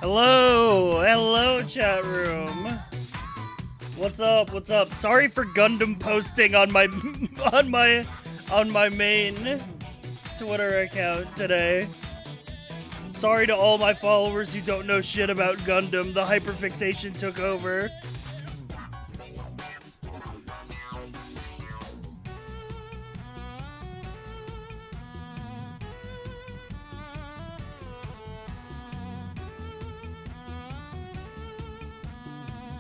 Hello, hello, chat room. What's up? What's up? Sorry for Gundam posting on my main Twitter account today. Sorry to all my followers who don't know shit about Gundam. The hyperfixation took over.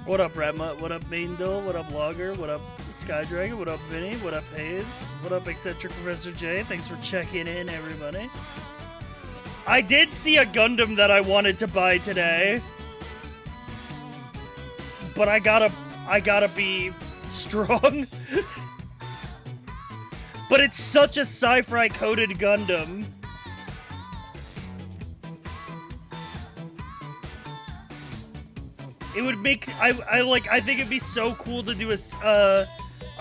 What up, Ratma? What up, Maindil? What up, Logger? What up, Skydragon? What up, Vinny? What up, Hayes? What up, Eccentric Professor J? Thanks for checking in, everybody. I did see a Gundam that I wanted to buy today, but I gotta be strong. But it's such a sci-fi coded Gundam. It would make I think it'd be so cool to do a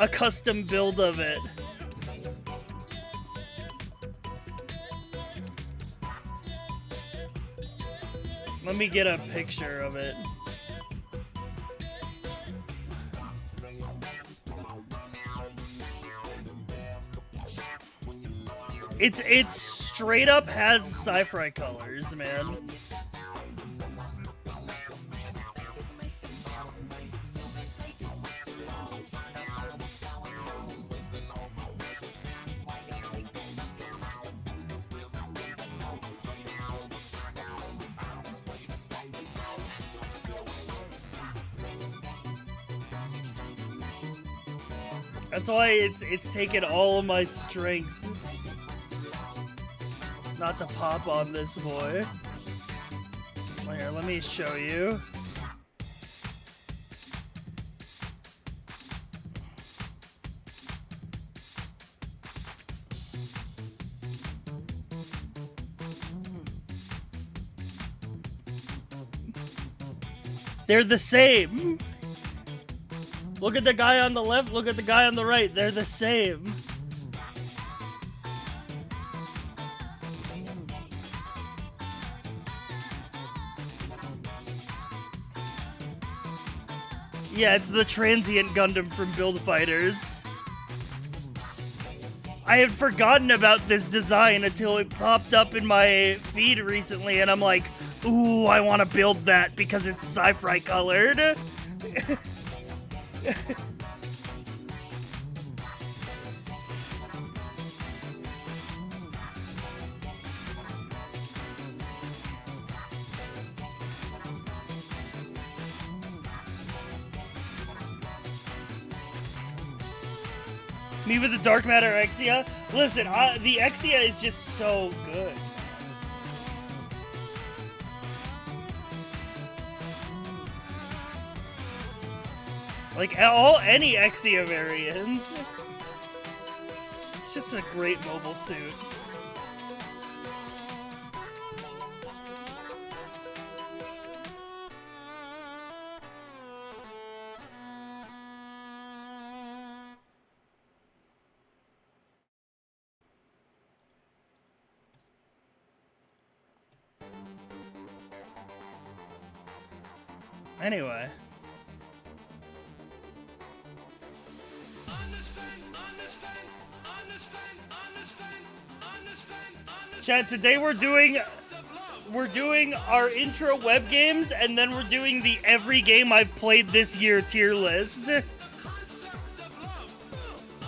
custom build of it. Let me get a picture of it. It's straight up has sci-fi colors, man. That's why it's taken all of my strength not to pop on this boy. Here, let me show you. They're the same. Look at the guy on the left, look at the guy on the right. They're the same. Yeah, it's the transient Gundam from Build Fighters. I had forgotten about this design until it popped up in my feed recently, and I'm like, ooh, I want to build that because it's sci-fi colored. Me with the Dark Matter Exia? Listen, the Exia is just so good. Like, any Exia variant. It's just a great mobile suit. Anyway. Chat, today we're doing our intro web games, and then we're doing the every game I've played this year tier list.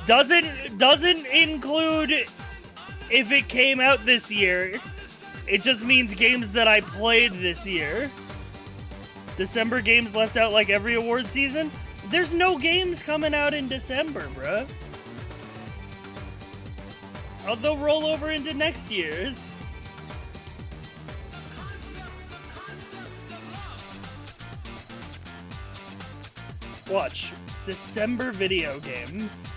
Doesn't include if it came out this year. It just means games that I played this year. December games left out like every award season? There's no games coming out in December, bruh. They'll roll over into next year's. Watch. December video games.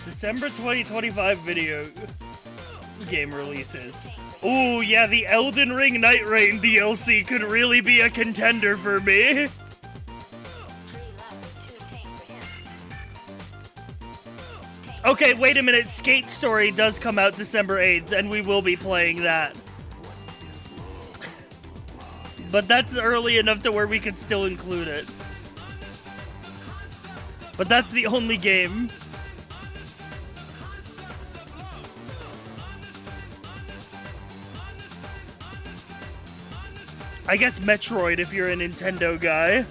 December 2025 video game releases. Ooh, yeah, the Elden Ring Night Rain DLC could really be a contender for me. Okay, wait a minute. Skate Story does come out December 8th, and we will be playing that. But that's early enough to where we could still include it. But that's the only game. I guess Metroid if you're a Nintendo guy.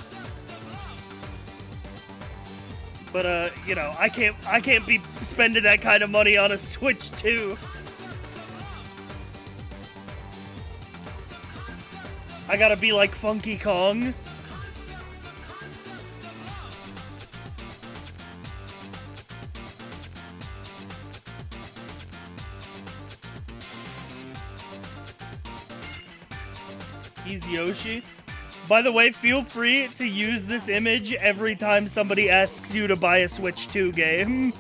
But you know, I can't be spending that kind of money on a Switch 2. I gotta be like Funky Kong. He's Yoshi. By the way, feel free to use this image every time somebody asks you to buy a Switch 2 game.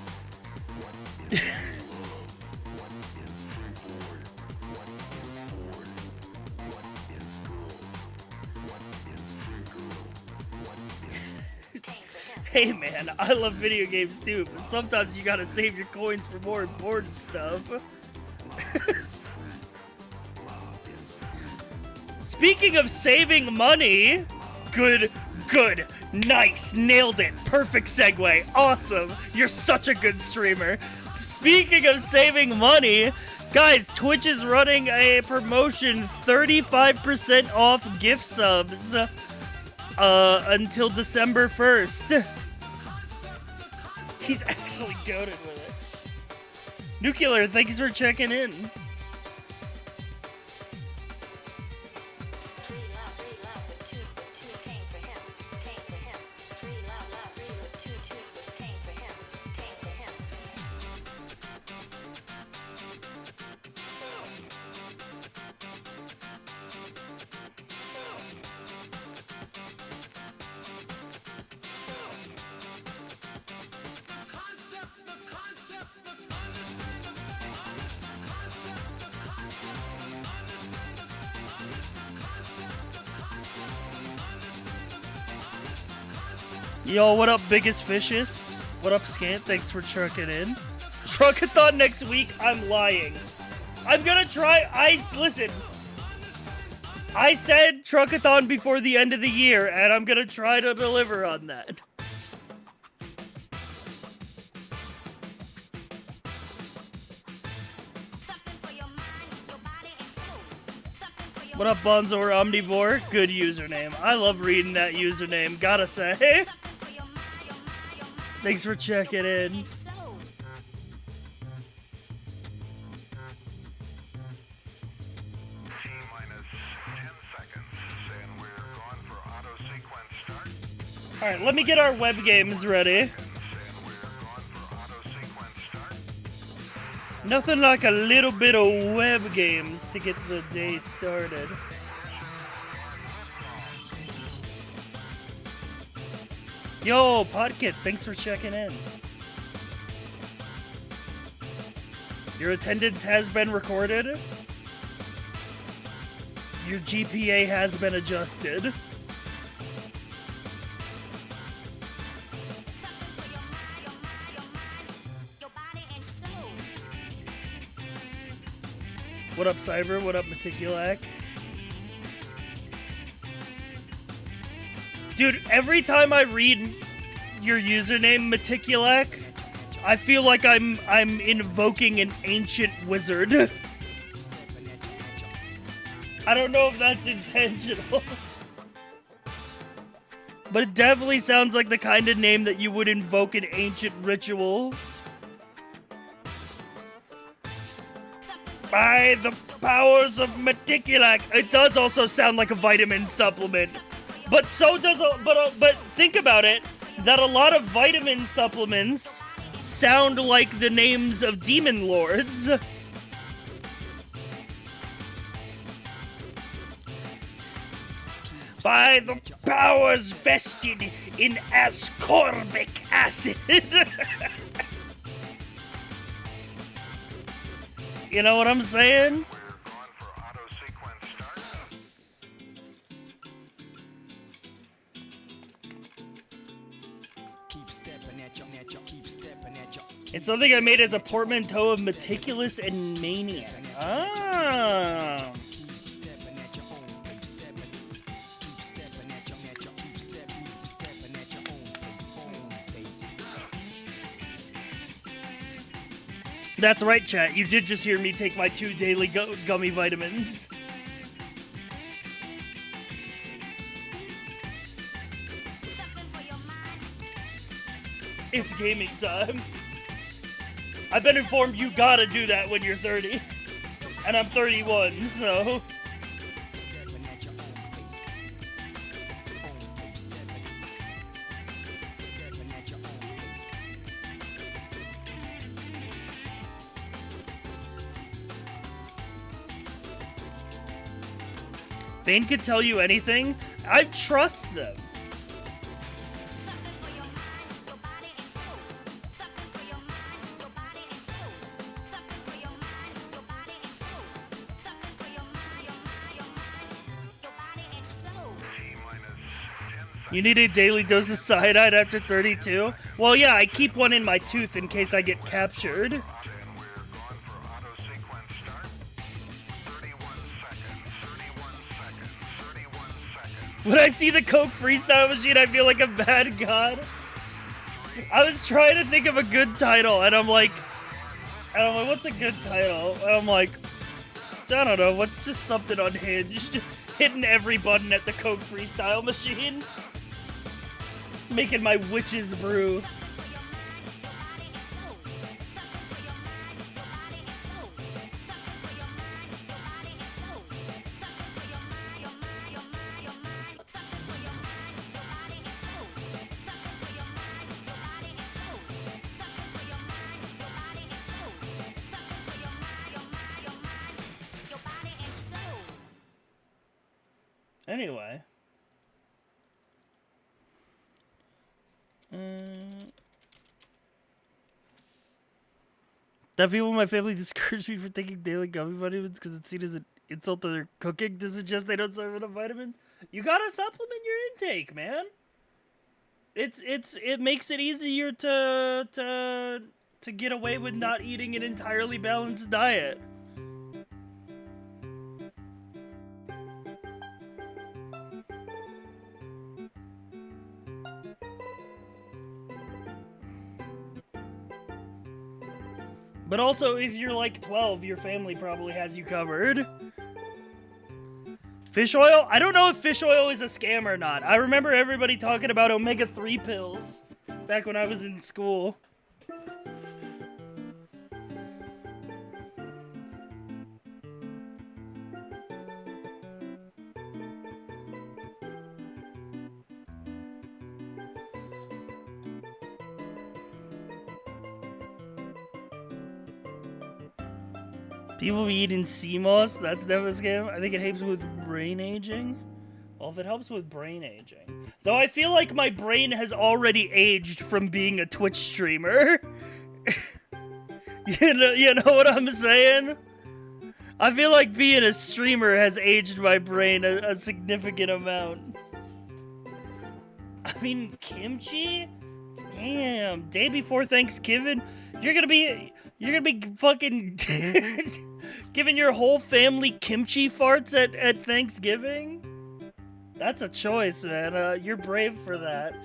Hey man, I love video games too, but sometimes you gotta save your coins for more important stuff. Speaking of saving money, good, nice, nailed it, perfect segue, awesome, you're such a good streamer. Speaking of saving money, guys, Twitch is running a promotion, 35% off gift subs, until December 1st. He's actually goated with it. Nuclear, thanks for checking in. Yo, what up, Biggest Fishes? What up, Scant? Thanks for trucking in. Truckathon next week? I'm lying. I'm gonna try. Listen. I said Truckathon before the end of the year, and I'm gonna try to deliver on that. What up, Bonzo or Omnivore? Good username. I love reading that username, gotta say. Thanks for checking in. Alright, let me get our Webgames ready. Nothing like a little bit of Webgames to get the day started. Yo, Podkit, thanks for checking in. Your attendance has been recorded. Your GPA has been adjusted. What up, Cyber? What up, Meticulac? Dude, every time I read your username, Meticulac, I feel like I'm invoking an ancient wizard. I don't know if that's intentional. But it definitely sounds like the kind of name that you would invoke an ancient ritual. By the powers of Meticulac. It does also sound like a vitamin supplement. But so does but think about it, that a lot of vitamin supplements sound like the names of demon lords. By the powers vested in ascorbic acid. You know what I'm saying? Keep stepping It's something I made as a portmanteau of meticulous and maniac. Ah. That's right, chat. You did just hear me take my 2 daily gummy vitamins. It's gaming time. I've been informed you gotta do that when you're 30. And I'm 31, so... Vane could tell you anything. I trust them. You need a daily dose of cyanide after 32? Well, yeah, I keep one in my tooth in case I get captured. When I see the Coke freestyle machine, I feel like a bad god. I was trying to think of a good title, and I'm like, what's a good title? And I'm like, I don't know, what's just something unhinged? Hitting every button at the Coke freestyle machine. Making my witch's brew. Anyway. That people in my family discourage me for taking daily gummy vitamins because it's seen as an insult to their cooking to suggest they don't serve enough vitamins. You gotta supplement your intake, man. It makes it easier to get away with not eating an entirely balanced diet. But also, if you're like 12, your family probably has you covered. Fish oil? I don't know if fish oil is a scam or not. I remember everybody talking about omega-3 pills back when I was in school. People be eating sea moss? That's never a scam. I think it helps with brain aging. Well, if it helps with brain aging. Though I feel like my brain has already aged from being a Twitch streamer. You know what I'm saying? I feel like being a streamer has aged my brain a significant amount. I mean, kimchi? Damn, day before Thanksgiving? You're gonna be fucking giving your whole family kimchi farts at Thanksgiving? That's a choice, man. You're brave for that.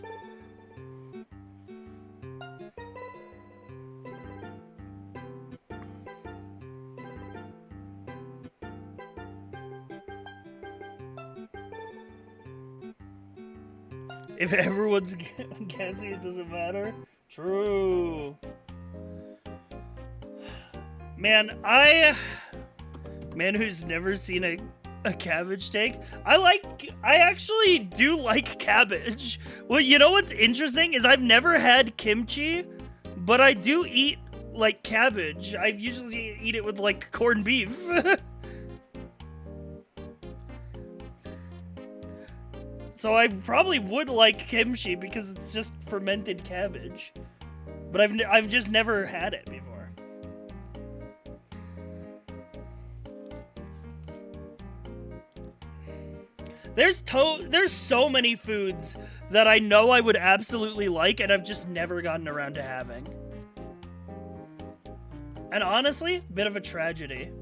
If everyone's guessing, it doesn't matter. True. Man, man who's never seen a cabbage take. I actually do like cabbage. Well, you know what's interesting is I've never had kimchi, but I do eat like cabbage. I usually eat it with like corned beef. So I probably would like kimchi because it's just fermented cabbage. But I've just never had it before. There's so many foods that I know I would absolutely like, and I've just never gotten around to having. And honestly, bit of a tragedy.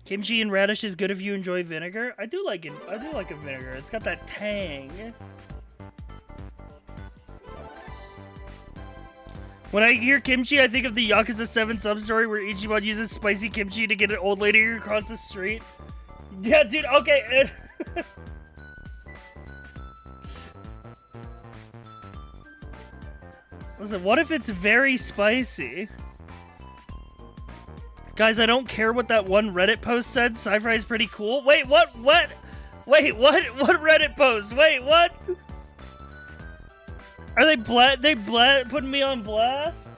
Kimchi and radish is good if you enjoy vinegar. I do like it. I do like a vinegar. It's got that tang. When I hear kimchi, I think of the Yakuza 7 sub-story where Ichiban uses spicy kimchi to get an old lady across the street. Yeah, dude, okay. Listen, what if it's very spicy? Guys, I don't care what that one Reddit post said. Sci-fi is pretty cool. Wait, what? What? Wait, what? What Reddit post? Wait, what? Are they putting me on blast?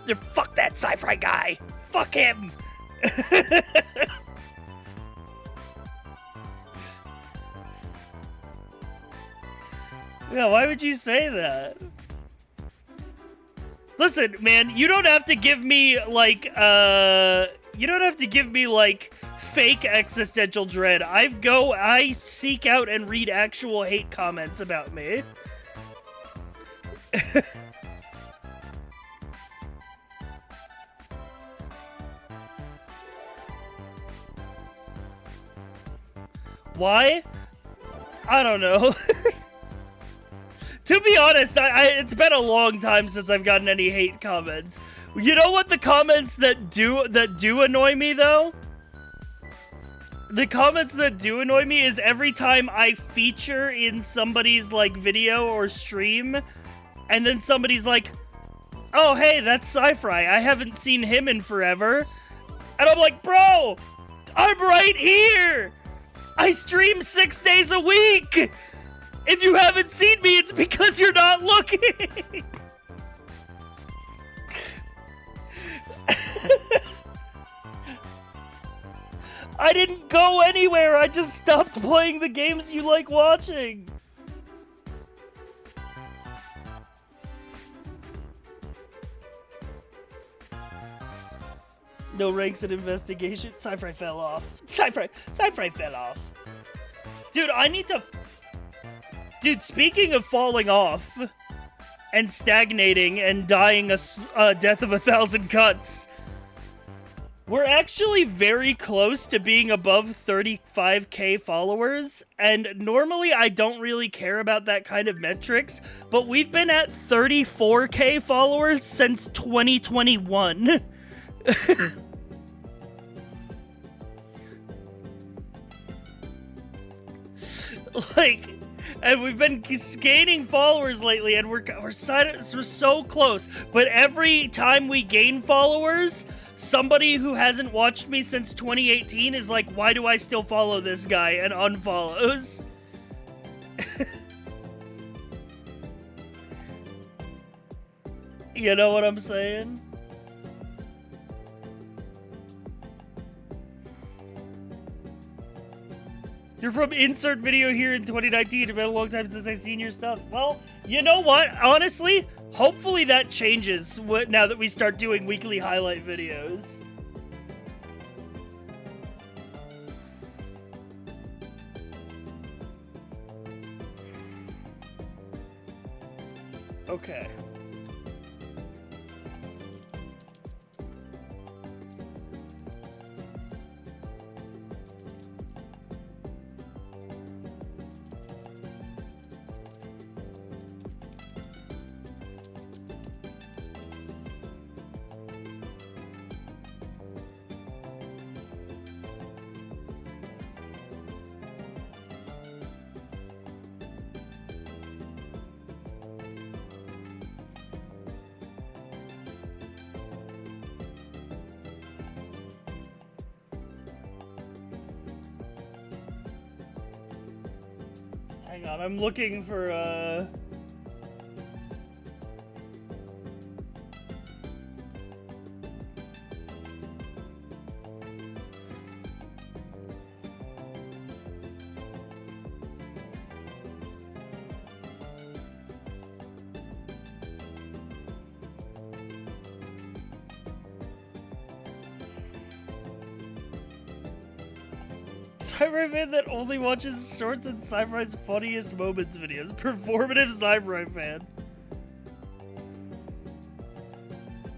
They're, fuck that sci-fi guy. Fuck him. Yeah, why would you say that? Listen, man, you don't have to give me, like, fake existential dread. I seek out and read actual hate comments about me. Why? I don't know. To be honest, it's been a long time since I've gotten any hate comments. You know what the comments that do annoy me, though? The comments that do annoy me is every time I feature in somebody's, like, video or stream, and then somebody's like, oh, hey, that's Sci-Fry. I haven't seen him in forever. And I'm like, bro, I'm right here. I stream 6 days a week. If you haven't seen me, it's because you're not looking. I didn't go anywhere. I just stopped playing the games you like watching. No ranks in investigation. Sci-Fi fell off. Sci-Fi fell off. Dude, I need to... Dude, speaking of falling off and stagnating and dying a death of 1,000 cuts, we're actually very close to being above 35k followers, and normally I don't really care about that kind of metrics, but we've been at 34k followers since 2021. Like... And we've been gaining followers lately, and we're so close. But every time we gain followers, somebody who hasn't watched me since 2018 is like, why do I still follow this guy? And unfollows. You know what I'm saying? You're from insert video here in 2019. It's been a long time since I've seen your stuff. Well, you know what? Honestly, hopefully that changes now that we start doing weekly highlight videos. Okay. Hang on, I'm looking for, Sci-Fi fan that only watches shorts and Sci-Fi's funniest moments videos. Performative Sci-Fi fan.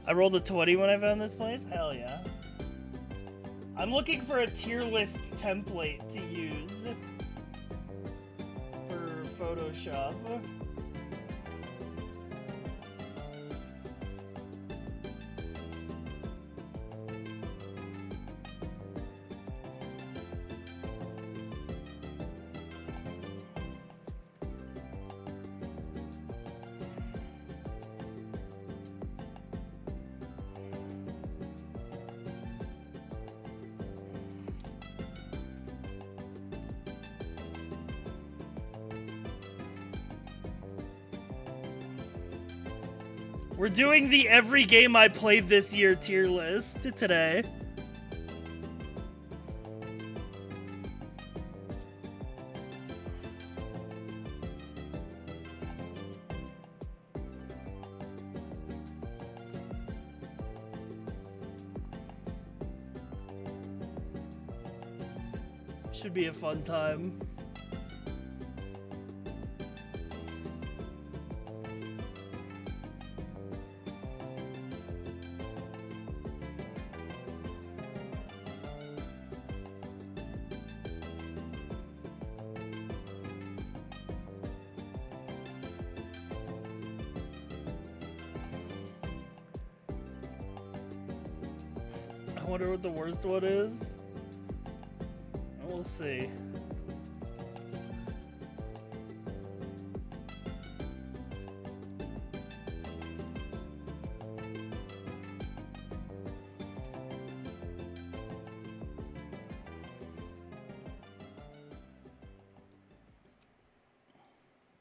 I rolled a 20 when I found this place? Hell yeah. I'm looking for a tier list template to use for Photoshop. We're doing the every game I played this year tier list today. Should be a fun time. I wonder what the worst one is. We'll see.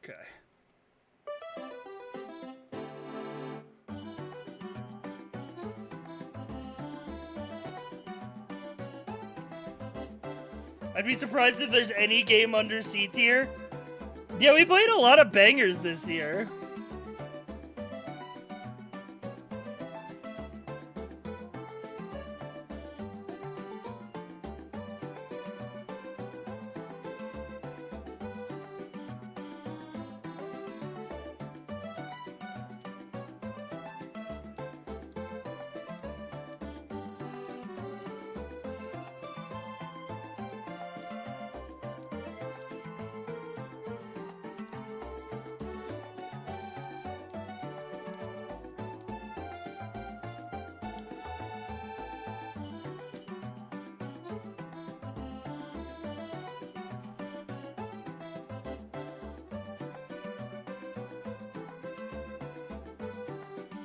Okay. I'd be surprised if there's any game under C tier. Yeah, we played a lot of bangers this year.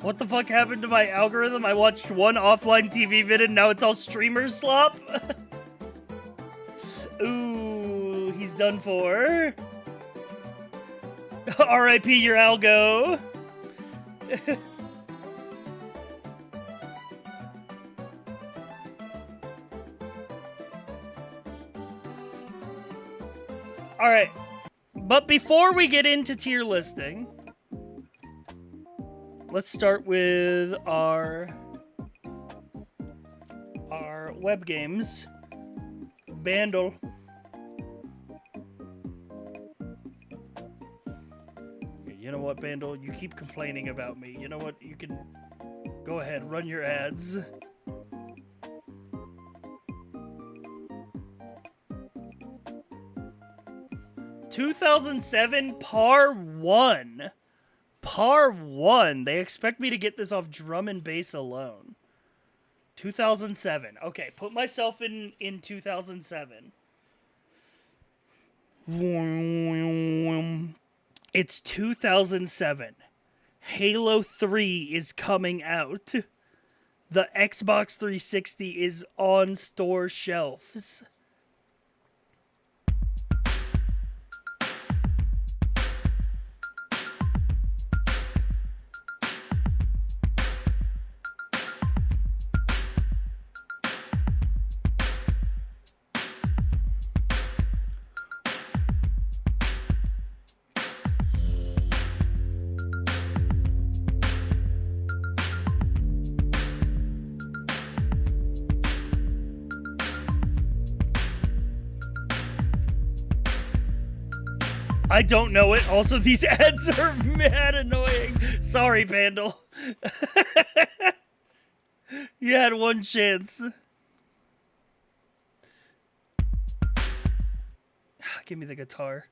What the fuck happened to my algorithm? I watched one offline TV vid and now it's all streamer slop? Ooh, he's done for. R.I.P. your algo. Alright, but before we get into tier listing, let's start with our Webgames bundle. You know what, Bandle? You keep complaining about me. You know what? You can go ahead, run your ads. $2007 par 1. Par 1. They expect me to get this off drum and bass alone. 2007. Okay, put myself in 2007. It's 2007. Halo 3 is coming out. The Xbox 360 is on store shelves. I don't know it. Also, these ads are mad annoying. Sorry, Vandal. You had one chance. Give me the guitar.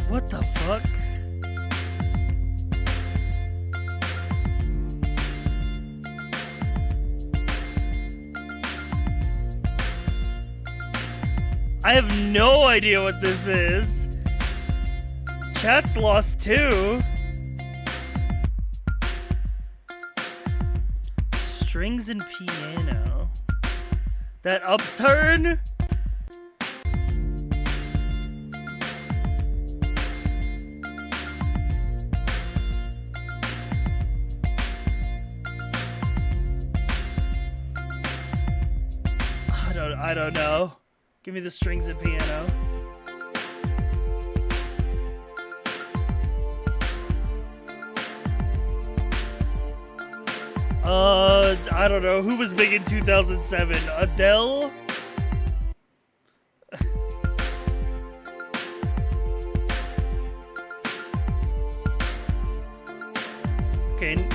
What the fuck? I have no idea what this is. Chat's lost too. Strings and piano. That upturn? I don't know. Give me the strings and piano. I don't know. Who was big in 2007? Adele? Okay.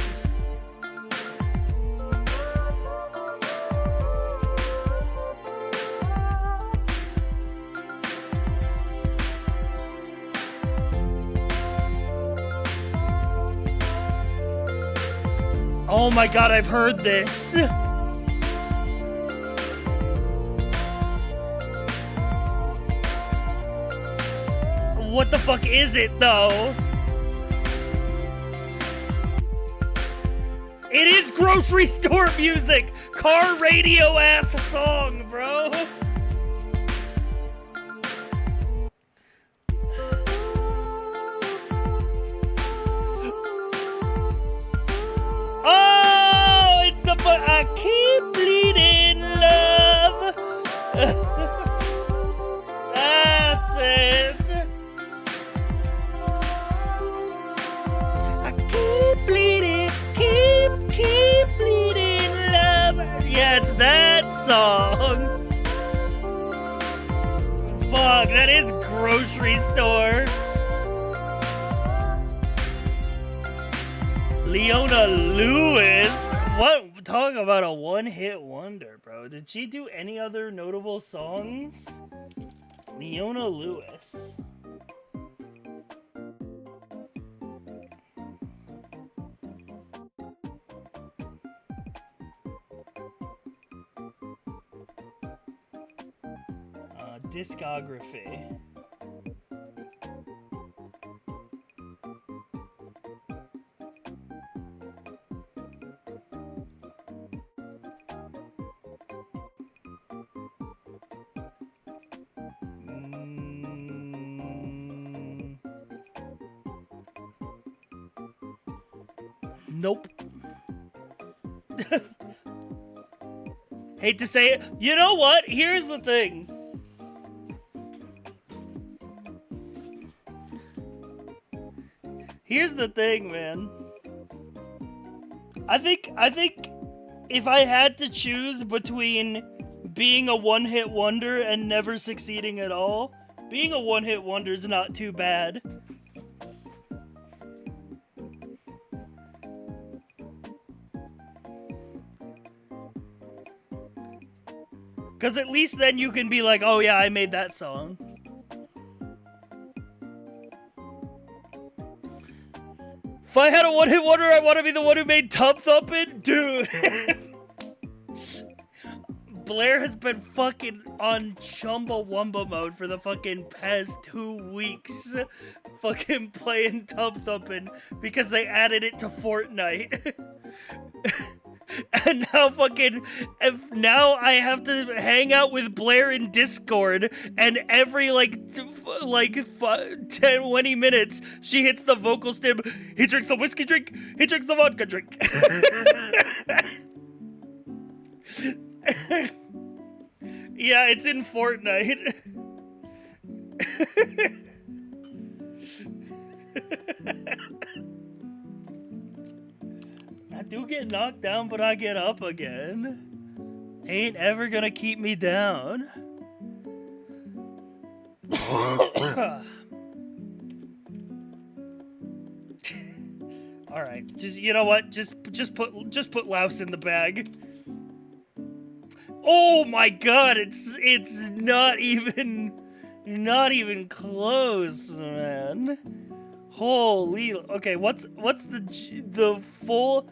Oh my god, I've heard this. What the fuck is it, though? It is grocery store music! Car radio ass song, bro. Oh, it's the I keep bleeding love. That's it. I keep bleeding, keep bleeding love. Yeah, it's that song. Fuck, that is grocery store. Leona Lewis? What? Talk about a one-hit wonder, bro. Did she do any other notable songs? Leona Lewis. Discography. Nope. Hate to say it. You know what? Here's the thing. Here's the thing, man. I think if I had to choose between being a one-hit wonder and never succeeding at all, being a one-hit wonder is not too bad. Because at least then you can be like, oh yeah, I made that song. If I had a one-hit wonder, I want to be the one who made Tub Thumpin'? Dude. Blair has been fucking on Chumbawamba mode for the fucking past 2 weeks. Fucking playing Tub Thumpin' because they added it to Fortnite. And now now I have to hang out with Blair in Discord, and every 20 minutes she hits the vocal stim. He drinks the whiskey drink. He drinks the vodka drink. Yeah, it's in Fortnite. I do get knocked down, but I get up again. Ain't ever gonna keep me down. All right, just you know what? Just put louse in the bag. Oh my God! It's not even close, man. Holy. Okay, what's the full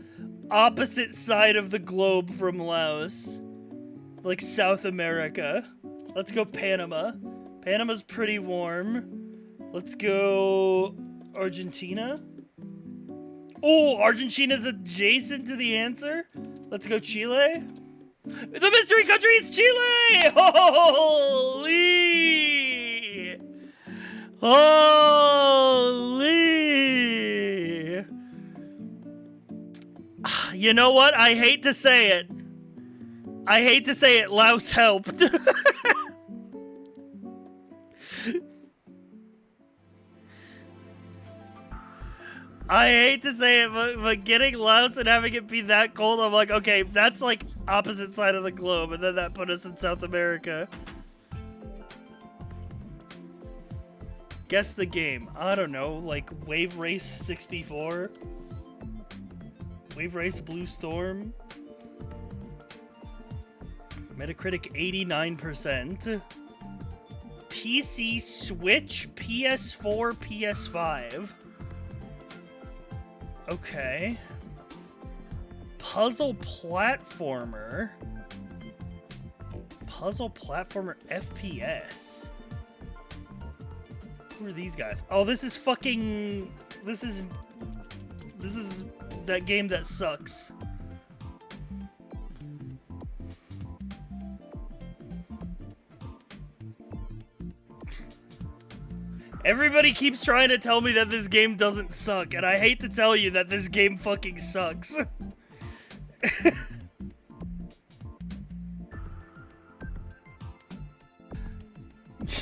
opposite side of the globe from Laos? Like South America. Let's go Panama. Panama's pretty warm. Let's go Argentina. Oh, Argentina's adjacent to the answer. Let's go Chile. The mystery country is Chile! Holy! Holy! You know what? I hate to say it. Laos helped. I hate to say it, but getting Laos and having it be that cold, I'm like, okay, that's like opposite side of the globe, and then that put us in South America. Guess the game. I don't know, like Wave Race 64? Wave Race Blue Storm? Metacritic 89%. PC, Switch, PS4, PS5. Okay. Puzzle platformer. Puzzle platformer FPS. Who are these guys? Oh, this is fucking... This is that game that sucks. Everybody keeps trying to tell me that this game doesn't suck, and I hate to tell you that this game fucking sucks.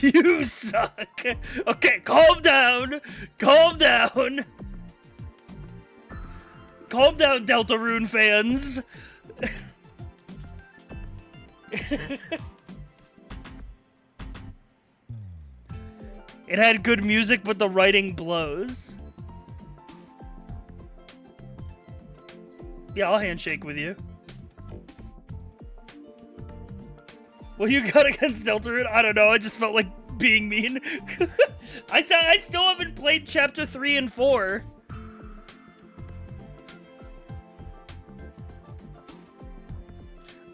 You suck. Okay, calm down. Calm down. Calm down, Deltarune fans. It had good music, but the writing blows. Yeah, I'll handshake with you. What you got against Deltarune? I don't know, I just felt like being mean. I still haven't played Chapter 3 and 4.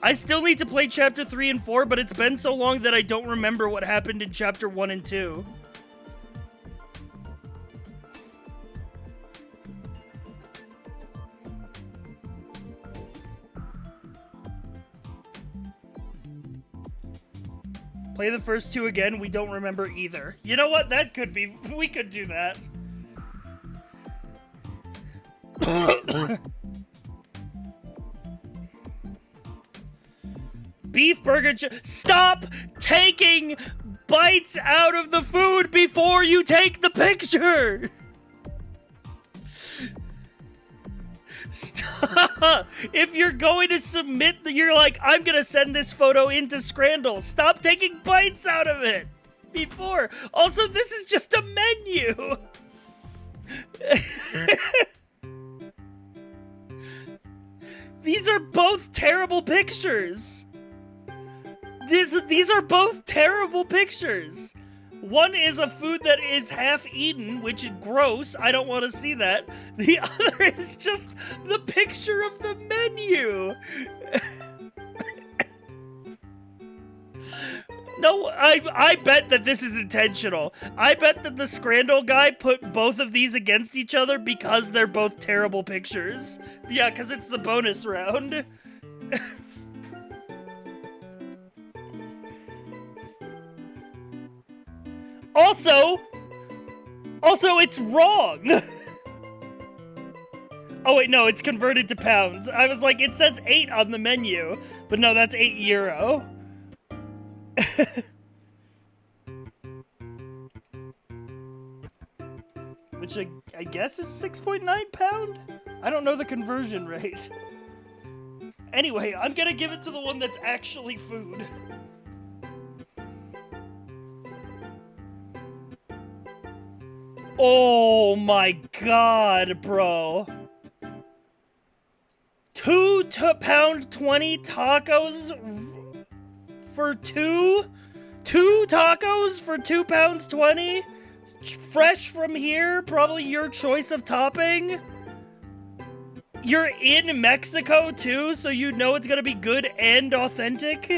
I still need to play Chapter 3 and 4, but it's been so long that I don't remember what happened in Chapter 1 and 2. Play the first two again, we don't remember either. You know what? That could be... We could do that. Beef burger... Stop taking bites out of the food before you take the picture! Stop! If you're going to submit, you're like, I'm gonna send this photo into Scrandle. Stop taking bites out of it before. Also, this is just a menu. These are both terrible pictures. These are both terrible pictures. One is a food that is half eaten, which is gross. I don't want to see that. The other is just the picture of the menu. No, I bet that this is intentional. I bet that the Scrandle guy put both of these against each other because they're both terrible pictures. Yeah, because it's the bonus round. Also, it's wrong. Oh wait, no, it's converted to pounds. I was like, it says 8 on the menu, but no, that's €8. which I guess is 6.9 pound? I don't know the conversion rate. Anyway, I'm gonna give it to the one that's actually food. Oh my god, bro. 2 pound 20 tacos for two? 2 tacos for 2 pounds 20? Fresh from here, probably your choice of topping. You're in Mexico too, so you know it's gonna be good and authentic.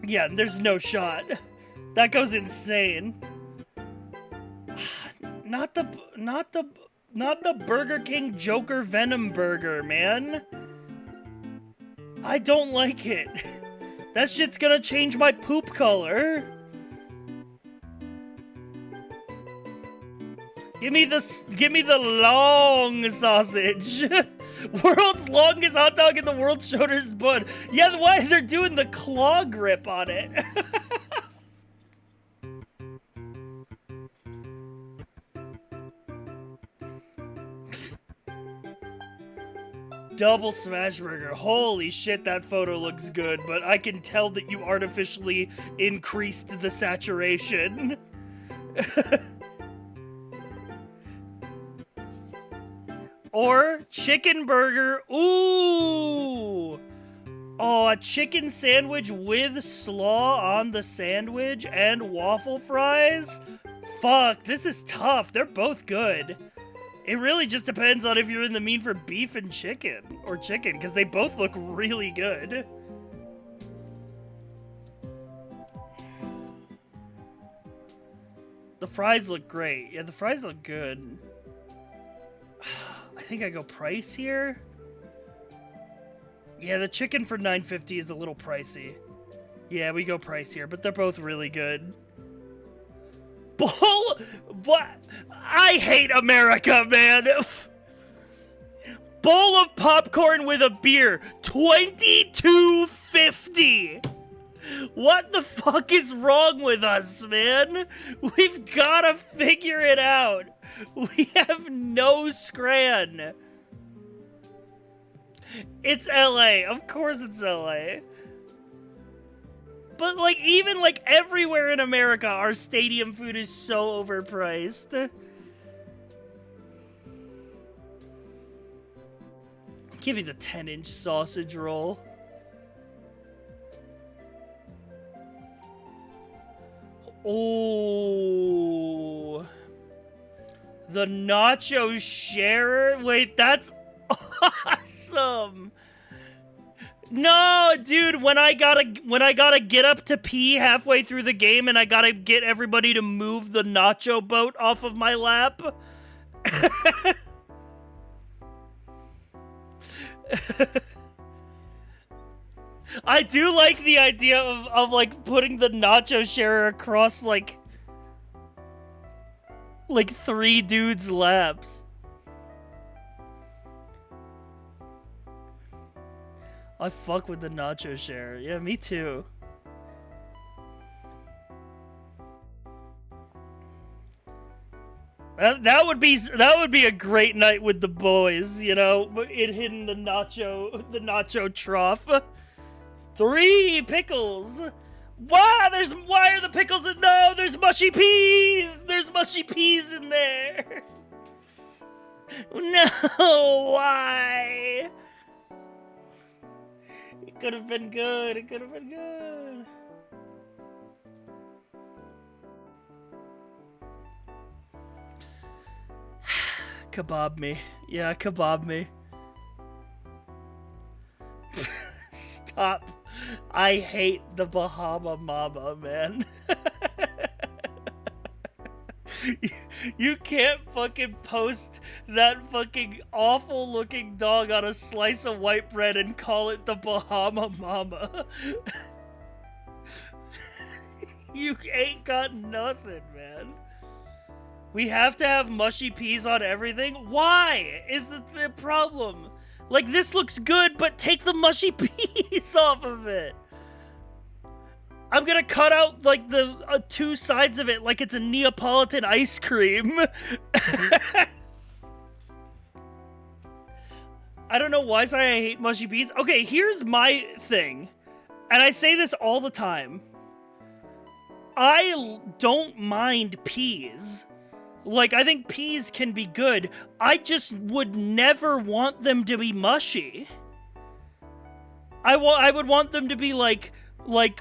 Yeah, there's no shot. That goes insane. Not the Burger King Joker Venom Burger, man. I don't like it. That shit's gonna change my poop color. Give me the long sausage. World's longest hot dog in the world showed his butt. Yeah, why they're doing the claw grip on it. Double smash burger. Holy shit, that photo looks good, but I can tell that you artificially increased the saturation. Or chicken burger. Ooh! Oh, a chicken sandwich with slaw on the sandwich and waffle fries? Fuck, this is tough. They're both good. It really just depends on if you're in the mean for beef and chicken, or chicken, because they both look really good. The fries look great. Yeah, the fries look good. I think I go price here. Yeah, the chicken for $9.50 is a little pricey. Yeah, we go price here, but they're both really good. Bull? What? I hate America, man. Bowl of popcorn with a beer, $22.50. What the fuck is wrong with us, man? We've gotta figure it out. We have no scran. It's LA. Of course it's LA. But, like, even, like, everywhere in America, our stadium food is so overpriced. Give me the 10-inch sausage roll. Oh. The nacho sharer? Wait, that's awesome. No, dude, when I gotta get up to pee halfway through the game and I gotta get everybody to move the nacho boat off of my lap. I do like the idea of like putting the nacho sharer across like 3 dudes' laps. I fuck with the nacho share. Yeah, me too. That would be a great night with the boys, you know, it hitting the nacho trough. 3 pickles. Why are the pickles in? No, there's mushy peas. There's mushy peas in there. No, why? It could have been good. It could have been good. Kebab me. Yeah, kebab me. Stop. I hate the Bahama Mama, man. You can't fucking post that fucking awful looking dog on a slice of white bread and call it the Bahama Mama. You ain't got nothing, man. We have to have mushy peas on everything? Why is the problem? Like, this looks good, but take the mushy peas off of it. I'm gonna cut out like the two sides of it like it's a Neapolitan ice cream. I don't know why I hate mushy peas. Okay, here's my thing. And I say this all the time. I don't mind peas. Like, I think peas can be good. I just would never want them to be mushy. I would want them to be like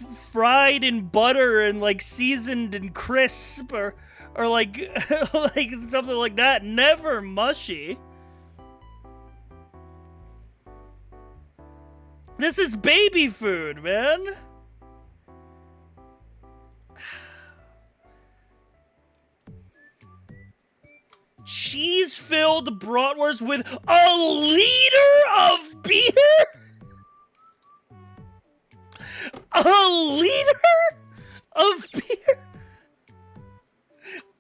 fried in butter and like seasoned and crisp or like like something like that. Never mushy. This is baby food, man. Cheese-filled bratwurst with a liter of beer? A liter of beer?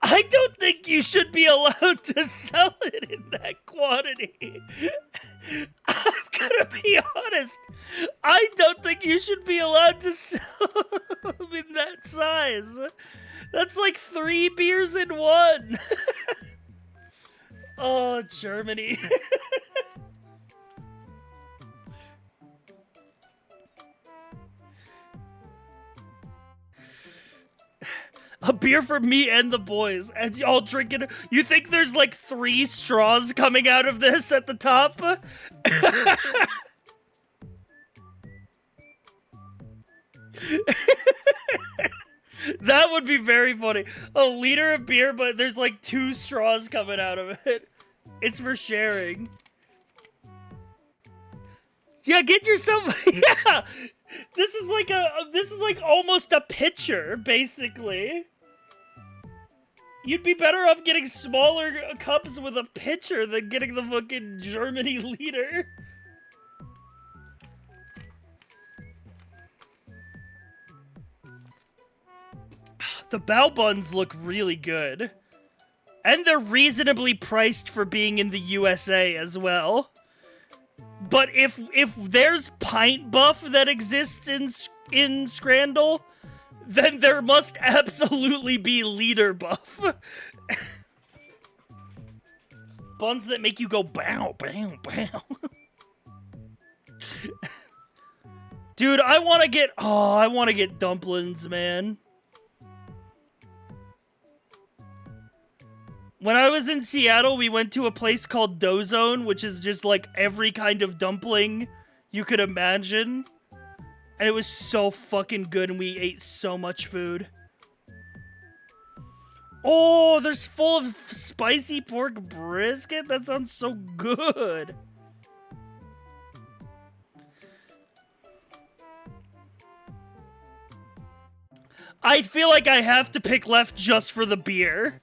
I don't think you should be allowed to sell it in that quantity. I'm gonna be honest. I don't think you should be allowed to sell them in that size. That's like 3 beers in one. Oh, Germany. A beer for me and the boys, and y'all drinking. You think there's like 3 straws coming out of this at the top? That would be very funny. A liter of beer, but there's like 2 straws coming out of it. It's for sharing. Yeah, get yourself. Yeah, this is like almost a pitcher, basically. You'd be better off getting smaller cups with a pitcher than getting the fucking Germany liter. The bao buns look really good. And they're reasonably priced for being in the USA as well. But if there's pint buff that exists in Scrandle, then there must absolutely be liter buff. Buns that make you go bow, bow, bow. Dude, I want to get dumplings, man. When I was in Seattle, we went to a place called Doughzone, which is just like every kind of dumpling you could imagine. And it was so fucking good, and we ate so much food. Oh, there's full of spicy pork brisket? That sounds so good. I feel like I have to pick left just for the beer.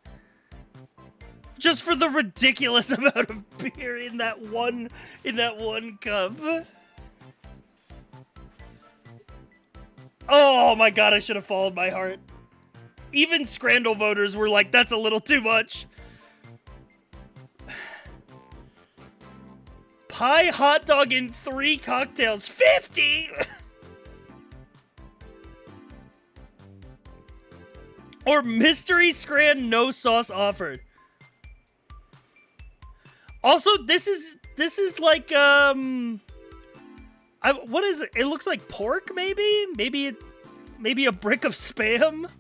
Just for the ridiculous amount of beer in that one cup. Oh my god, I should have followed my heart. Even Scrandle voters were like, that's a little too much. Pie hot dog and 3 cocktails, 50! Or mystery scran, no sauce offered. Also, this is like, what is it? It looks like pork, maybe? Maybe a brick of Spam?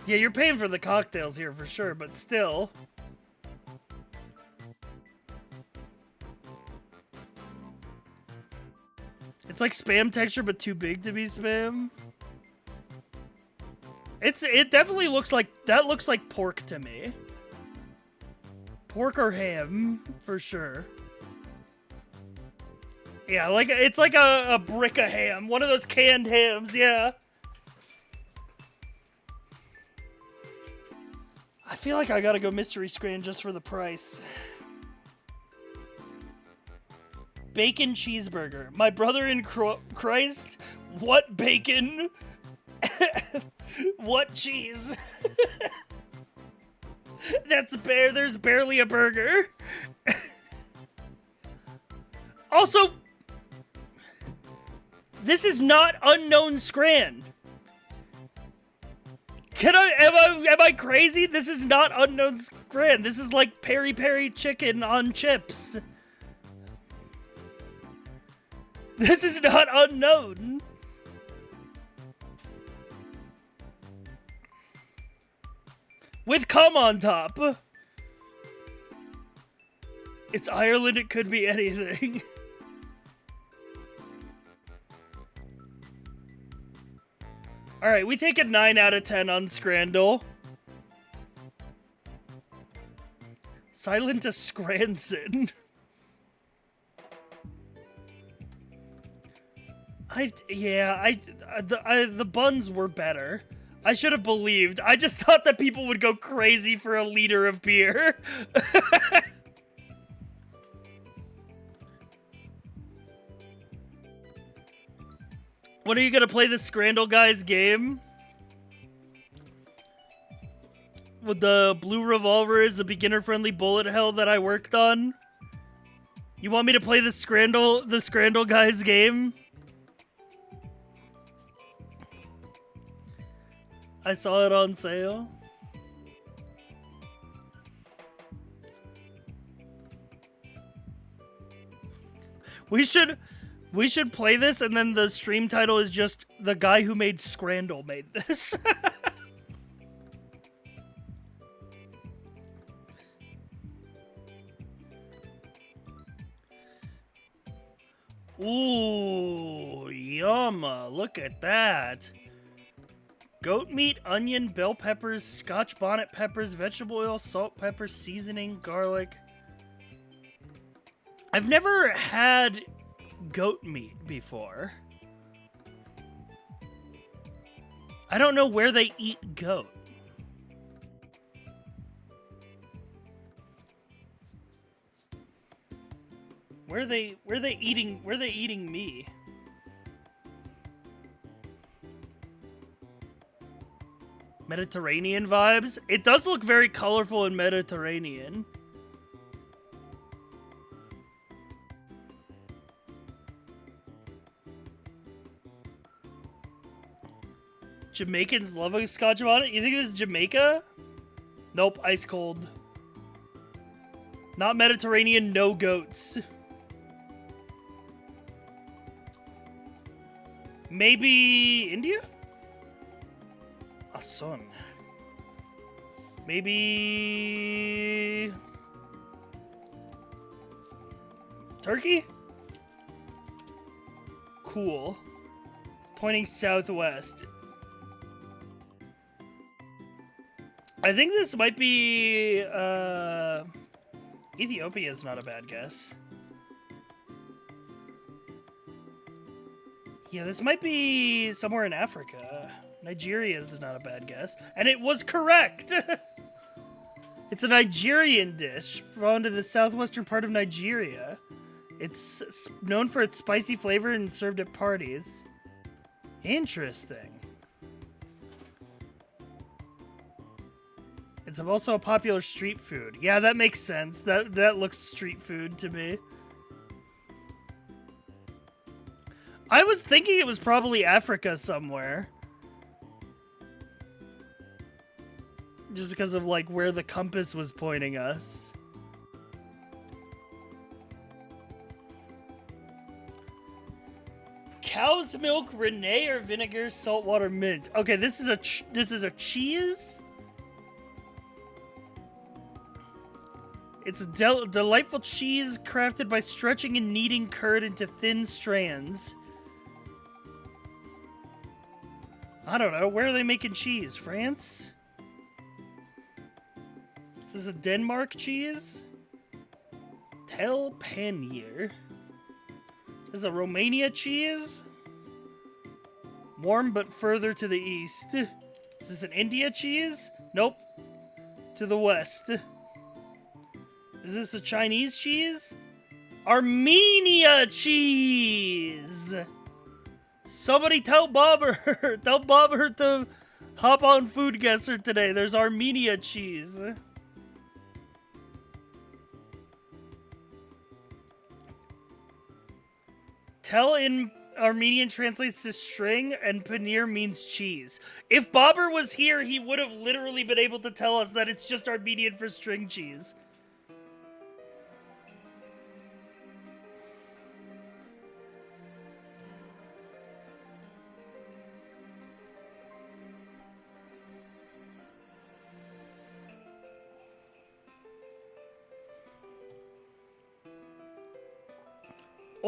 Yeah, you're paying for the cocktails here for sure, but still. It's like Spam texture, but too big to be Spam. It definitely looks like, that looks like pork to me. Pork or ham, for sure. Yeah, like, it's like a brick of ham. One of those canned hams, yeah. I feel like I gotta go mystery scran just for the price. Bacon cheeseburger. My brother in Christ. What bacon? What cheese? There's barely a burger. Also, this is not unknown Scran. Am I crazy? This is not unknown Scran. This is like peri peri chicken on chips. This is not unknown. With cum on top. It's Ireland, it could be anything. Alright, we take a 9 out of 10 on Scrandle. Silent to Scranson. The buns were better. I should have believed. I just thought that people would go crazy for a liter of beer. When are you gonna play the Scrandle Guys game? With the blue revolver is a beginner-friendly bullet hell that I worked on? You want me to play the Scrandle Guys game? I saw it on sale. We should play this, and then the stream title is just the guy who made Scrandle made this. Ooh, yumma, look at that. Goat meat, onion, bell peppers, scotch bonnet peppers, vegetable oil, salt, pepper, seasoning, garlic. I've never had goat meat before. I don't know where they eat goat. Where are they eating me? Mediterranean vibes? It does look very colorful and Mediterranean. Jamaicans love a scotch bonnet? You think this is Jamaica? Nope, ice cold. Not Mediterranean, no goats. Maybe India? Assam. Maybe Turkey? Cool. Pointing southwest. I think this might be Ethiopia is not a bad guess. Yeah, this might be somewhere in Africa. Nigeria is not a bad guess. And it was correct! It's a Nigerian dish found in the southwestern part of Nigeria. It's known for its spicy flavor and served at parties. Interesting. It's also a popular street food. Yeah, that makes sense. That looks street food to me. I was thinking it was probably Africa somewhere. Just because of, like, where the compass was pointing us. Cow's milk, Renee, or vinegar, saltwater, mint. Okay, this is a cheese. It's a delightful cheese crafted by stretching and kneading curd into thin strands. I don't know. Where are they making cheese? France? Is this a Denmark cheese? Tel Pannier. This is a Romania cheese? Warm but further to the east. Is this an India cheese? Nope. To the west. Is this a Chinese cheese? Armenia cheese! Somebody tell Bobber! Tell Bobber to hop on Food Guesser today. There's Armenia cheese. Tell in Armenian translates to string, and paneer means cheese. If Bobber was here, he would have literally been able to tell us that it's just Armenian for string cheese.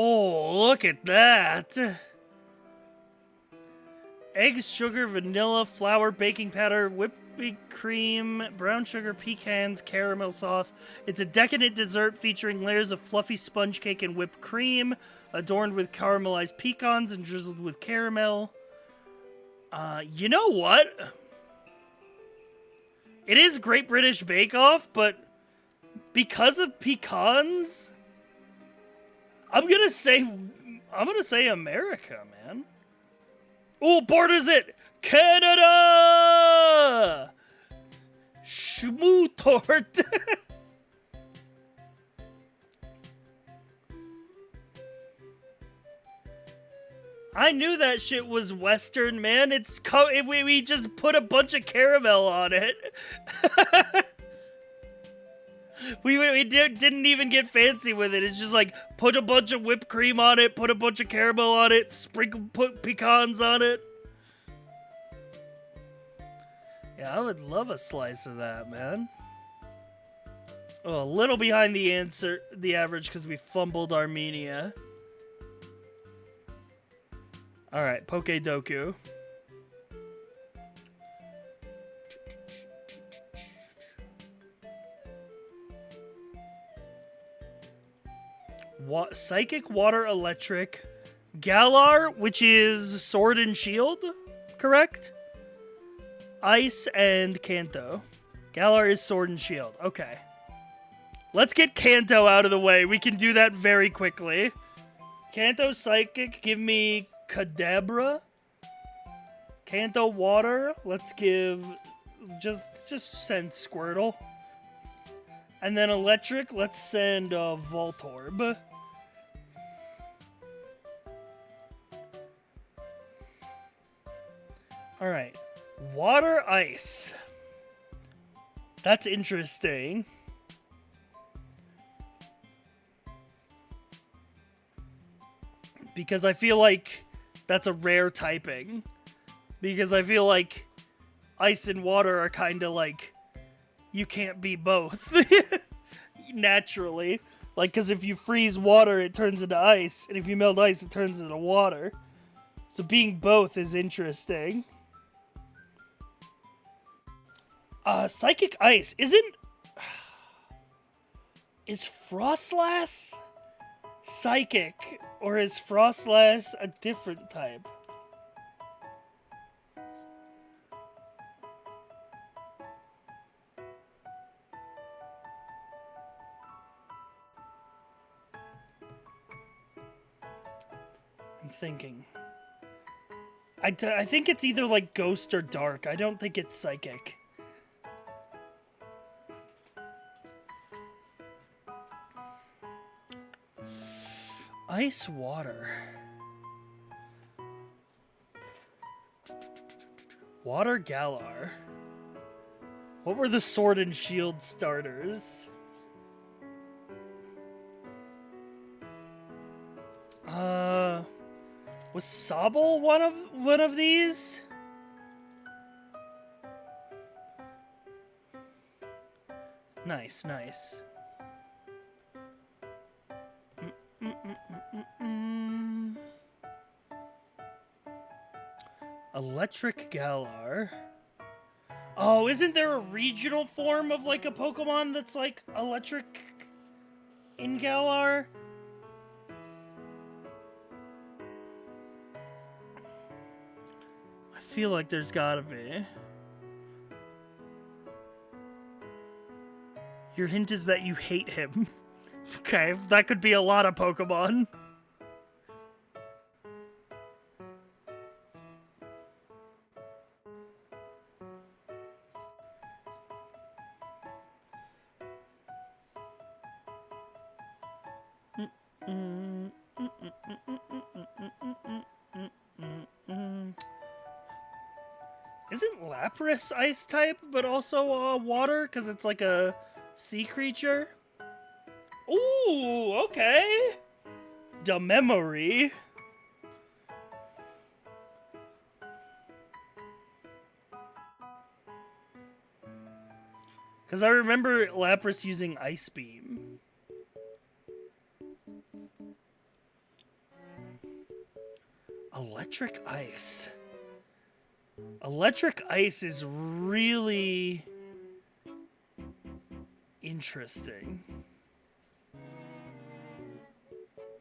Oh, look at that! Eggs, sugar, vanilla, flour, baking powder, whipped cream, brown sugar, pecans, caramel sauce. It's a decadent dessert featuring layers of fluffy sponge cake and whipped cream, adorned with caramelized pecans and drizzled with caramel. You know what? It is Great British Bake Off, but because of pecans, I'm gonna say America, man. Oh, borders it! Canada! Schmootort! I knew that shit was Western, man. We just put a bunch of caramel on it. We didn't even get fancy with it. It's just like, put a bunch of whipped cream on it, put a bunch of caramel on it, put pecans on it. Yeah, I would love a slice of that, man. Oh, a little behind the average because we fumbled Armenia. Alright, Poke Doku. Psychic, Water, Electric, Galar, which is Sword and Shield, correct? Ice and Kanto. Galar is Sword and Shield. Okay. Let's get Kanto out of the way. We can do that very quickly. Kanto Psychic, give me Kadabra. Kanto Water, let's give... Just send Squirtle. And then Electric, let's send Voltorb. Alright. Water, Ice. That's interesting. Because I feel like that's a rare typing. Because I feel like Ice and Water are kind of like... You can't be both. Naturally. Like, because if you freeze water, it turns into ice. And if you melt ice, it turns into water. So being both is interesting. Psychic Ice. Is Frostlass psychic? Or is Frostlass a different type? I'm thinking. I think it's either like Ghost or Dark. I don't think it's psychic. Ice, Water. Water, Galar. What were the Sword and Shield starters? Was Sobble one of these? Nice, nice. Electric Galar. Oh, isn't there a regional form of like a Pokemon that's like electric in Galar? I feel like there's gotta be. Your hint is that you hate him. Okay, that could be a lot of Pokemon. Isn't Lapras ice type, but also water? Because it's like a sea creature? Ooh, okay. The memory. Because I remember Lapras using Ice Beam. Electric Ice. Electric Ice is really interesting.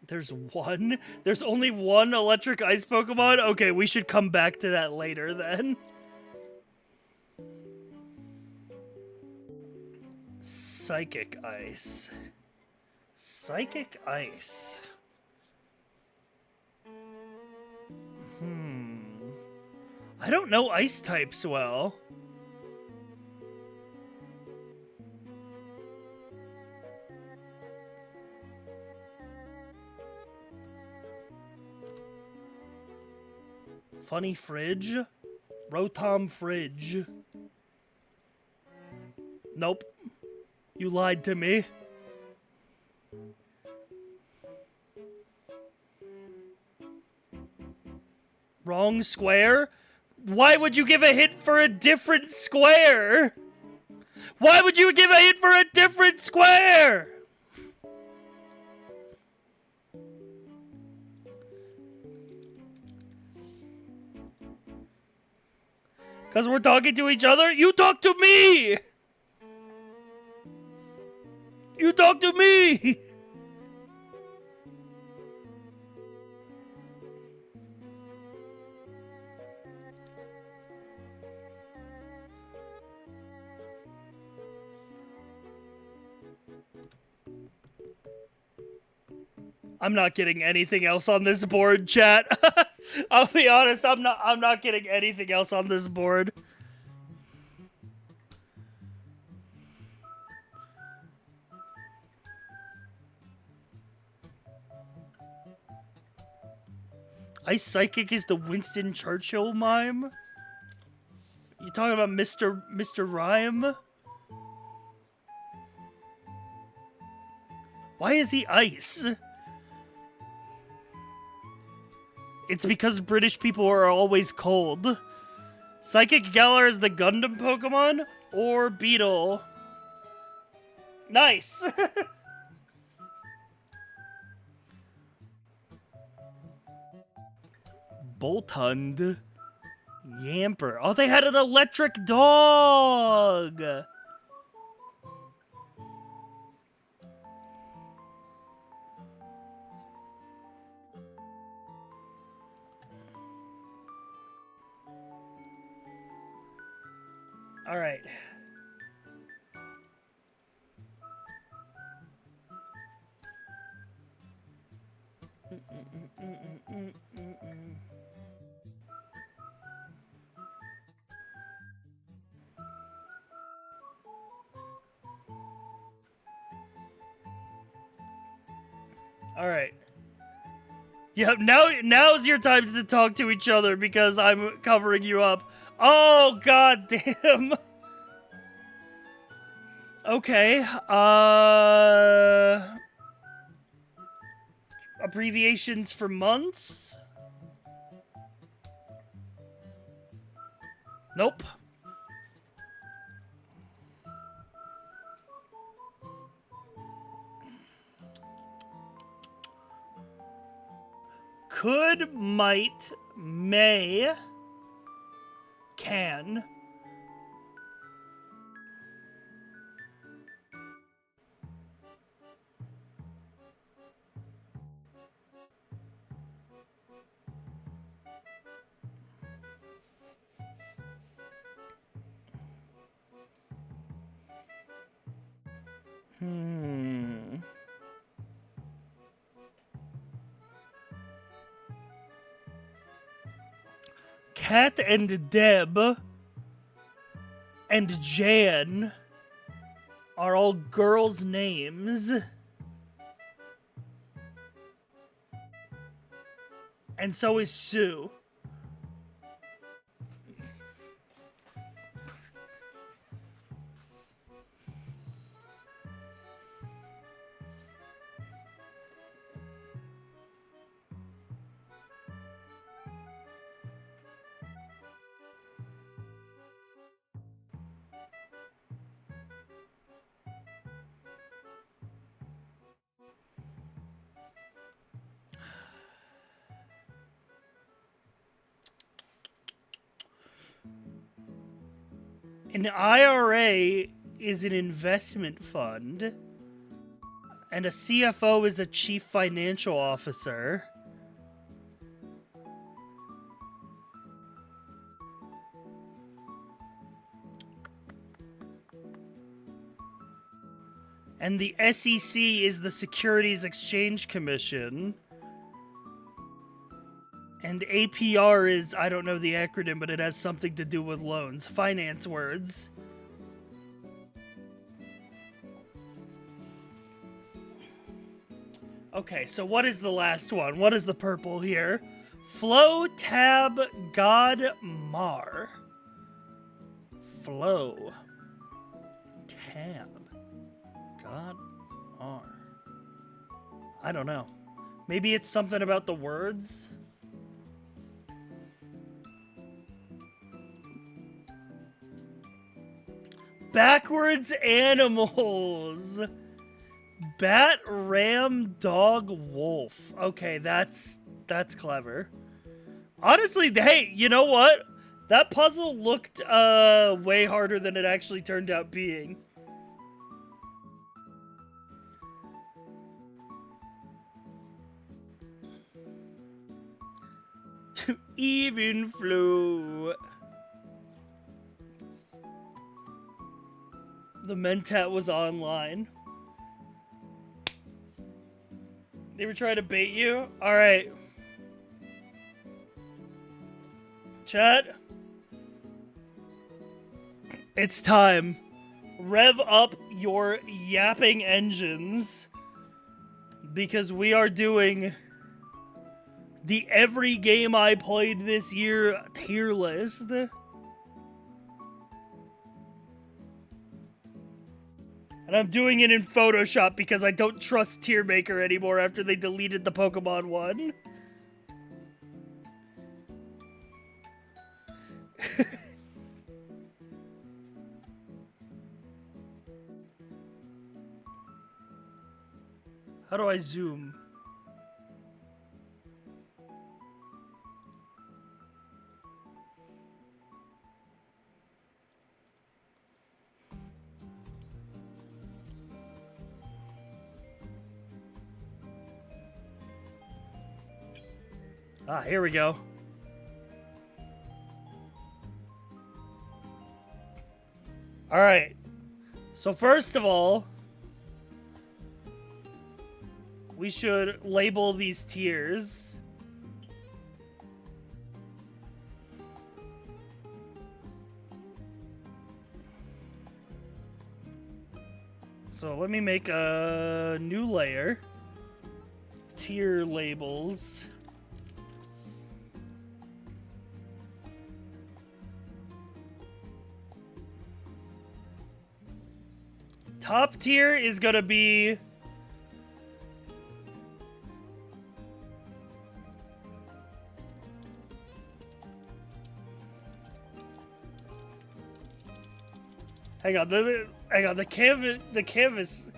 There's one? There's only one Electric Ice Pokemon? Okay, we should come back to that later then. Psychic Ice. Psychic Ice. I don't know ice types well. Funny Fridge? Rotom Fridge. Nope. You lied to me. Wrong square? Why would you give a hint for a different square? Why would you give a hint for a different square? Because we're talking to each other? You talk to me! You talk to me! I'm not getting anything else on this board, chat. I'll be honest, I'm not getting anything else on this board. Ice Psychic is the Winston Churchill mime? You talking about Mr. Rhyme? Why is he ice? It's because British people are always cold. Psychic Galar is the Gundam Pokemon or Beetle? Nice! Boltund. Yamper. Oh, they had an electric dog! All right. All right. Yeah, now's your time to talk to each other because I'm covering you up. Oh, god damn. Okay, abbreviations for months? Nope. Could, might, may, can. Kat and Deb and Jan are all girls' names. And so is Sue. An IRA is an investment fund, and a CFO is a chief financial officer. And the SEC is the Securities Exchange Commission. And APR is, I don't know the acronym, but it has something to do with loans. Finance words. Okay, so what is the last one? What is the purple here? Flow Tab God Mar. Flow Tab God Mar. I don't know. Maybe it's something about the words? Backwards animals. Bat, ram, dog, wolf. Okay, that's clever. Honestly, hey, you know what? That puzzle looked way harder than it actually turned out being. Even flow. The Mentat was online. They were trying to bait you? Alright. Chat. It's time. Rev up your yapping engines. Because we are doing the every game I played this year tier list. And I'm doing it in Photoshop because I don't trust Tier Maker anymore after they deleted the Pokemon one. How do I zoom? Ah, here we go. Alright. So first of all, we should label these tiers. So let me make a new layer. Tier labels. Top tier is gonna be hang on, the canvas.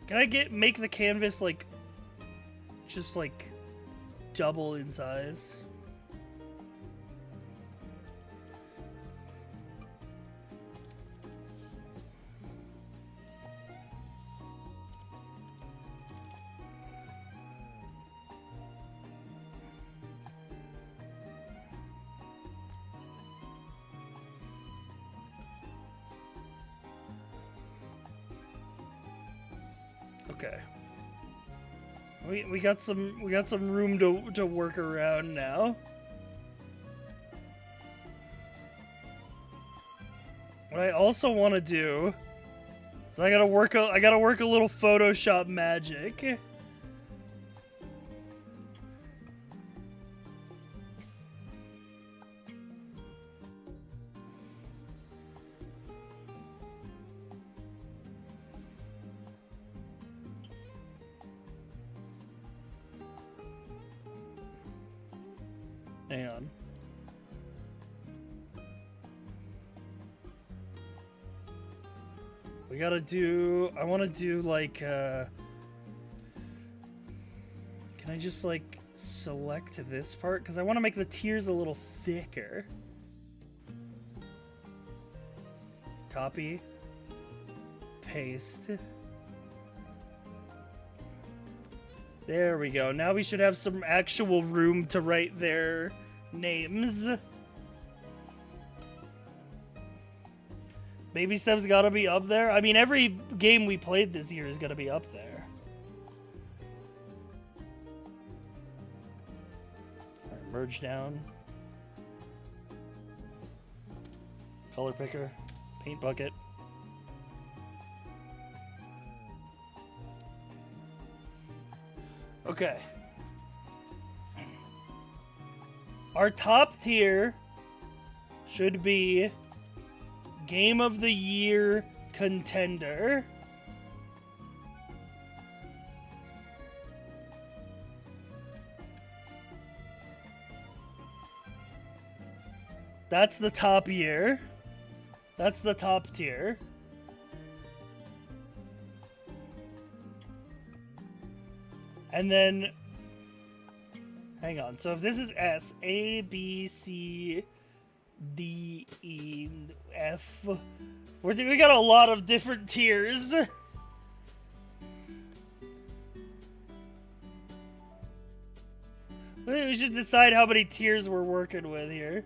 Can I make the canvas like just like double in size? Okay. We got some room to work around now. What I also want to do is I gotta work a little Photoshop magic. Hang on. We gotta do... I want to do, like, Can I just, like, select this part? Because I want to make the tiers a little thicker. Copy. Paste. There we go. Now we should have some actual room to write their names. Baby Steps gotta be up there. I mean, every game we played this year is gonna be up there. Alright, merge down. Color picker. Paint bucket. Okay. Our top tier should be Game of the Year contender. That's the top year. That's the top tier. And then, hang on. So if this is S, A, B, C, D, E, F. We got a lot of different tiers. We should decide how many tiers we're working with here.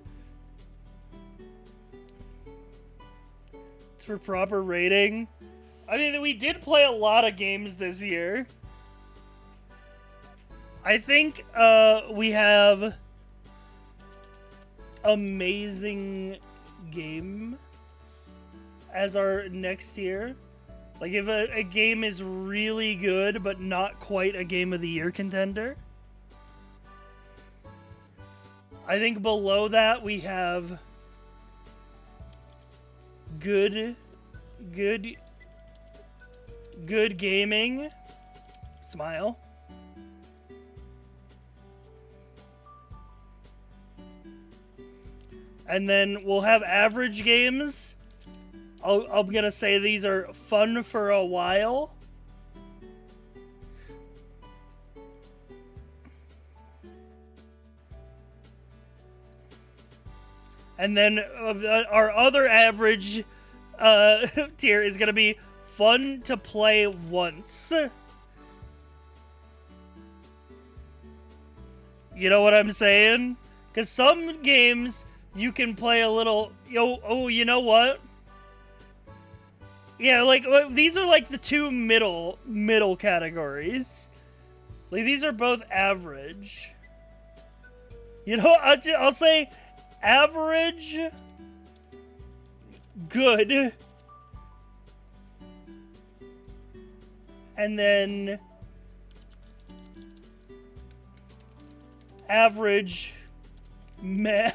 It's for proper rating. I mean, we did play a lot of games this year. I think we have amazing game as our next tier. Like if a game is really good but not quite a Game of the Year contender. I think below that we have good gaming. Smile. And then we'll have average games. I'm gonna say these are fun for a while. And then our other average tier is gonna be fun to play once. You know what I'm saying? Because some games you can play a little... Oh, you know what? Yeah, like, these are like the two middle categories. Like, these are both average. You know, I'll say average, good, and then average, meh.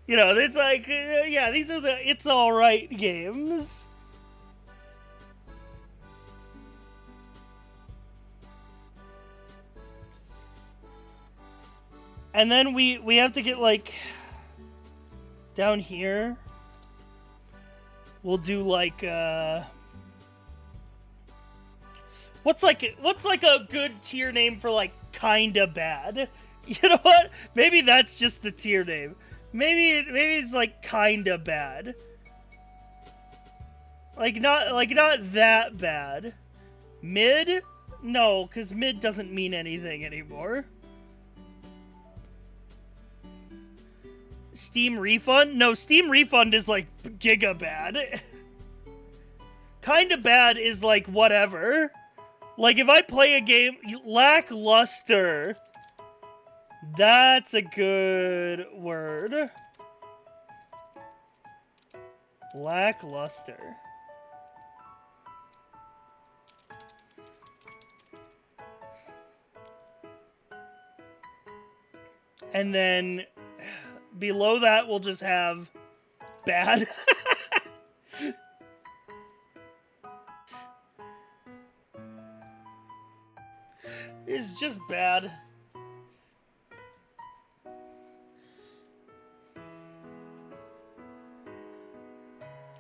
You know, it's like, yeah, these are the it's alright games. And then we have to get, like, down here. We'll do, like, what's like a good tier name for, like, kinda bad? You know what? Maybe that's just the tier name. Maybe it's like kinda bad. Like not that bad. Mid? No, because mid doesn't mean anything anymore. Steam Refund? No, Steam Refund is like giga bad. Kinda bad is like whatever. Like if I play a game lackluster. That's a good word. Lackluster. And then below that we'll just have bad. It's just bad.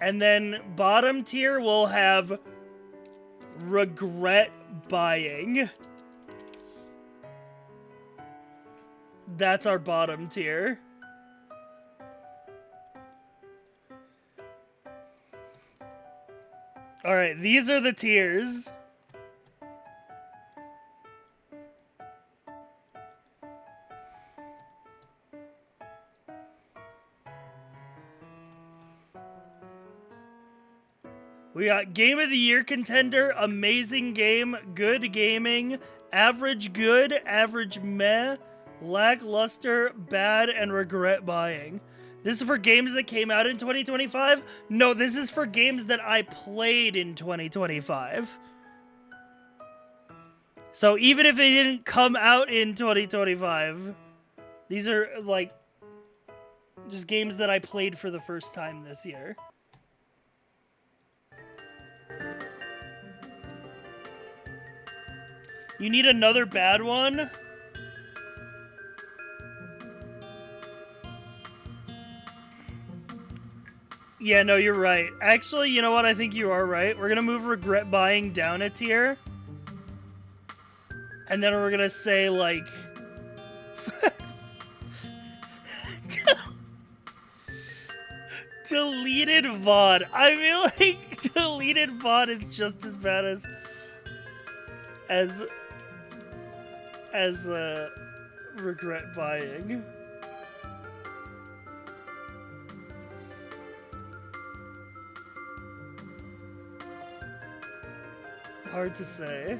And then bottom tier will have regret buying. That's our bottom tier. Alright, these are the tiers. We got Game of the Year contender, amazing game, good gaming, average good, average meh, lackluster, bad, and regret buying. This is for games that came out in 2025? No, this is for games that I played in 2025. So even if they didn't come out in 2025, these are like just games that I played for the first time this year. You need another bad one? Yeah, no, you're right. Actually, you know what? I think you are right. We're gonna move regret buying down a tier. And then we're gonna say, like... Deleted VOD. I feel like deleted VOD is just as bad as regret buying. Hard to say.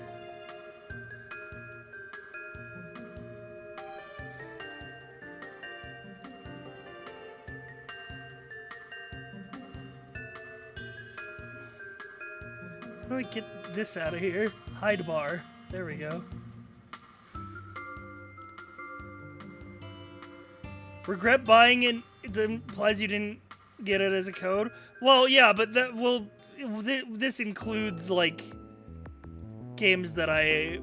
How do I get this out of here? Hide bar. There we go. Regret buying it implies you didn't get it as a code. Well, yeah, but that will. This includes like games that I,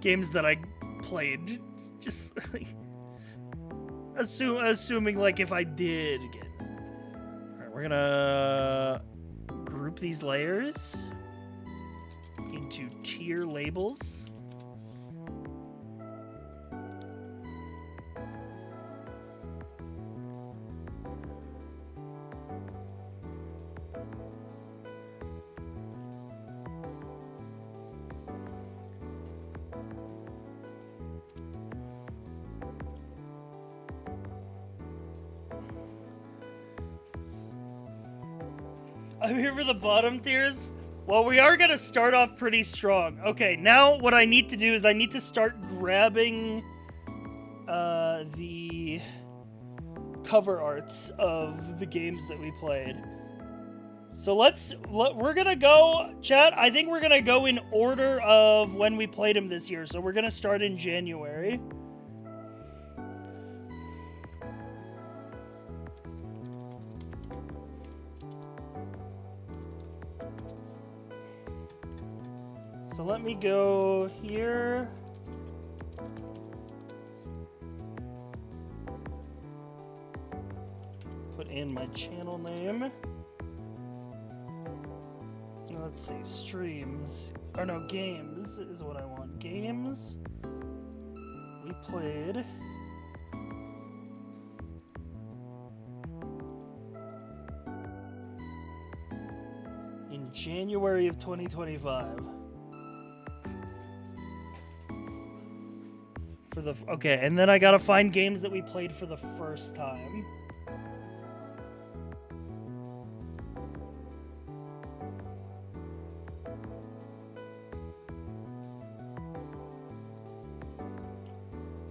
games that I played. Just like, assuming like if I did get. All right, we're gonna group these layers into tier labels. I'm here for the bottom tiers. Well, we are going to start off pretty strong. Okay, now what I need to do is I need to start grabbing the cover arts of the games that we played. So we're going to go, chat, I think we're going to go in order of when we played them this year. So we're going to start in January. So let me go here. Put in my channel name. Let's see, streams. Or no, games is what I want. Games we played in January of 2025. Okay, and then I gotta find games that we played for the first time.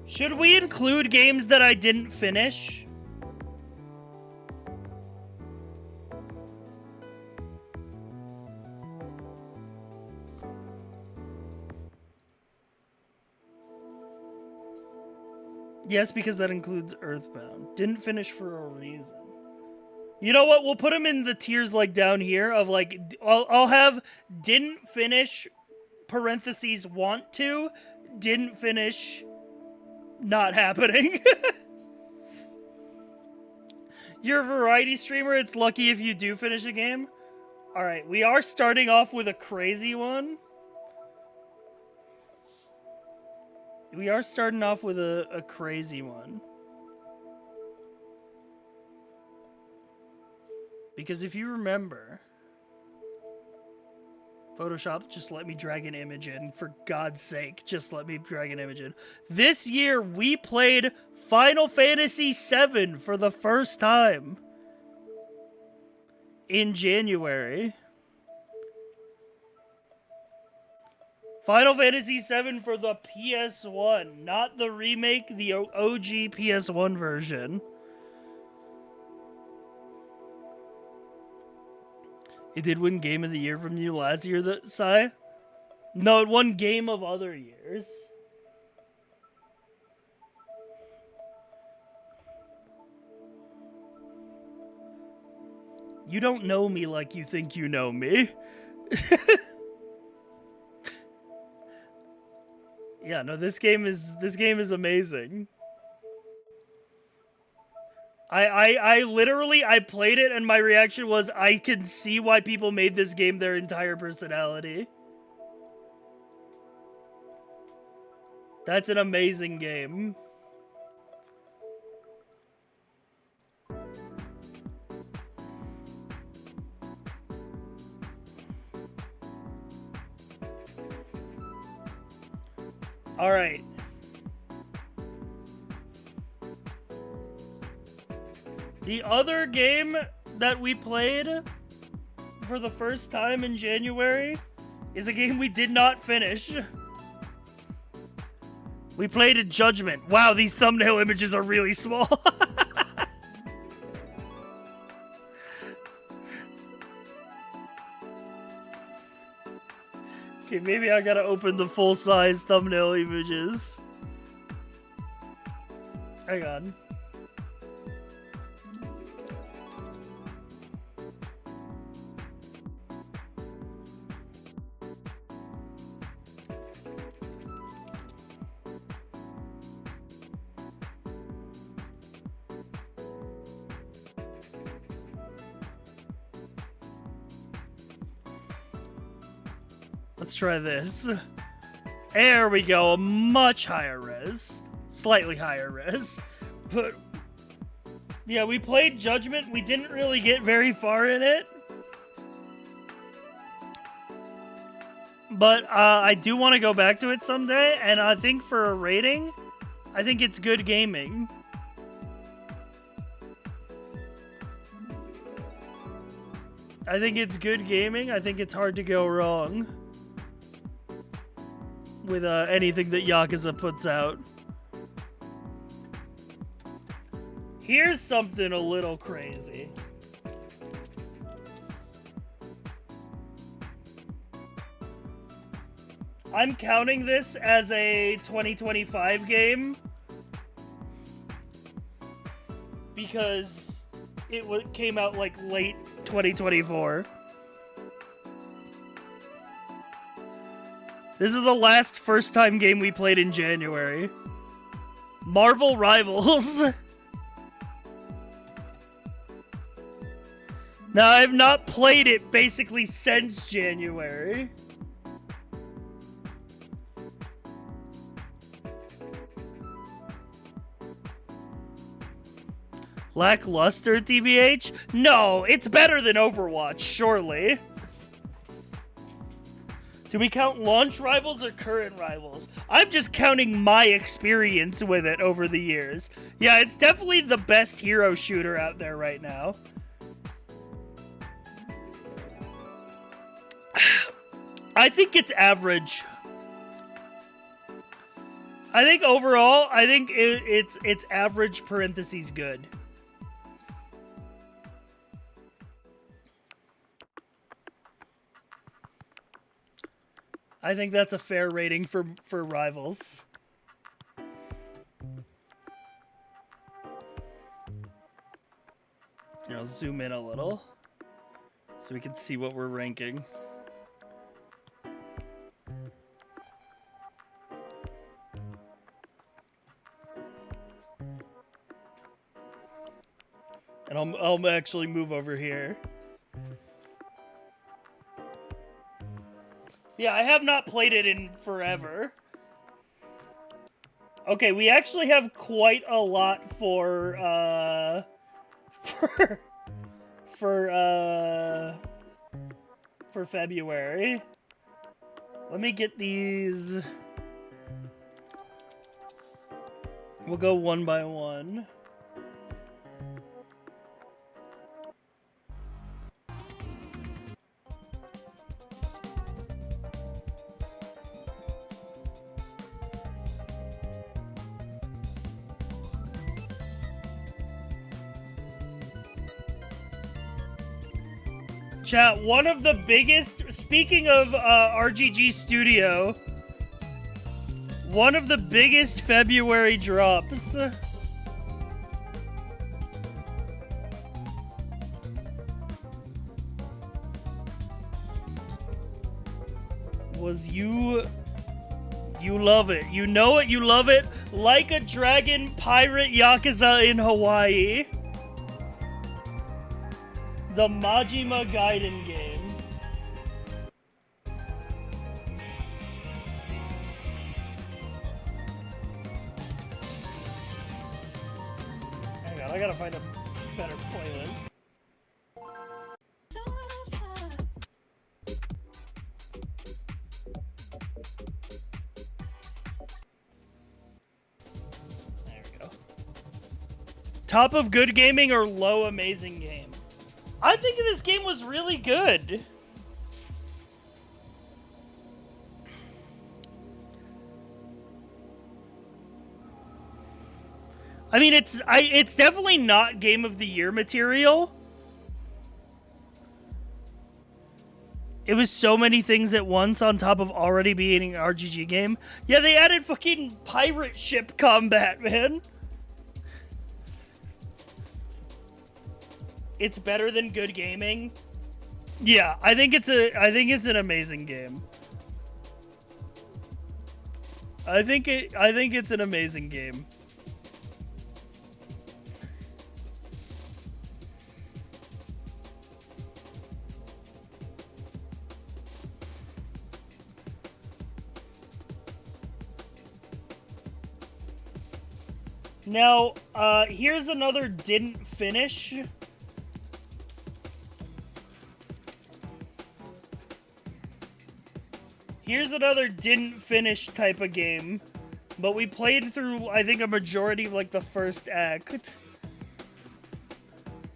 Should we include games that I didn't finish? Yes, because that includes Earthbound. Didn't finish for a reason. You know what? We'll put them in the tiers like down here of like, I'll have didn't finish, parentheses want to, didn't finish, not happening. You're a variety streamer. It's lucky if you do finish a game. All right, we are starting off with a crazy one. We are starting off with a crazy one. Because if you remember, Photoshop, just let me drag an image in. For God's sake, just let me drag an image in. This year, we played Final Fantasy VII for the first time. In January. Final Fantasy VII for the PS1. Not the remake, the OG PS1 version. It did win Game of the Year from you last year, Sai? No, it won Game of Other Years. You don't know me like you think you know me. Yeah, no, this game is amazing. I literally played it and my reaction was I can see why people made this game their entire personality. That's an amazing game. All right. The other game that we played for the first time in January is a game we did not finish. We played a Judgment. Wow, these thumbnail images are really small. Okay, maybe I gotta open the full-size thumbnail images. Hang on. Let's try this. There we go, a much higher res. Slightly higher res. But yeah, we played Judgment. We didn't really get very far in it. But I do want to go back to it someday, and I think for a rating, I think it's good gaming. I think it's good gaming. I think it's hard to go wrong with anything that Yakuza puts out. Here's something a little crazy. I'm counting this as a 2025 game because it came out like late 2024. This is the last first-time game we played in January. Marvel Rivals. Now, I've not played it basically since January. Lackluster, TBH? No, it's better than Overwatch, surely. Do we count launch rivals or current rivals? I'm just counting my experience with it over the years. Yeah, it's definitely the best hero shooter out there right now. I think it's average. I think overall, I think it's average parentheses good. I think that's a fair rating for Rivals. Here, I'll zoom in a little so we can see what we're ranking. And I'll actually move over here. Yeah, I have not played it in forever. Okay, we actually have quite a lot for February. Let me get these. We'll go one by one. Chat, one of the biggest, speaking of RGG Studio, one of the biggest February drops was You Love It. You know it, you love it. Like a Dragon Pirate Yakuza in Hawaii. The Majima Gaiden game. Hang on, I gotta find a better playlist. There we go. Top of good gaming or low amazing game? I think this game was really good. I mean, it's definitely not Game of the Year material. It was so many things at once on top of already being an RGG game. Yeah, they added fucking pirate ship combat, man. It's better than good gaming. Yeah, I think it's an amazing game. I think it's an amazing game. Now, here's another didn't finish. Here's another didn't finish type of game, but we played through, I think, a majority of, like, the first act.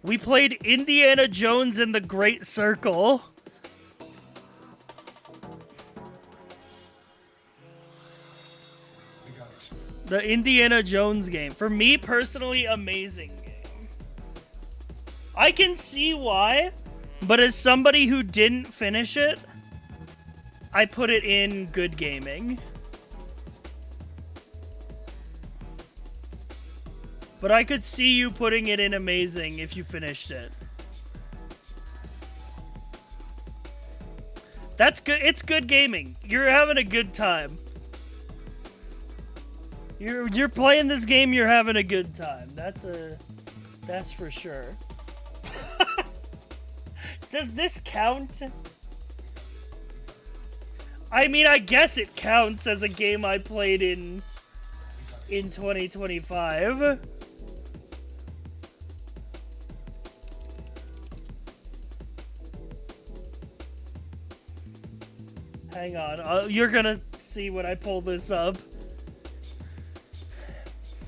We played Indiana Jones and the Great Circle. The Indiana Jones game. For me, personally, amazing game. I can see why, but as somebody who didn't finish it, I put it in good gaming. But I could see you putting it in amazing if you finished it. That's good. It's good gaming. You're having a good time. You're playing this game, you're having a good time. That's for sure. Does this count? I mean, I guess it counts as a game I played in 2025. Hang on, you're gonna see when I pull this up.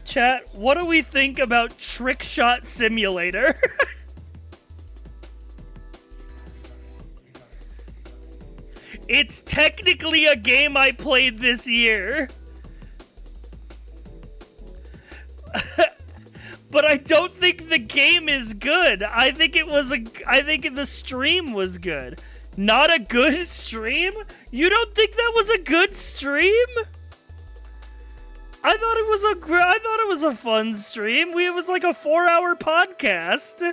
Chat, what do we think about Trick Shot Simulator? It's technically a game I played this year. But I don't think the game is good. I think the stream was good. Not a good stream? You don't think that was a good stream? I thought it was a fun stream. It was like a 4-hour podcast.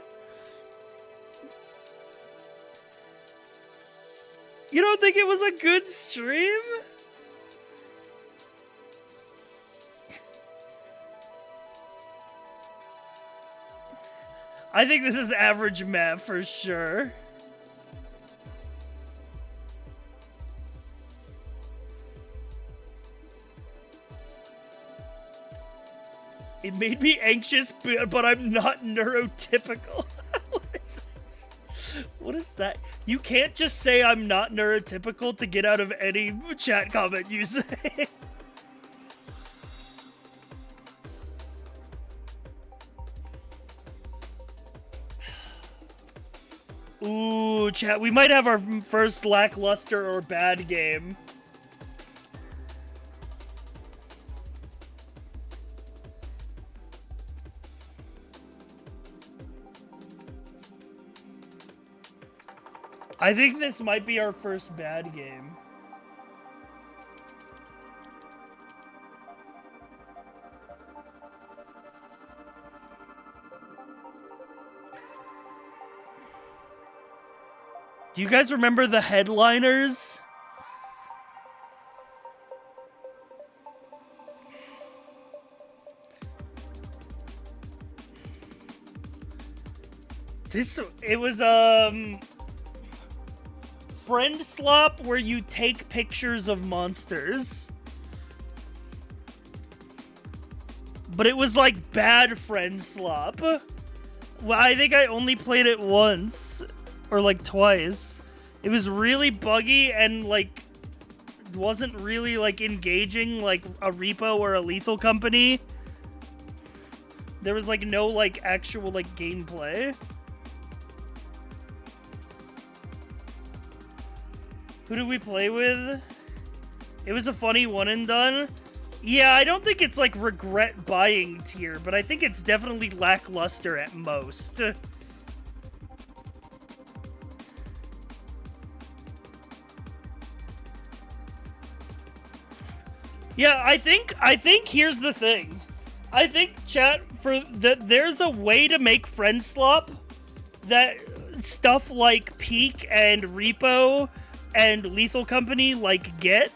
You don't think it was a good stream? I think this is average meh for sure. It made me anxious, but I'm not neurotypical. What is that? You can't just say I'm not neurotypical to get out of any chat comment you say. Ooh, chat, we might have our first lackluster or bad game. I think this might be our first bad game. Do you guys remember the headliners? It was, friend slop where you take pictures of monsters. But it was like bad friend slop. Well, I think I only played it once. Or like twice. It was really buggy and like wasn't really like engaging like a Repo or a Lethal Company. There was like no like actual like gameplay. Who did we play with? It was a funny one and done. Yeah, I don't think it's like regret buying tier, but I think it's definitely lackluster at most. Yeah, I think here's the thing. I think, chat, there's a way to make friend slop that stuff like Peak and Repo and Lethal Company like get,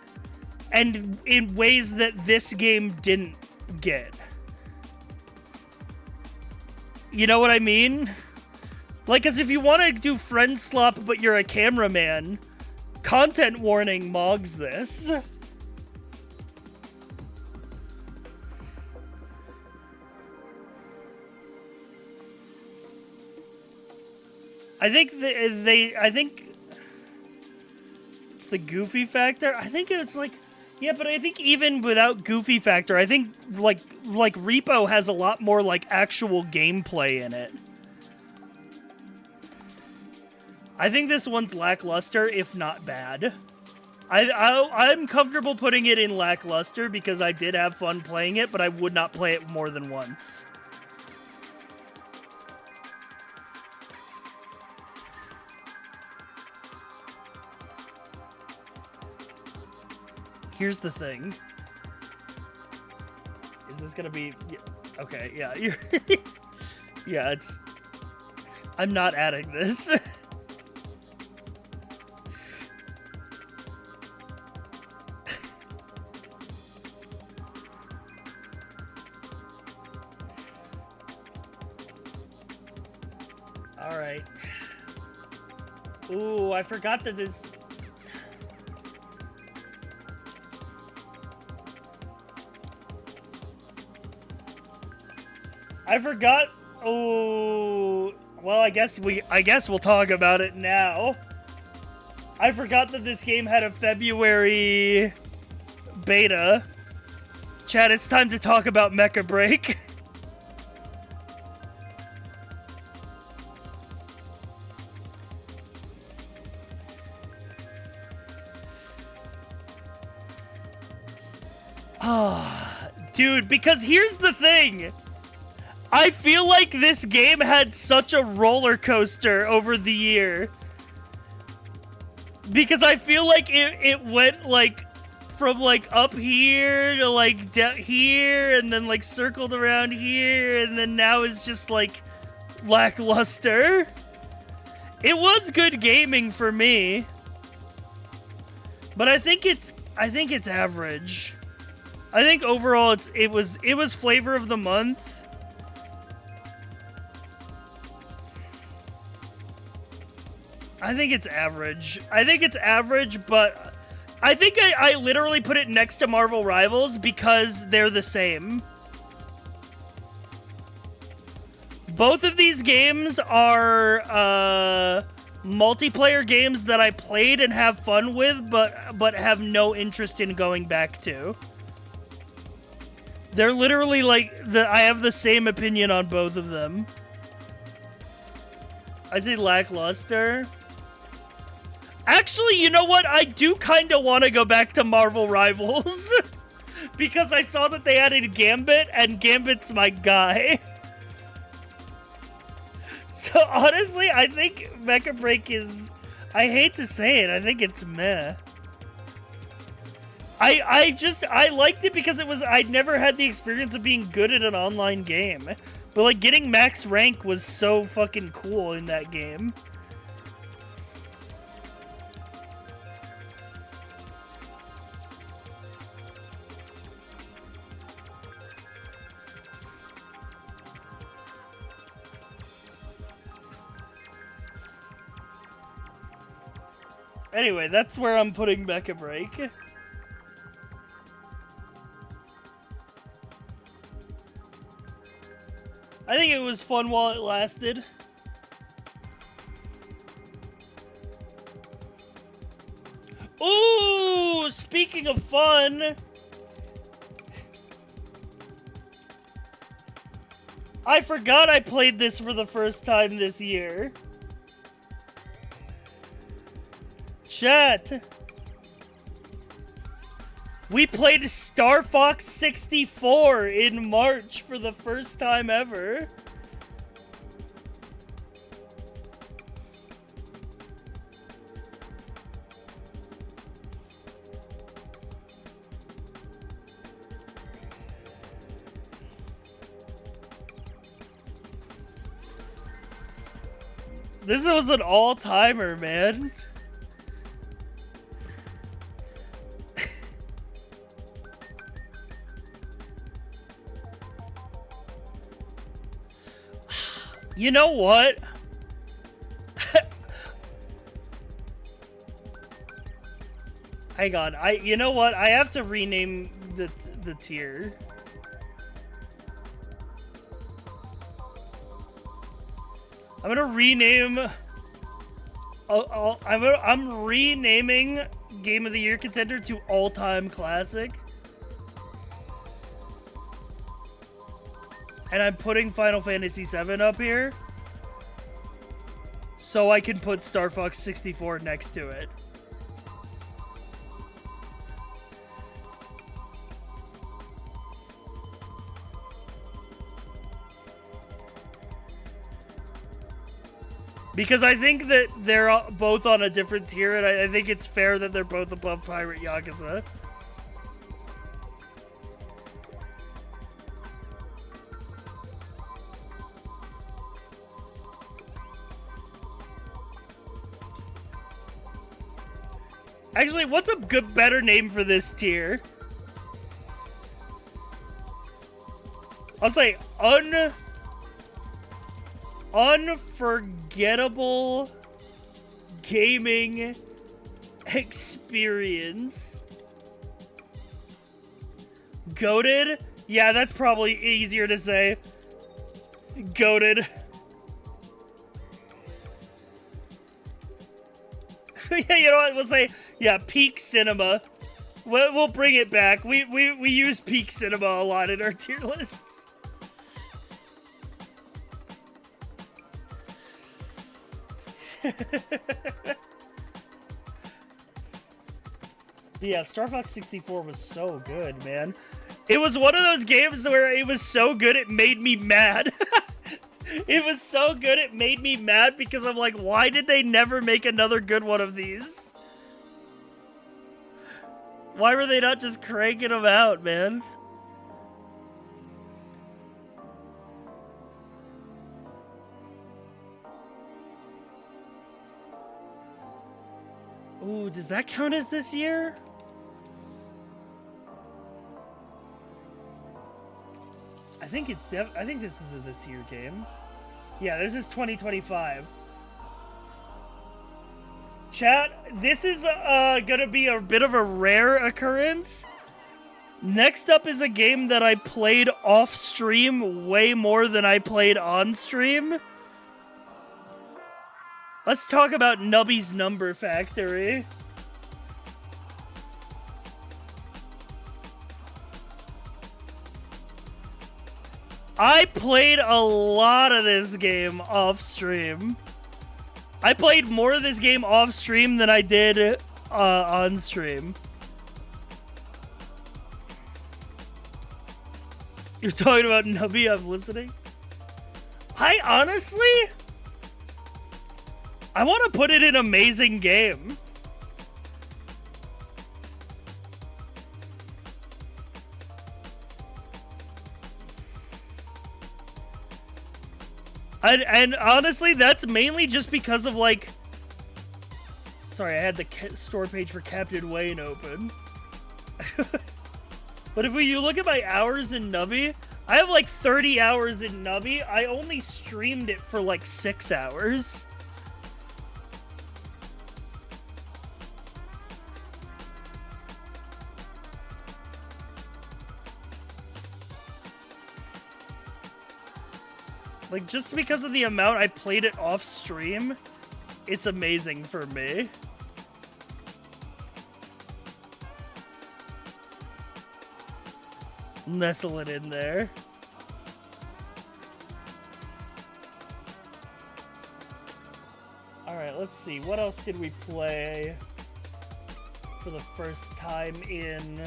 and in ways that this game didn't get. You know what I mean? Like, cause if you want to do friend slop but you're a cameraman, content warning mogs this. I think I think it's the goofy factor. I think it's like, yeah, but I think even without goofy factor, I think like Repo has a lot more like actual gameplay in it. I think this one's lackluster, if not bad. I'm comfortable putting it in lackluster because I did have fun playing it, but I would not play it more than once. Here's the thing. Is this gonna be... Yeah, okay, yeah. Yeah, it's... I'm not adding this. Alright. Ooh, I forgot that this... I forgot. Oh, well, I guess we'll talk about it now. I forgot that this game had a February beta. Chat, it's time to talk about Mecha Break. Ah, dude, because here's the thing. I feel like this game had such a roller coaster over the year. Because I feel like it went like from like up here to like down here and then like circled around here and then now it's just like lackluster. It was good gaming for me. But I think it's average. I think overall it was flavor of the month. I think it's average. I think it's average, but I think I literally put it next to Marvel Rivals because they're the same. Both of these games are multiplayer games that I played and have fun with, but have no interest in going back to. They're literally like I have the same opinion on both of them. I say lackluster. Actually, you know what? I do kind of want to go back to Marvel Rivals because I saw that they added Gambit, and Gambit's my guy. So honestly, I think Mecha Break is... I hate to say it, I think it's meh. I liked it because I'd never had the experience of being good at an online game. But like getting max rank was so fucking cool in that game. Anyway, that's where I'm putting Mecha Break. I think it was fun while it lasted. Ooh, speaking of fun. I forgot I played this for the first time this year. Chat. We played Star Fox 64 in March for the first time ever. This was an all-timer, man. You know what? Hang on. You know what? I have to rename the tier. I'm gonna rename. I'm renaming Game of the Year contender to all-time classic. And I'm putting Final Fantasy VII up here so I can put Star Fox 64 next to it. Because I think that they're both on a different tier, and I think it's fair that they're both above Pirate Yakuza. Actually, what's a better name for this tier? I'll say unforgettable gaming experience. Goated? Yeah, that's probably easier to say. Goated. Yeah, you know what? We'll say, yeah, peak cinema. We'll bring it back. We use peak cinema a lot in our tier lists. Yeah, Star Fox 64 was so good, man. It was one of those games where it was so good it made me mad. It was so good it made me mad because I'm like, why did they never make another good one of these? Why were they not just cranking them out, man? Ooh, does that count as this year? I think this is a this year game. Yeah, this is 2025. Chat, this is gonna be a bit of a rare occurrence. Next up is a game that I played off stream way more than I played on stream. Let's talk about Nubby's Number Factory. I played a lot of this game off stream. I played more of this game off stream than I did on stream. You're talking about Nubby, I'm listening. I want to put it in amazing game. And honestly, that's mainly just because of, like... Sorry, I had the store page for Captain Wayne open. But if you look at my hours in Nubby, I have like 30 hours in Nubby. I only streamed it for like 6 hours. Like, just because of the amount I played it off stream, it's amazing for me. Nestle it in there. Alright, let's see. What else did we play for the first time in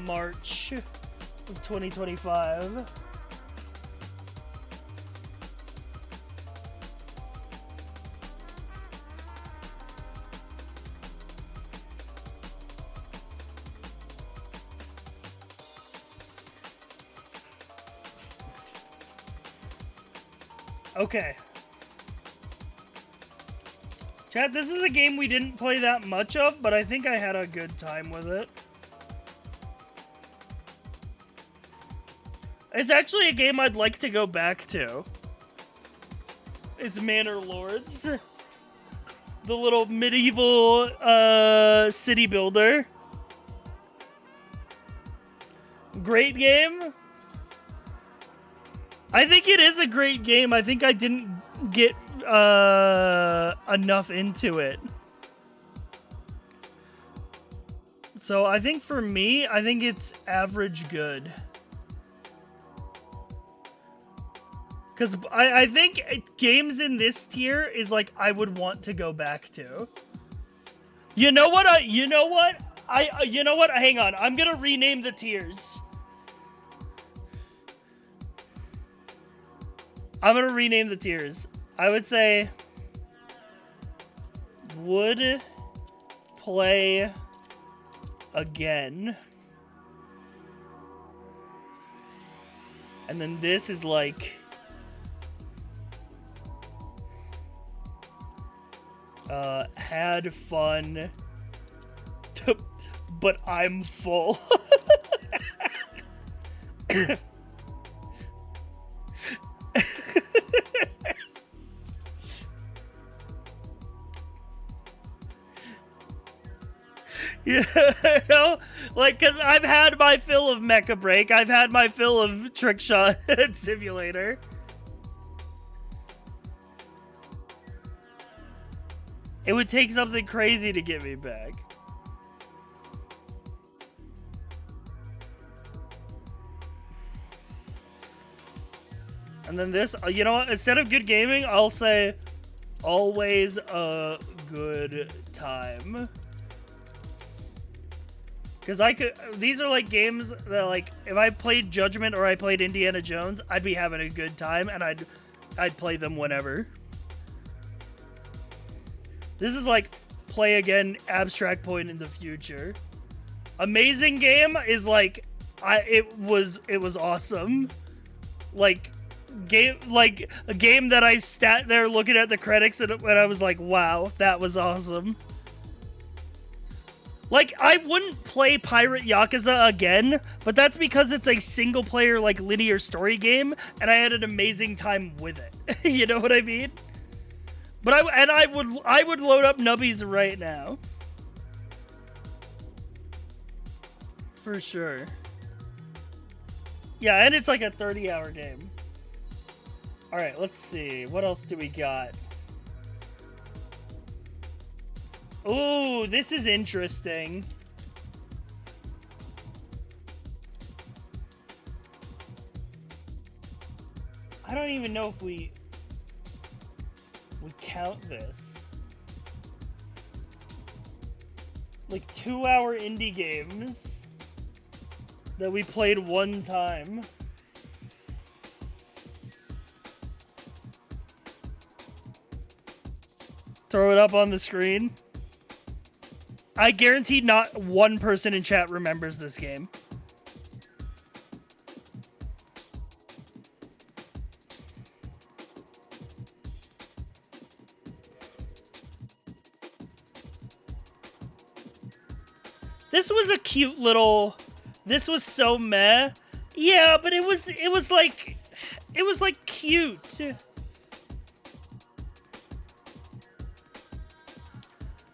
March of 2025? Okay. Chat, this is a game we didn't play that much of, but I think I had a good time with it. It's actually a game I'd like to go back to. It's Manor Lords. The little medieval city builder. Great game. I think it is a great game. I think I didn't get enough into it. So I think for me, I think it's average good. Because I think games in this tier is like I would want to go back to. You know what? You know what? Hang on. I'm going to rename the tiers. I'm going to rename the tiers. I would say would play again. And then this is like had fun, but I'm full. Yeah, you know, like, cause I've had my fill of Mecha Break, I've had my fill of Trickshot Simulator. It would take something crazy to get me back. And then this, you know what, instead of good gaming, I'll say always a good time. Because these are like games that, like, if I played Judgment or I played Indiana Jones, I'd be having a good time and I'd play them whenever. This is like play again, abstract point in the future. Amazing game is like it was awesome. Like a game that I sat there looking at the credits and I was like, wow, that was awesome. Like, I wouldn't play Pirate Yakuza again, but that's because it's a single-player, like, linear story game, and I had an amazing time with it. You know what I mean? But I would load up Nubbies right now. For sure. Yeah, and it's like a 30-hour game. Alright, let's see. What else do we got? Ooh, this is interesting. I don't even know if we count this. Like 2-hour indie games that we played one time. Throw it up on the screen. I guarantee not one person in chat remembers this game. This was a cute little... This was so meh. Yeah, but it was like cute.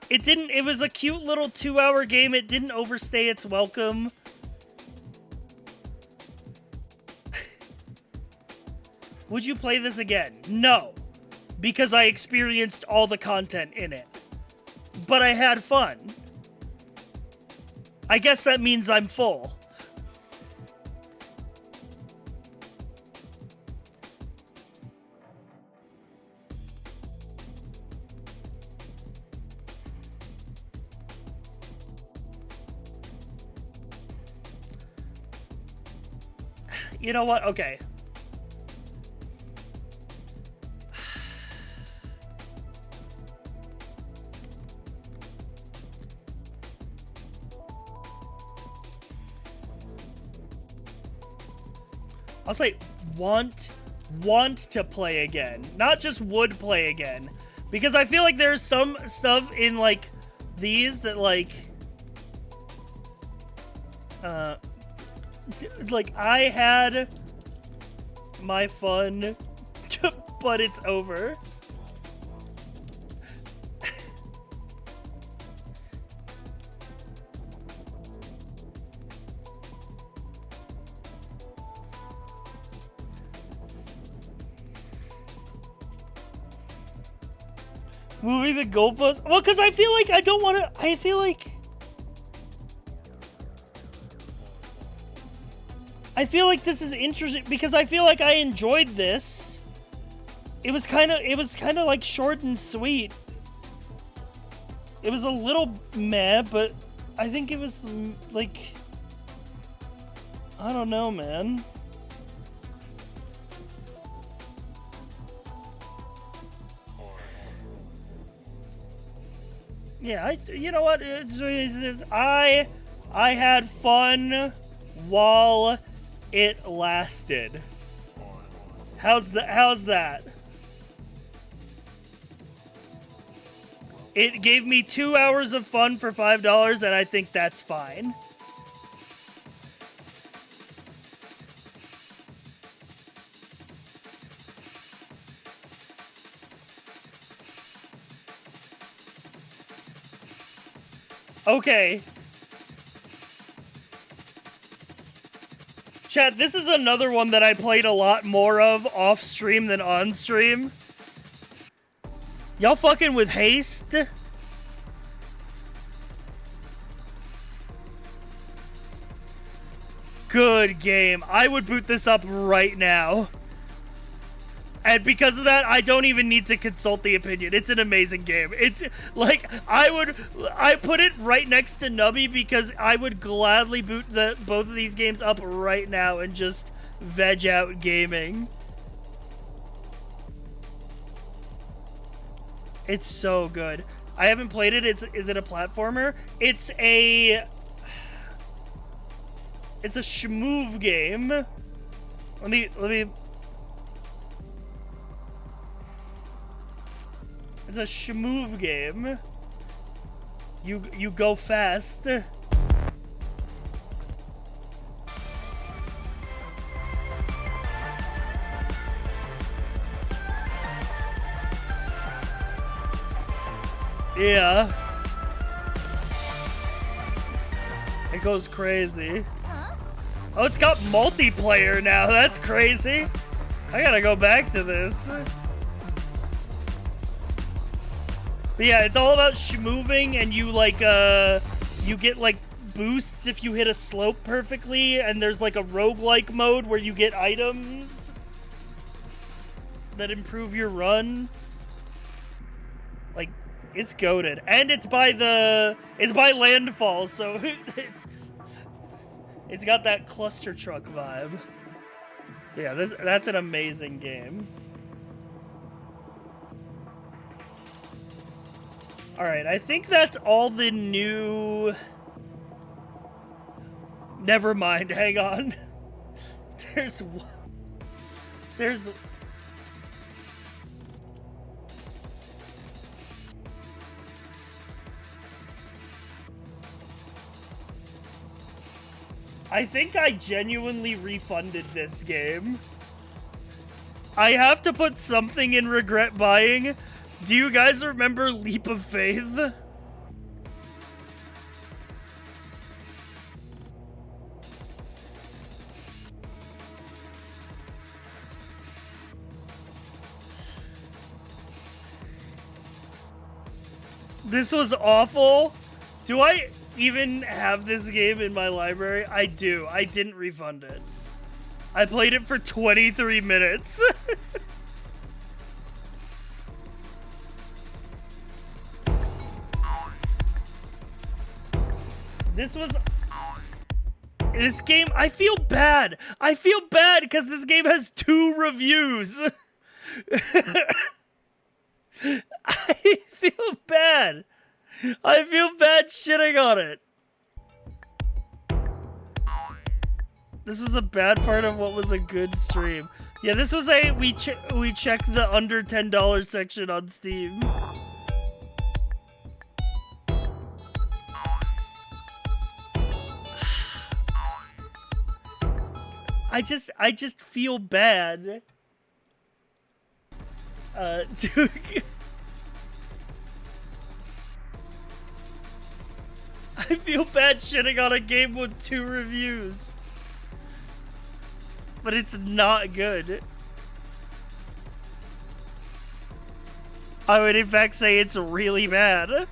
It was a cute little 2-hour game. It didn't overstay its welcome. Would you play this again? No. Because I experienced all the content in it. But I had fun. I guess that means I'm full. You know what? Okay. I'll say want to play again. Not just would play again. Because I feel like there's some stuff in, like, these that, like... like, I had my fun, but it's over. Moving the goalpost? Well, because I feel like I don't want to... I feel like this is interesting because I feel like I enjoyed this. It was kind of like short and sweet. It was a little meh, but I think it was like, I don't know, man. Yeah, you know what? I had fun while it lasted. How's that? It gave me 2 hours of fun for $5, and I think that's fine. Okay. Chat, this is another one that I played a lot more of off stream than on stream. Y'all fucking with haste? Good game. I would boot this up right now. And because of that, I don't even need to consult the opinion. It's an amazing game. It's like I put it right next to Nubby because I would gladly boot both of these games up right now and just veg out gaming. It's so good. I haven't played it. Is it a platformer? It's a schmoove game. Let me It's a schmoove game. You go fast. Yeah. It goes crazy. Oh, it's got multiplayer now. That's crazy. I gotta go back to this. But yeah, it's all about moving, and you like you get like boosts if you hit a slope perfectly, and there's like a roguelike mode where you get items that improve your run. Like, it's goated. And it's by Landfall, so it's got that cluster truck vibe. Yeah, that's an amazing game. Alright, I think that's all the new... Never mind, hang on. There's... I think I genuinely refunded this game. I have to put something in regret buying. Do you guys remember Leap of Faith? This was awful. Do I even have this game in my library? I do. I didn't refund it. I played it for 23 minutes. This game, I feel bad. I feel bad because this game has 2 reviews. I feel bad. I feel bad shitting on it. This was a bad part of what was a good stream. Yeah, this was we checked the under $10 section on Steam. I just feel bad. Dude. I feel bad shitting on a game with 2 reviews. But it's not good. I would in fact say it's really bad.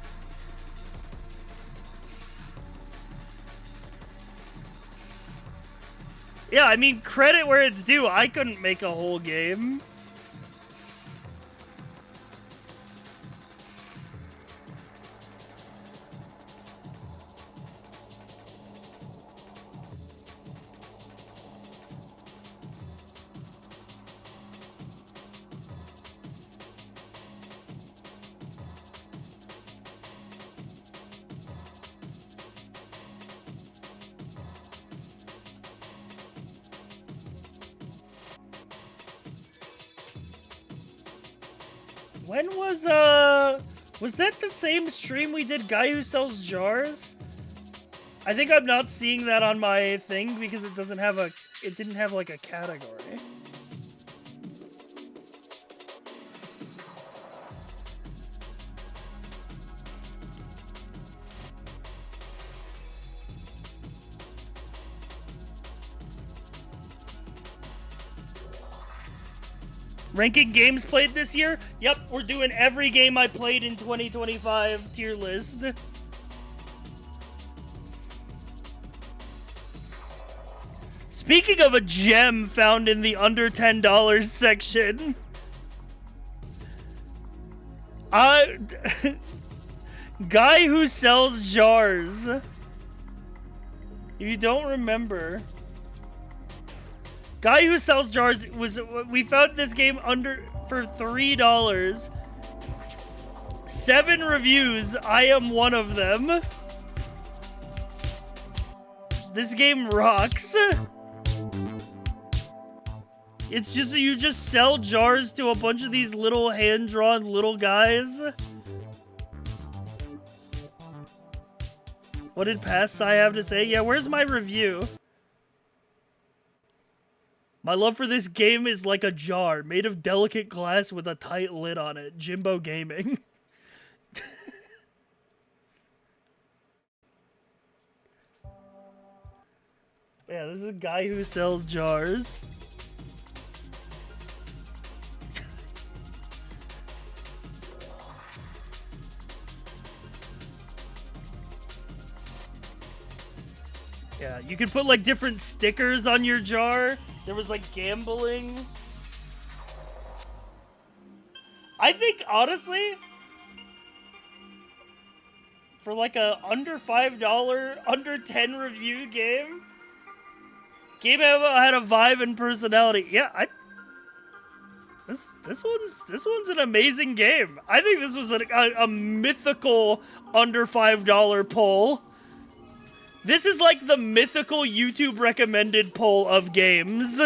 Yeah, I mean, credit where it's due. I couldn't make a whole game. When was that the same stream we did Guy Who Sells Jars? I think I'm not seeing that on my thing because it didn't have like a category. Ranking games played this year? Yep, we're doing every game I played in 2025 tier list. Speaking of a gem found in the under $10 section. Guy Who Sells Jars. If you don't remember... Guy Who Sells Jars we found this game for $3. 7 reviews. I am one of them. This game rocks. It's just you just sell jars to a bunch of these little hand-drawn little guys. What did Past Sai have to say? Yeah, where's my review? My love for this game is like a jar, made of delicate glass with a tight lid on it. Jimbo Gaming. Yeah, this is a guy who sells jars. Yeah, you could put like different stickers on your jar. There was like gambling. I think honestly, for like a under $5, under 10 review game had a vibe and personality. Yeah, this one's an amazing game. I think this was a mythical under $5 poll. This is like the mythical YouTube recommended poll of games,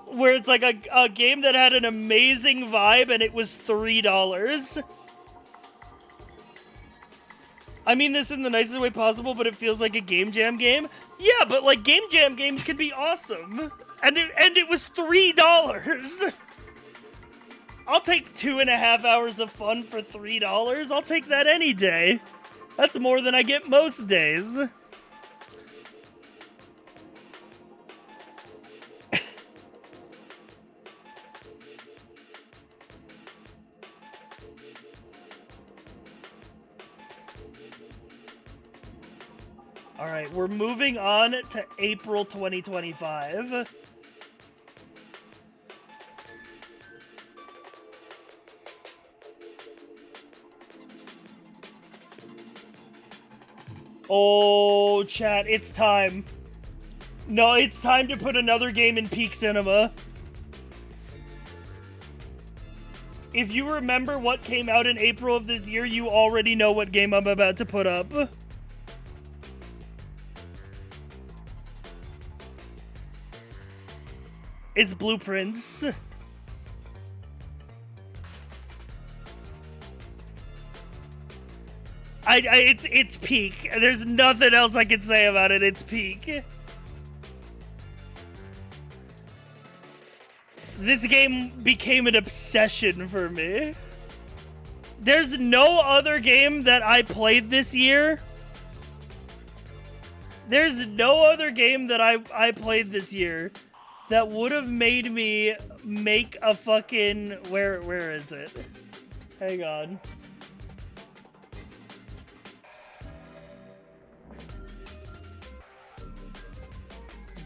where it's like a game that had an amazing vibe and it was $3. I mean this in the nicest way possible, but it feels like a Game Jam game. Yeah, but like Game Jam games can be awesome, and it was $3. I'll take 2.5 hours of fun for $3. I'll take that any day. That's more than I get most days. All right, we're moving on to April 2025. Oh, chat, it's time. No, it's time to put another game in peak cinema. If you remember what came out in April of this year, you already know what game I'm about to put up. It's Blueprints. It's peak. There's nothing else I can say about it. It's peak. This game became an obsession for me. There's no other game that I played this year. There's no other game that I played this year that would have made me make a fucking... Where is it? Hang on.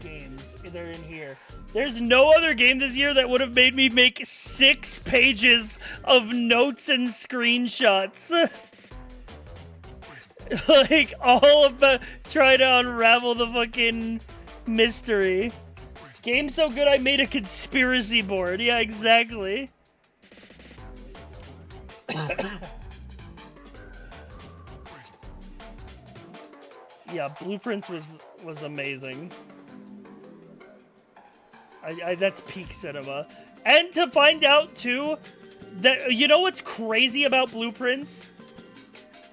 Games. They're in here. There's no other game this year that would have made me make 6 pages of notes and screenshots. Like, all about trying to unravel the fucking mystery. Game's so good I made a conspiracy board. Yeah, exactly. Yeah, Blueprints was amazing. That's peak cinema. And to find out, too, that, you know what's crazy about Blueprints?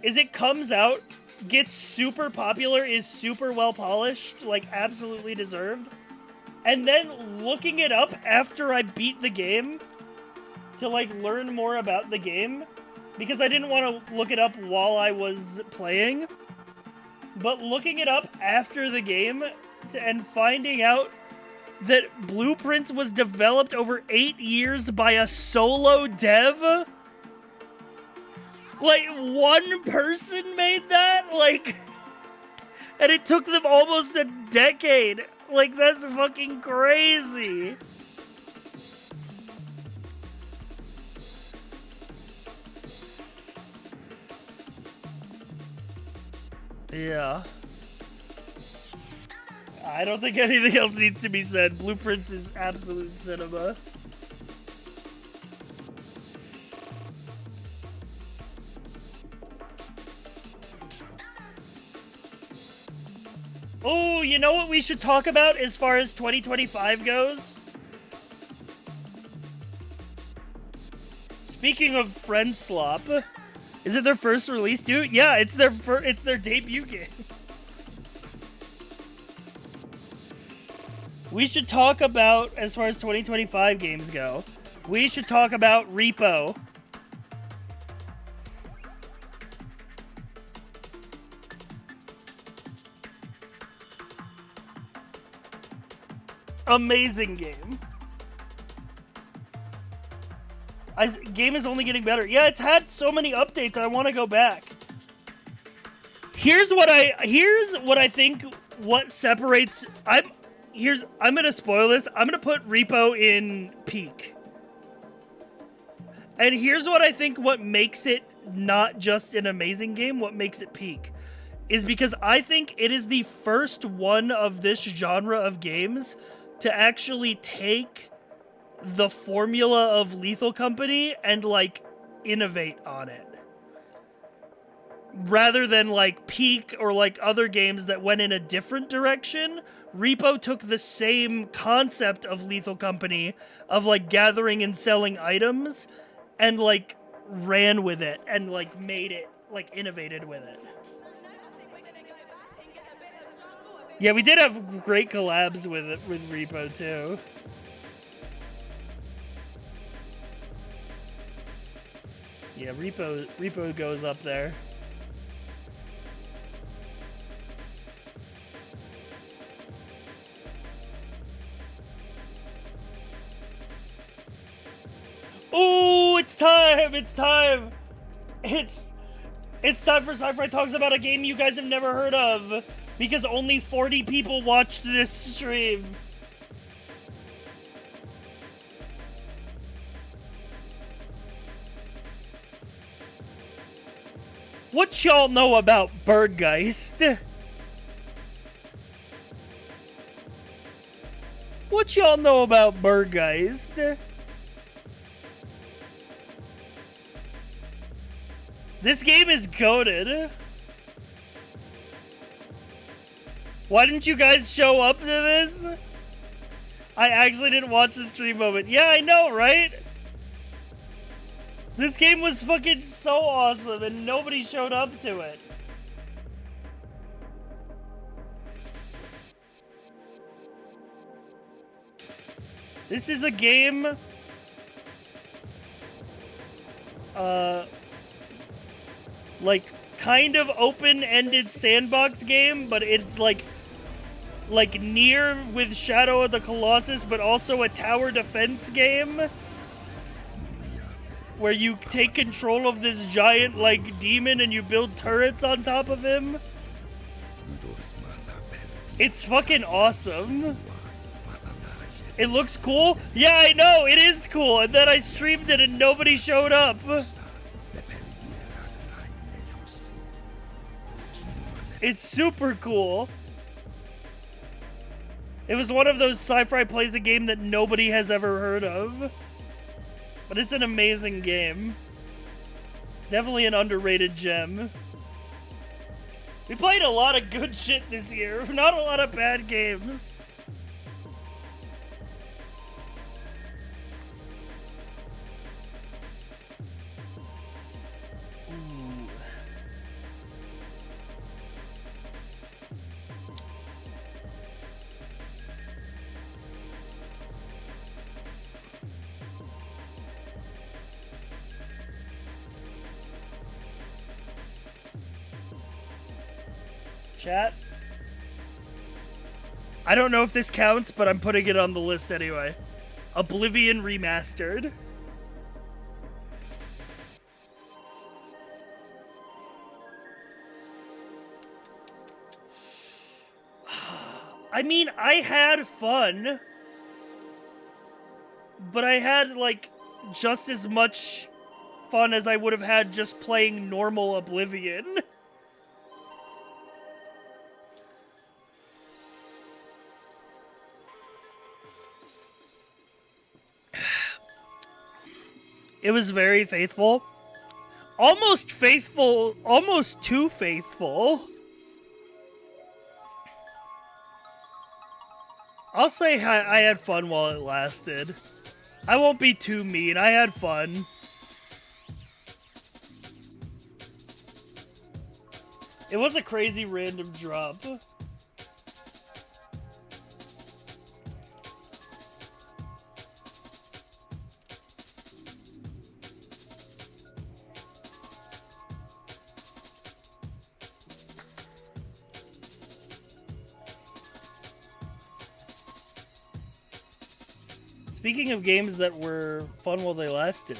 Is it comes out, gets super popular, is super well polished, like absolutely deserved. And then looking it up after I beat the game to like learn more about the game, because I didn't want to look it up while I was playing, but looking it up after the game and finding out that Blueprints was developed over 8 years by a solo dev. Like, one person made that? Like, and it took them almost a decade. Like, that's fucking crazy. Yeah. I don't think anything else needs to be said. Blueprints is absolute cinema. Oh, you know what we should talk about as far as 2025 goes? Speaking of Friend Slop, is it their first release, dude? Yeah, it's their debut game. We should talk about, as far as 2025 games go, we should talk about Repo. Amazing game. Game is only getting better. Yeah, it's had so many updates. I want to go back. Here's what I think what separates I'm gonna spoil this. I'm gonna put Repo in peak. And here's what I think what makes it not just an amazing game, what makes it peak. Is because I think it is the first one of this genre of games to actually take the formula of Lethal Company and, like, innovate on it. Rather than, like, Peak or, like, other games that went in a different direction, Repo took the same concept of Lethal Company, of, like, gathering and selling items, and, like, ran with it, and, like, made it, like, innovated with it. Yeah, we did have great collabs with Repo, too. Yeah, Repo goes up there. Ooh, it's time! It's time! It's time for Sci-Fi Talks about a game you guys have never heard of. Because only 40 people watched this stream. What y'all know about Berggeist? What y'all know about Berggeist? This game is goated. Why didn't you guys show up to this? I actually didn't watch the stream moment. Yeah, I know, right? This game was fucking so awesome and nobody showed up to it. This is a game... like, kind of open-ended sandbox game, but it's like Nier with Shadow of the Colossus, but also a tower defense game where you take control of this giant, like, demon and you build turrets on top of him. It's fucking awesome. It looks cool. Yeah, I know, it is cool. And then I streamed it and nobody showed up. It's super cool. It was one of those Sci-Fi plays a game that nobody has ever heard of. But it's an amazing game. Definitely an underrated gem. We played a lot of good shit this year. Not a lot of bad games. Chat. I don't know if this counts, but I'm putting it on the list anyway. Oblivion Remastered. I mean, I had fun, but I had, like, just as much fun as I would have had just playing normal Oblivion. It was very faithful. Almost faithful, almost too faithful. I'll say I had fun while it lasted. I won't be too mean. I had fun. It was a crazy random drop. Speaking of games that were fun while they lasted.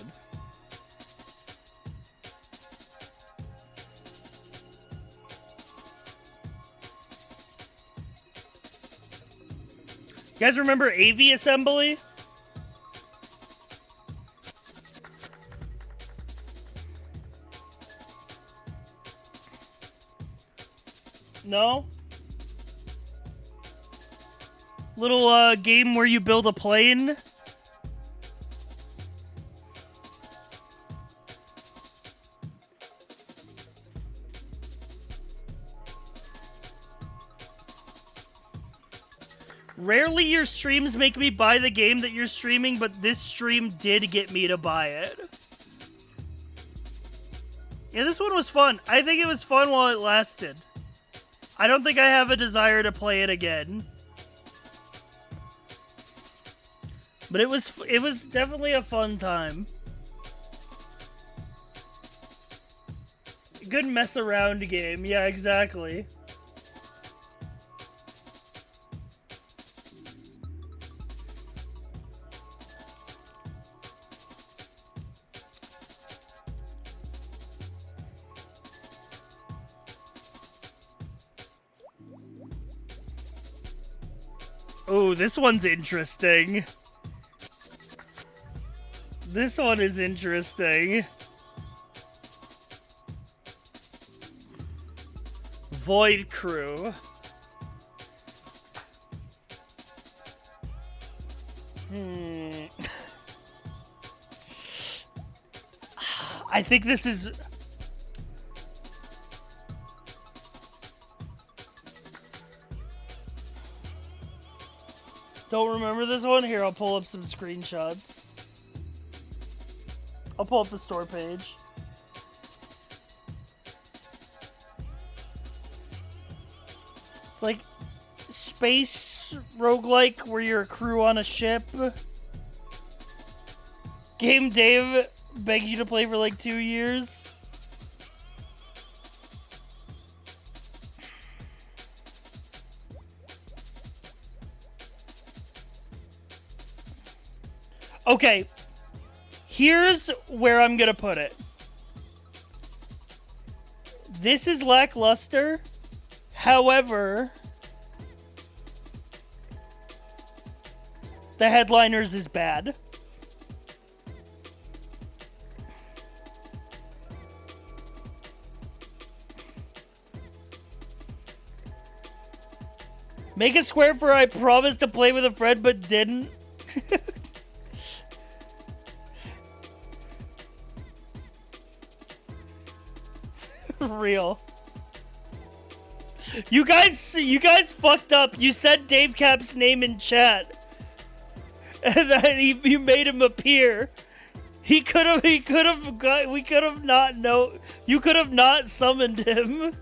You guys remember AV Assembly? No? Little game where you build a plane? Rarely your streams make me buy the game that you're streaming, but this stream did get me to buy it. Yeah, this one was fun. I think it was fun while it lasted. I don't think I have a desire to play it again. But it was definitely a fun time. Good mess around game. Yeah, exactly. Oh, this one's interesting. This one is interesting. Void Crew. I think this is... Don't remember this one? Here, I'll pull up some screenshots. I'll pull up the store page. It's like space roguelike where you're a crew on a ship. Game Dave begged you to play for like 2 years. Okay, here's where I'm gonna put it. This is lackluster. However, the Headliners is bad. Make a square for I promised to play with a friend but didn't. Real. You guys fucked up. You said Dave Cap's name in chat. And then you made him appear. We could have not summoned him.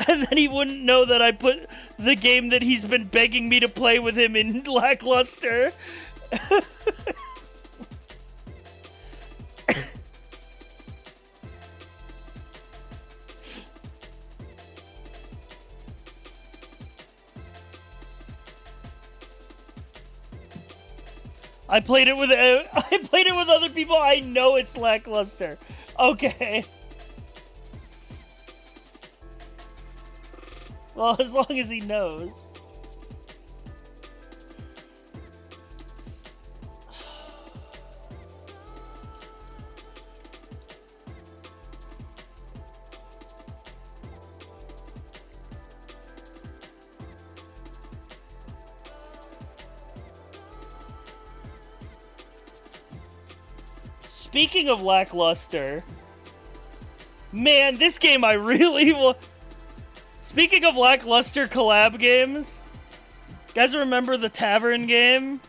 And then he wouldn't know that I put the game that he's been begging me to play with him in lackluster. I played it with other people. I know it's lackluster. Okay. Well, as long as he knows. Speaking of lackluster, man, this game I really want. Speaking of lackluster collab games, guys remember the Tavern game?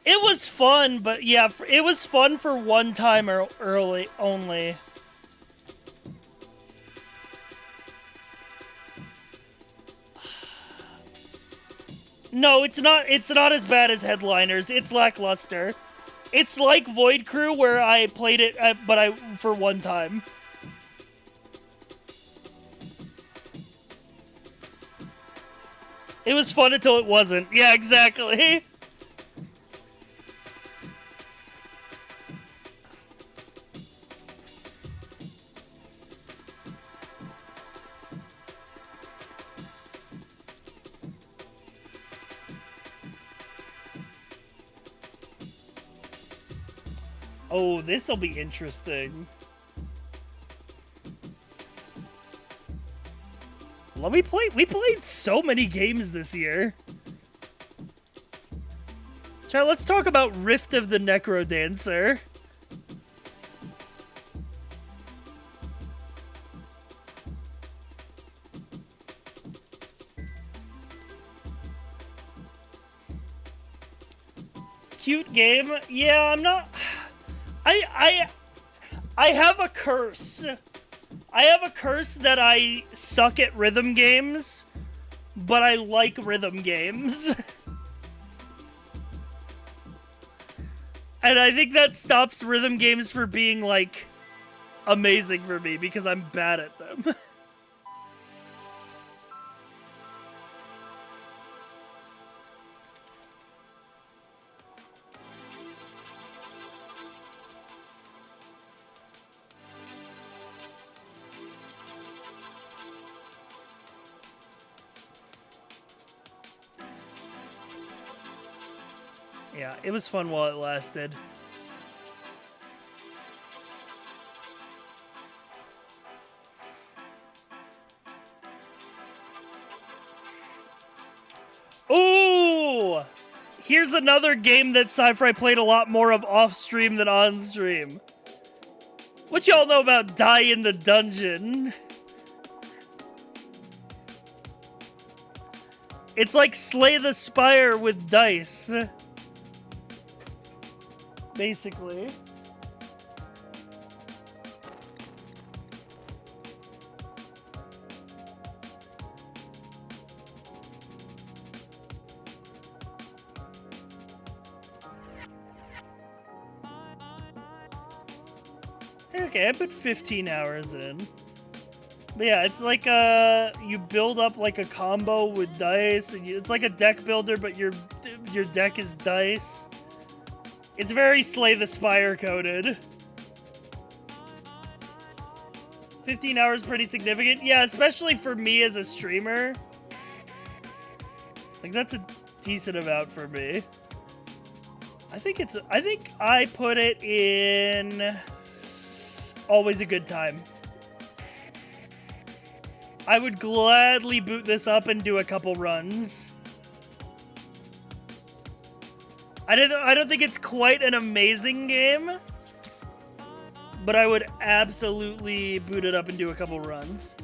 It was fun, but yeah, it was fun for one time early only. No, it's not as bad as Headliners. It's lackluster. It's like Void Crew, where I played it, but for one time. It was fun until it wasn't. Yeah, exactly. Oh, this'll be interesting. We played so many games this year. Chat, let's talk about Rift of the Necrodancer. Cute game. Yeah, I'm not... I have a curse. I have a curse that I suck at rhythm games, but I like rhythm games. And I think that stops rhythm games from being, like, amazing for me, because I'm bad at them. Yeah, it was fun while it lasted. Ooh! Here's another game that Sci-Fi played a lot more of off-stream than on-stream. What y'all know about Die in the Dungeon? It's like Slay the Spire with dice. Basically. Okay, I put 15 hours in. But yeah, it's like you build up like a combo with dice, and it's like a deck builder, but your deck is dice. It's very Slay the Spire coded. 15 hours pretty significant. Yeah, especially for me as a streamer. Like, that's a decent amount for me. I think I put it in Always a Good Time. I would gladly boot this up and do a couple runs. I don't think it's quite an amazing game, but I would absolutely boot it up and do a couple runs.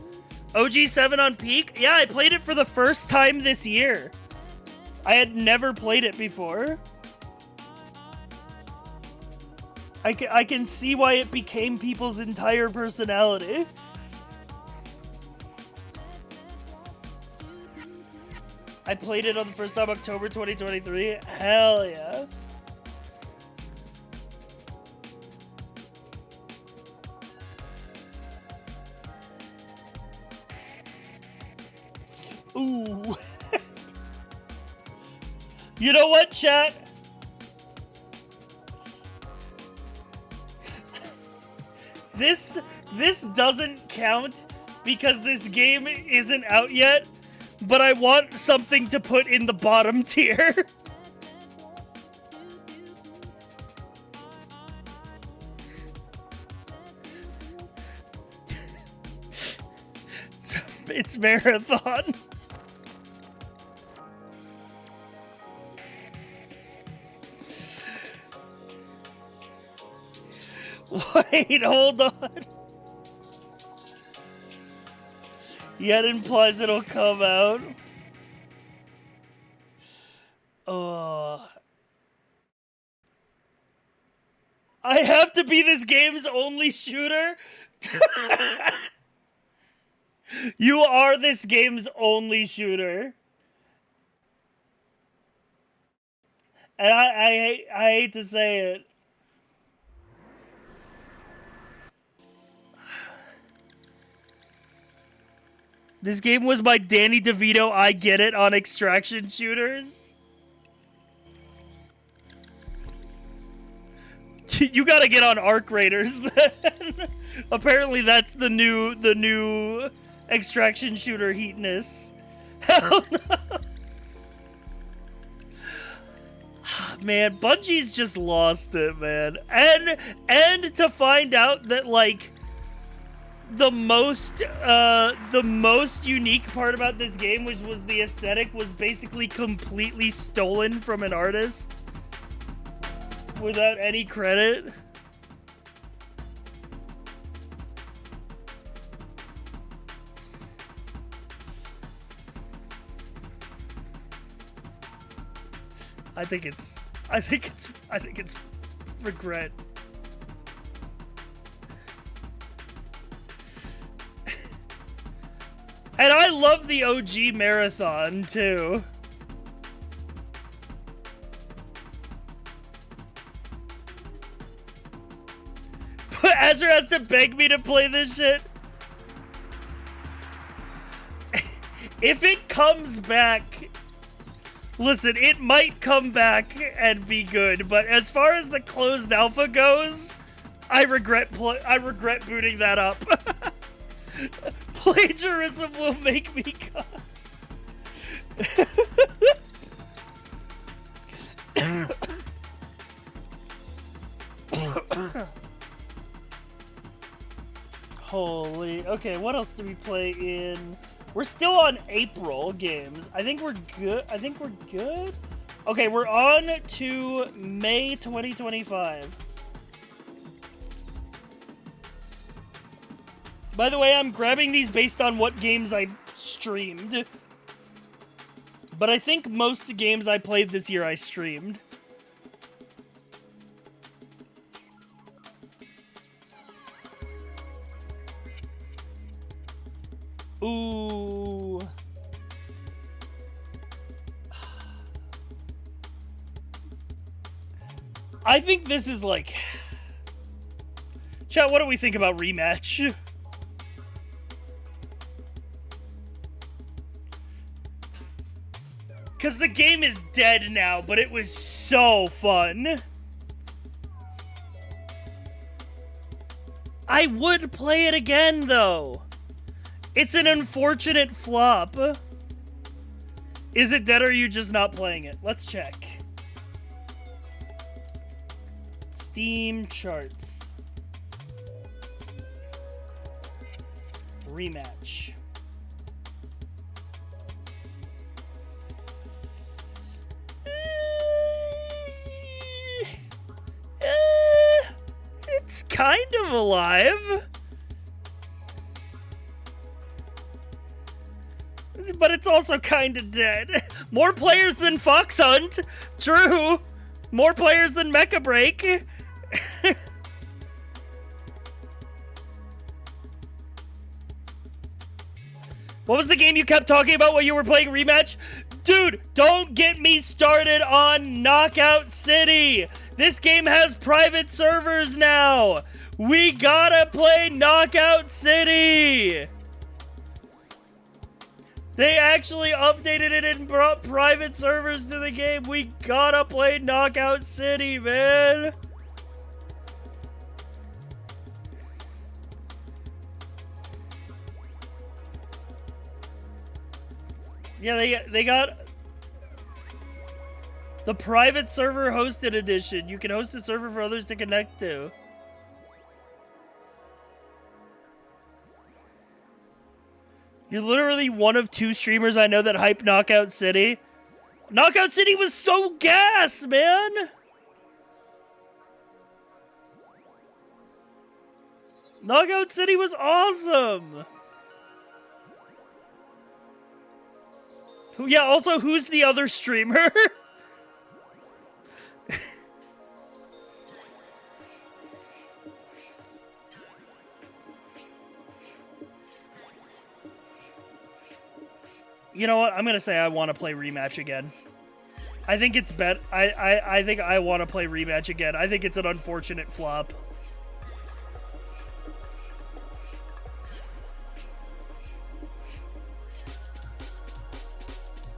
OG7 on Peak? Yeah, I played it for the first time this year. I had never played it before. I can see why it became people's entire personality. I played it on the first time October 2023. Hell yeah. Ooh. You know what, chat? This doesn't count because this game isn't out yet, but I want something to put in the bottom tier. It's Marathon. Wait, hold on. Yet implies it'll come out. I have to be this game's only shooter? You are this game's only shooter. And I hate to say it. This game was by Danny DeVito. I get it on extraction shooters. You gotta get on Arc Raiders then. Apparently that's the new extraction shooter heatness. Hell no. Man, Bungie's just lost it, man. And to find out that like the most unique part about this game was the aesthetic was basically completely stolen from an artist without any credit. I think it's regret. And I love the OG marathon too. But Azure has to beg me to play this shit. If it comes back, listen, it might come back and be good, but as far as the closed alpha goes, I regret booting that up. Plagiarism will make me come. Holy. Okay, what else do we play in? We're still on April games. I think we're good. Okay, we're on to May 2025. By the way, I'm grabbing these based on what games I streamed. But I think most games I played this year I streamed. Ooh. I think this is like... Chat, what do we think about Rematch? Because the game is dead now, but it was so fun. I would play it again, though. It's an unfortunate flop. Is it dead or are you just not playing it? Let's check. Steam charts. Rematch. It's kind of alive. But it's also kind of dead. More players than Fox Hunt. True. More players than Mecha Break. What was the game you kept talking about while you were playing Rematch? Dude, don't get me started on Knockout City. This game has private servers now. We gotta play Knockout City. They actually updated it and brought private servers to the game. We gotta play Knockout City, man. Yeah, they got the private server hosted edition. You can host a server for others to connect to. You're literally one of two streamers I know that hype Knockout City. Knockout City was so gas, man! Knockout City was awesome! Yeah, also, who's the other streamer? You know what? I'm gonna say I want to play Rematch again. I think it's I think I want to play Rematch again. I think it's an unfortunate flop.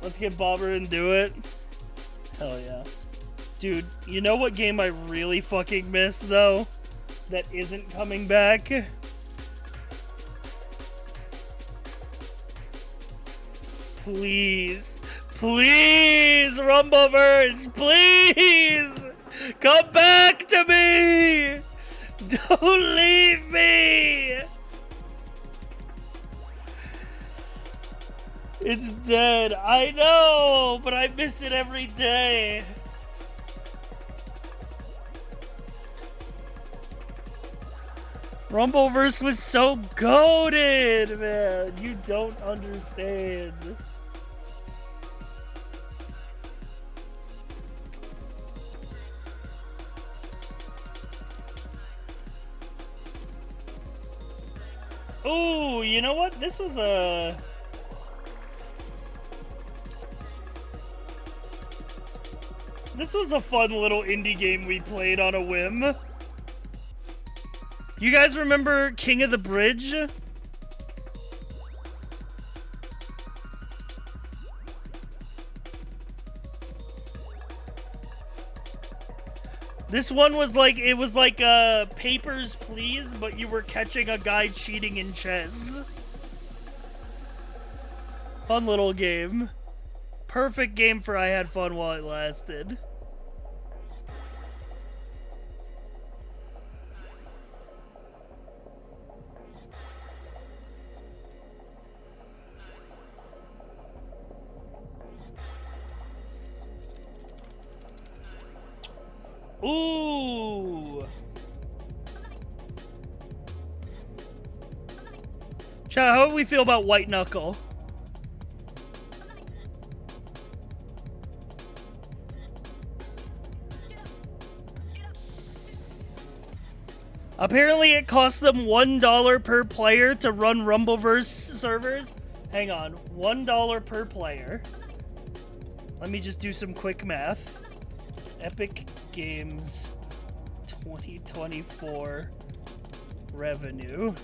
Let's get Bobber and do it. Hell yeah. Dude, you know what game I really fucking miss, though? That isn't coming back? Please. Please, Rumbleverse! Please! Come back to me! Don't leave me! It's dead. I know, but I miss it every day. Rumbleverse was so goated, man. You don't understand. Ooh, you know what? This was a... This was a fun little indie game we played on a whim. You guys remember King of the Bridge? This one was like, it was like Papers, Please, but you were catching a guy cheating in chess. Fun little game. Perfect game for I had fun while it lasted. Ooh. Chat, how do we feel about White Knuckle? Apparently it costs them $1 per player to run Rumbleverse servers. Hang on, $1 per player. Let me just do some quick math. Epic Games 2024 revenue.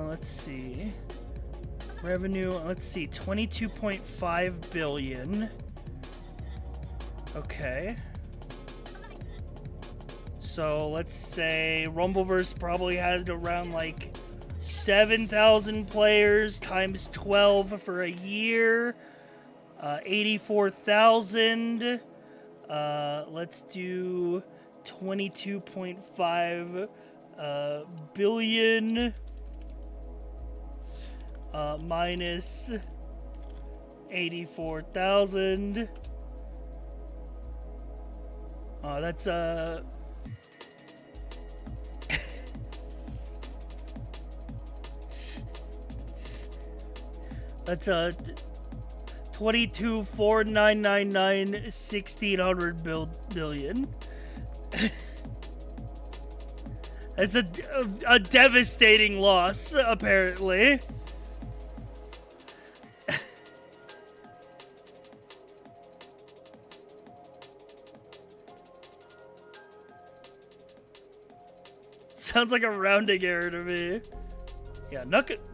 Let's see. Revenue, let's see, 22.5 billion. Okay. So let's say Rumbleverse probably had around like 7,000 players times 12 for a year. 84,000. Let's do 22.5 billion. Minus 84,000. That's that's 22,499,999 1,600 billion. That's a devastating loss, apparently. Sounds like a rounding error to me. Yeah,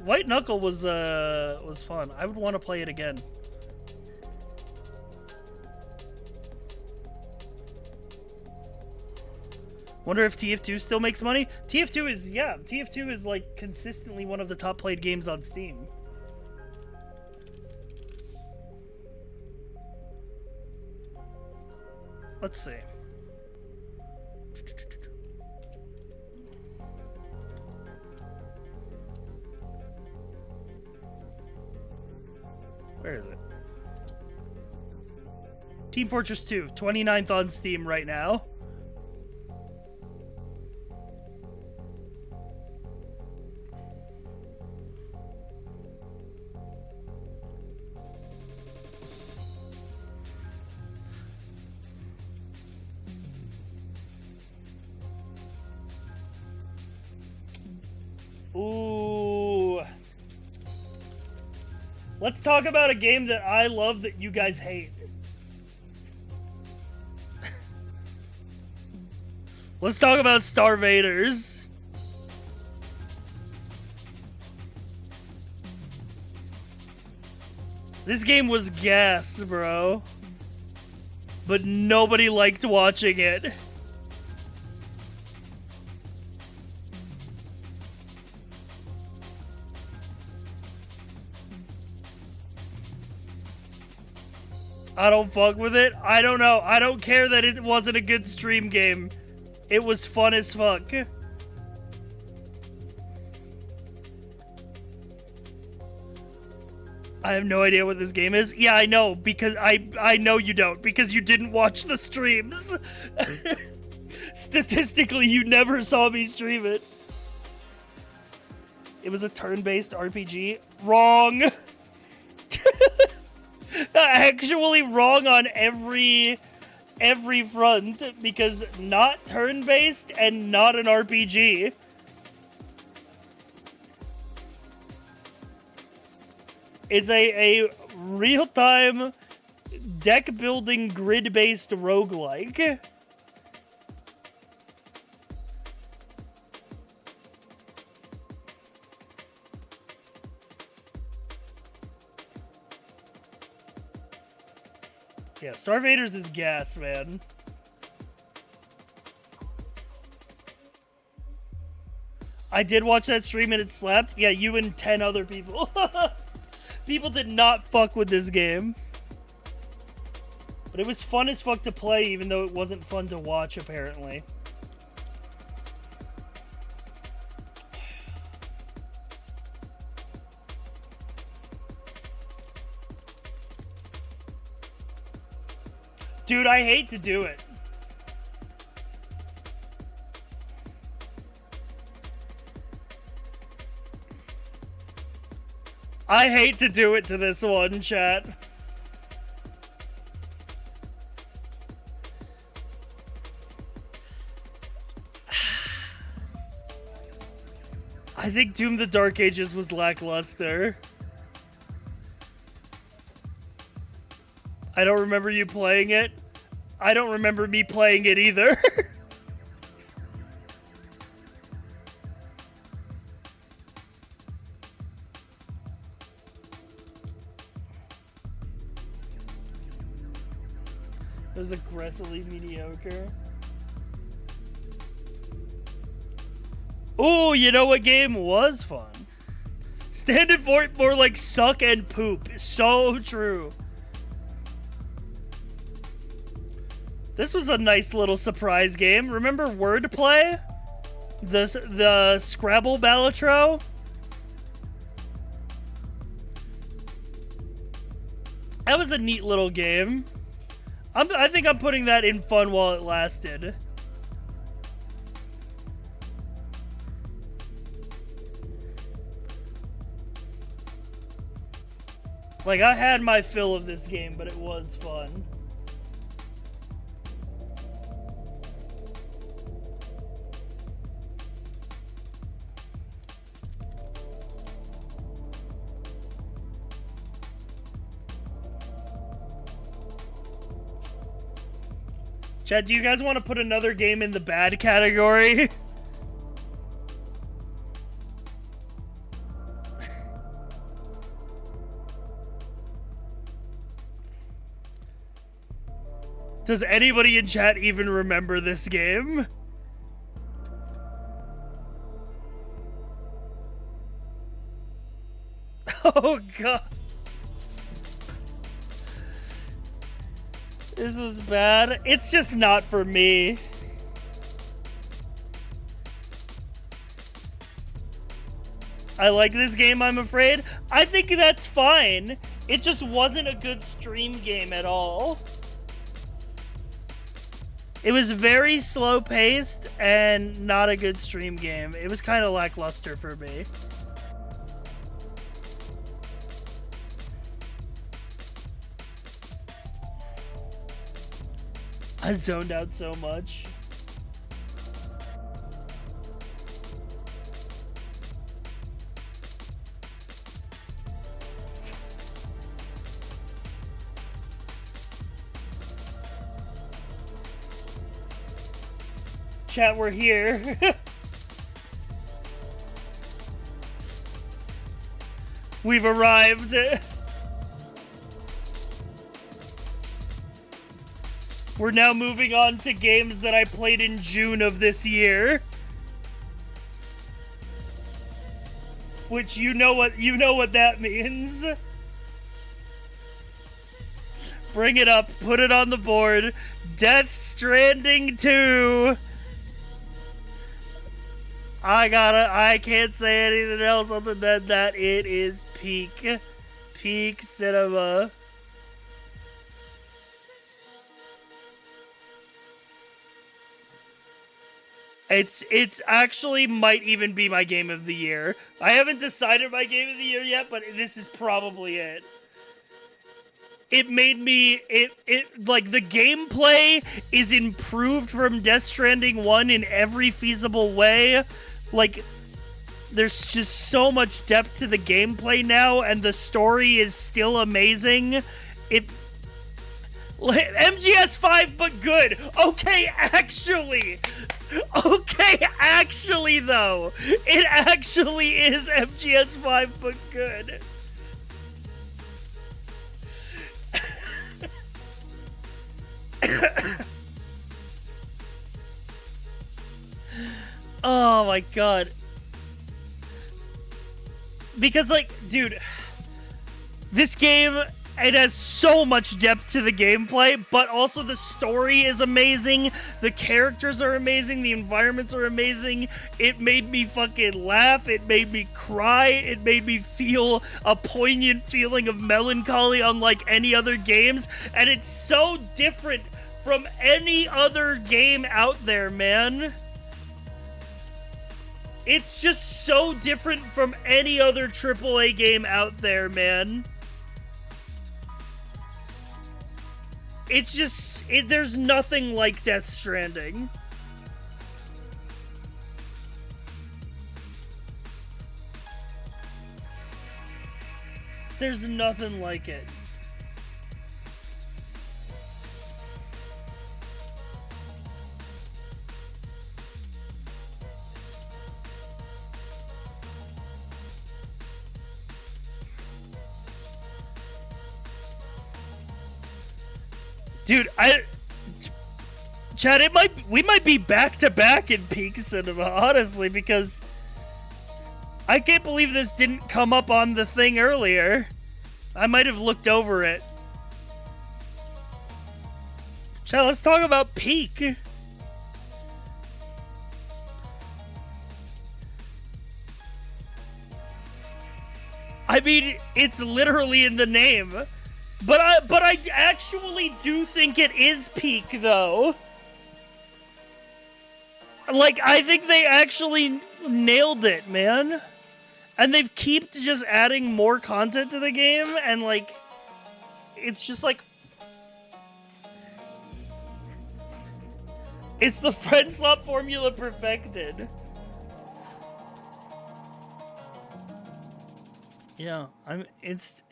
White Knuckle was fun. I would want to play it again. Wonder if TF2 still makes money? TF2 is like consistently one of the top played games on Steam. Let's see. Where is it? Team Fortress 2, 29th on Steam right now. Ooh. Let's talk about a game that I love that you guys hate. Let's talk about Starvaders. This game was gas, bro. But nobody liked watching it. I don't fuck with it. I don't know. I don't care that it wasn't a good stream game. It was fun as fuck. I have no idea what this game is. Yeah, I know, because I know you don't, because you didn't watch the streams. Statistically, you never saw me stream it. It was a turn-based RPG. Wrong. Actually wrong on every front, because not turn-based and not an RPG. It's a real-time deck-building grid-based roguelike. Yeah, Starvaders is gas, man. I did watch that stream and it slapped. Yeah, you and 10 other people. People did not fuck with this game. But it was fun as fuck to play, even though it wasn't fun to watch, apparently. Dude, I hate to do it. I hate to do it to this one, chat. I think Doom the Dark Ages was lackluster. I don't remember you playing it. I don't remember me playing it either. It was aggressively mediocre. Ooh, you know what game was fun? Standard for it more like suck and poop. So true. This was a nice little surprise game. Remember Wordplay? The Scrabble Balatro? That was a neat little game. I think I'm putting that in fun while it lasted. Like, I had my fill of this game, but it was fun. Chad, do you guys want to put another game in the bad category? Does anybody in chat even remember this game? Oh god. This was bad. It's just not for me. I like this game, I'm afraid. I think that's fine. It just wasn't a good stream game at all. It was very slow paced and not a good stream game. It was kind of lackluster for me. I zoned out so much. Chat, we're here. We've arrived. We're now moving on to games that I played in June of this year. Which you know what that means. Bring it up, put it on the board. Death Stranding 2. I can't say anything else other than that it is peak cinema. It's actually might even be my game of the year. I haven't decided my game of the year yet, but this is probably it. It made me, like, the gameplay is improved from Death Stranding 1 in every feasible way. Like, there's just so much depth to the gameplay now, and the story is still amazing. MGS5, but good. Okay, actually, though. It actually is MGS5, but good. Oh my god. Because, like, dude, this game, it has so much depth to the gameplay, but also the story is amazing, the characters are amazing, the environments are amazing. It made me fucking laugh, it made me cry, it made me feel a poignant feeling of melancholy unlike any other games, and it's so different from any other game out there, man. It's just so different from any other AAA game out there, man. It's just, there's nothing like Death Stranding. There's nothing like it. Dude, Chad, we might be back to back in peak cinema, honestly, because I can't believe this didn't come up on the thing earlier. I might have looked over it. Chad, let's talk about peak. I mean, it's literally in the name. But I actually do think it is peak, though. Like, I think they actually nailed it, man. And they've kept just adding more content to the game, and, like, it's just like... It's the friend slot formula perfected. Yeah, it's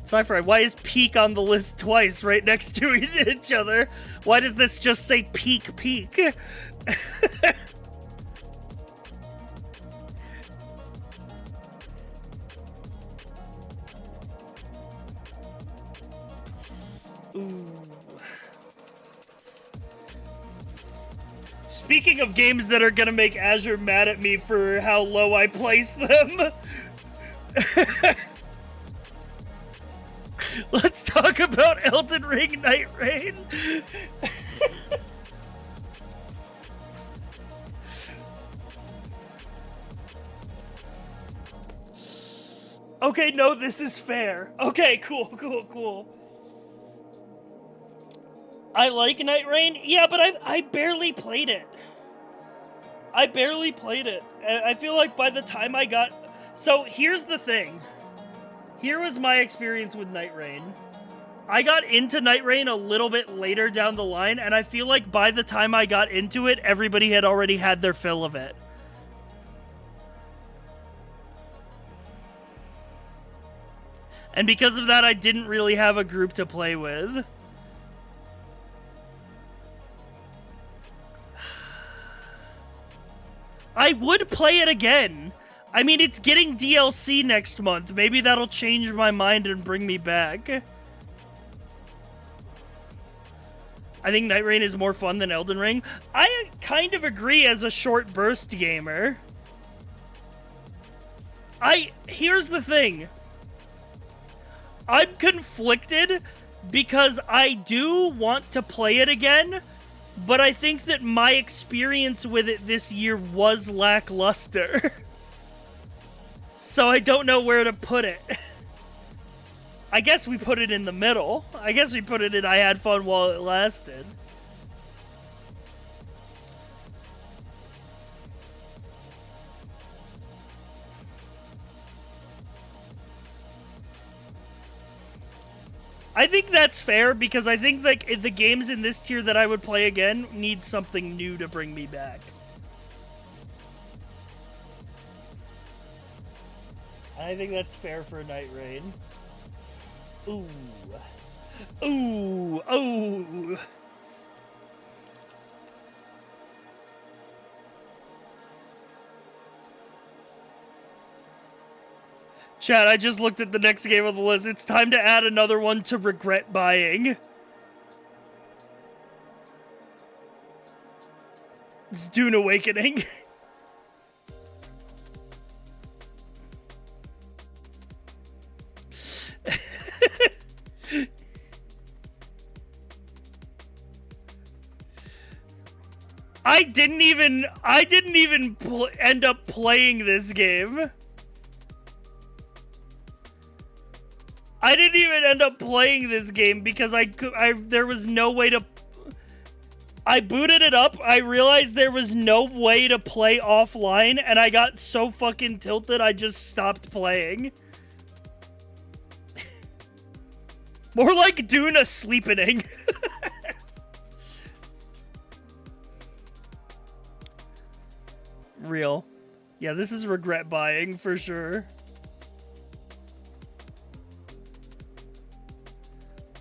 Cypher, why is peak on the list twice right next to each other? Why does this just say peak? Ooh. Speaking of games that are gonna make Azure mad at me for how low I place them, let's talk about Elden Ring Night Rain. Okay, no, this is fair. Okay, cool. I like Night Rain, yeah, but I barely played it. I feel like by the time I got... So, here's the thing. Here was my experience with Night Rain. I got into Night Rain a little bit later down the line, and I feel like by the time I got into it, everybody had already had their fill of it. And because of that, I didn't really have a group to play with. I would play it again. I mean, it's getting DLC next month. Maybe that'll change my mind and bring me back. I think Night Rain is more fun than Elden Ring. I kind of agree as a short burst gamer. Here's the thing. I'm conflicted because I do want to play it again, but I think that my experience with it this year was lackluster. So I don't know where to put it. I guess we put it in the middle. I guess we put it in I had fun while it lasted. I think that's fair because I think like the games in this tier that I would play again need something new to bring me back. I think that's fair for Night Rain. Ooh. Ooh. Oh. Chat, I just looked at the next game on the list. It's time to add another one to regret buying. It's Dune Awakening. I didn't even end up playing this game. I didn't even end up playing this game because there was no way to... I booted it up, I realized there was no way to play offline, and I got so fucking tilted I just stopped playing. More like Dune sleepening. Real. Yeah, this is regret buying for sure.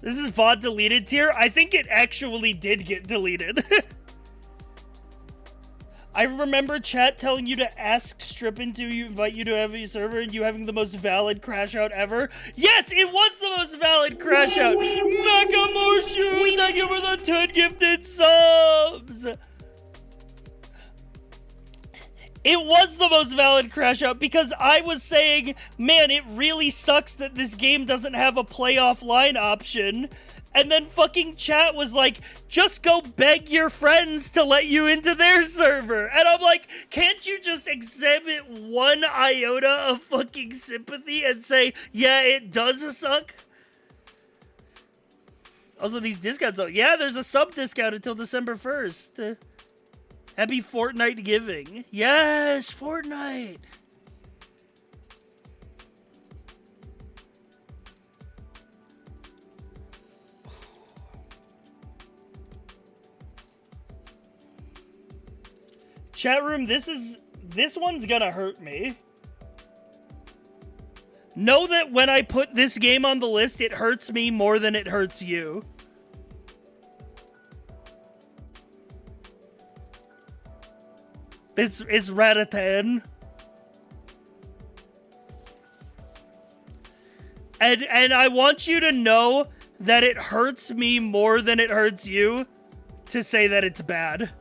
This is VOD deleted tier. I think it actually did get deleted. I remember chat telling you to ask Strippin to invite you to every server and you having the most valid crash out ever. Yes, it was the most valid crash out. Megamotion, thank you for the 10 gifted subs. It was the most valid crash out because I was saying, man, it really sucks that this game doesn't have a play offline option. And then fucking chat was like, just go beg your friends to let you into their server. And I'm like, can't you just exhibit one iota of fucking sympathy and say, yeah, it does suck? Also, these discounts, though. Yeah, there's a sub discount until December 1st. Happy Fortnite giving. Yes, Fortnite. Chat room, this one's gonna hurt me. Know that when I put this game on the list, it hurts me more than it hurts you. It's Ratatan. And I want you to know that it hurts me more than it hurts you to say that it's bad.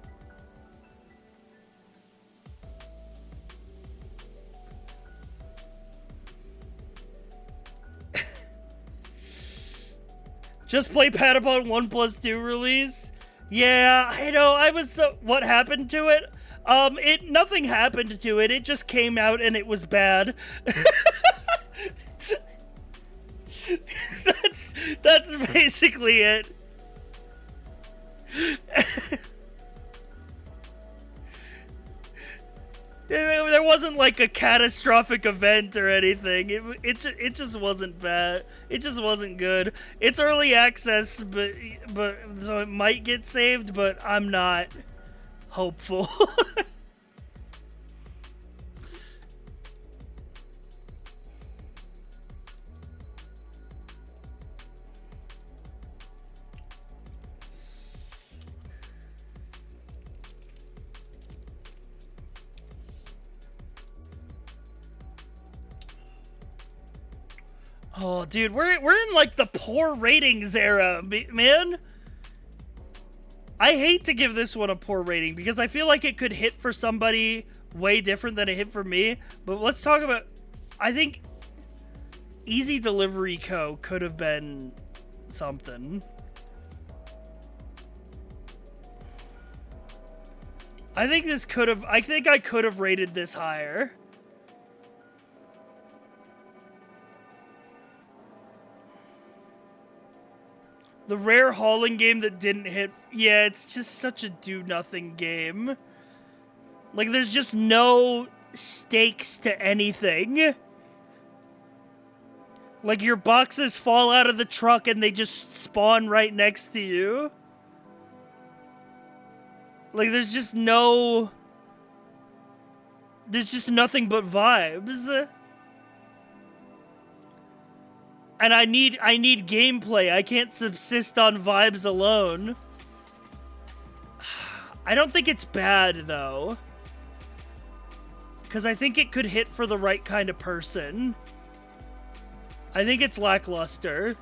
Just play Patapon 1+2 release? Yeah, I know, what happened to it? Nothing happened to it. It just came out and it was bad. That's basically it. There wasn't like a catastrophic event or anything. It just wasn't bad. It just wasn't good. It's early access, but so it might get saved, but I'm not hopeful. Oh, dude, we're in like the poor ratings era, man. I hate to give this one a poor rating because I feel like it could hit for somebody way different than it hit for me. But let's talk about, I think Easy Delivery Co. could have been something. I think I could have rated this higher. The rare hauling game that didn't hit. Yeah, it's just such a do-nothing game. Like, there's just no stakes to anything. Like, your boxes fall out of the truck and they just spawn right next to you. Like, there's just no... There's just nothing but vibes. And I need gameplay. I can't subsist on vibes alone. I don't think it's bad, though. Because I think it could hit for the right kind of person. I think it's lackluster.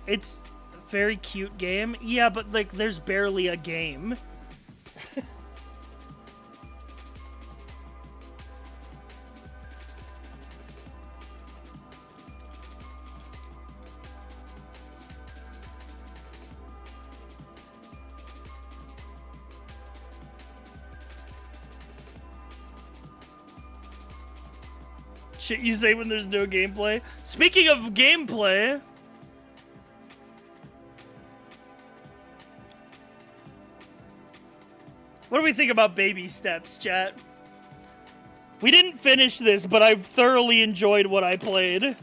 It's a very cute game. Yeah, but, like, there's barely a game. Shit you say when there's no gameplay. Speaking of gameplay... What do we think about Baby Steps, chat? We didn't finish this, but I thoroughly enjoyed what I played.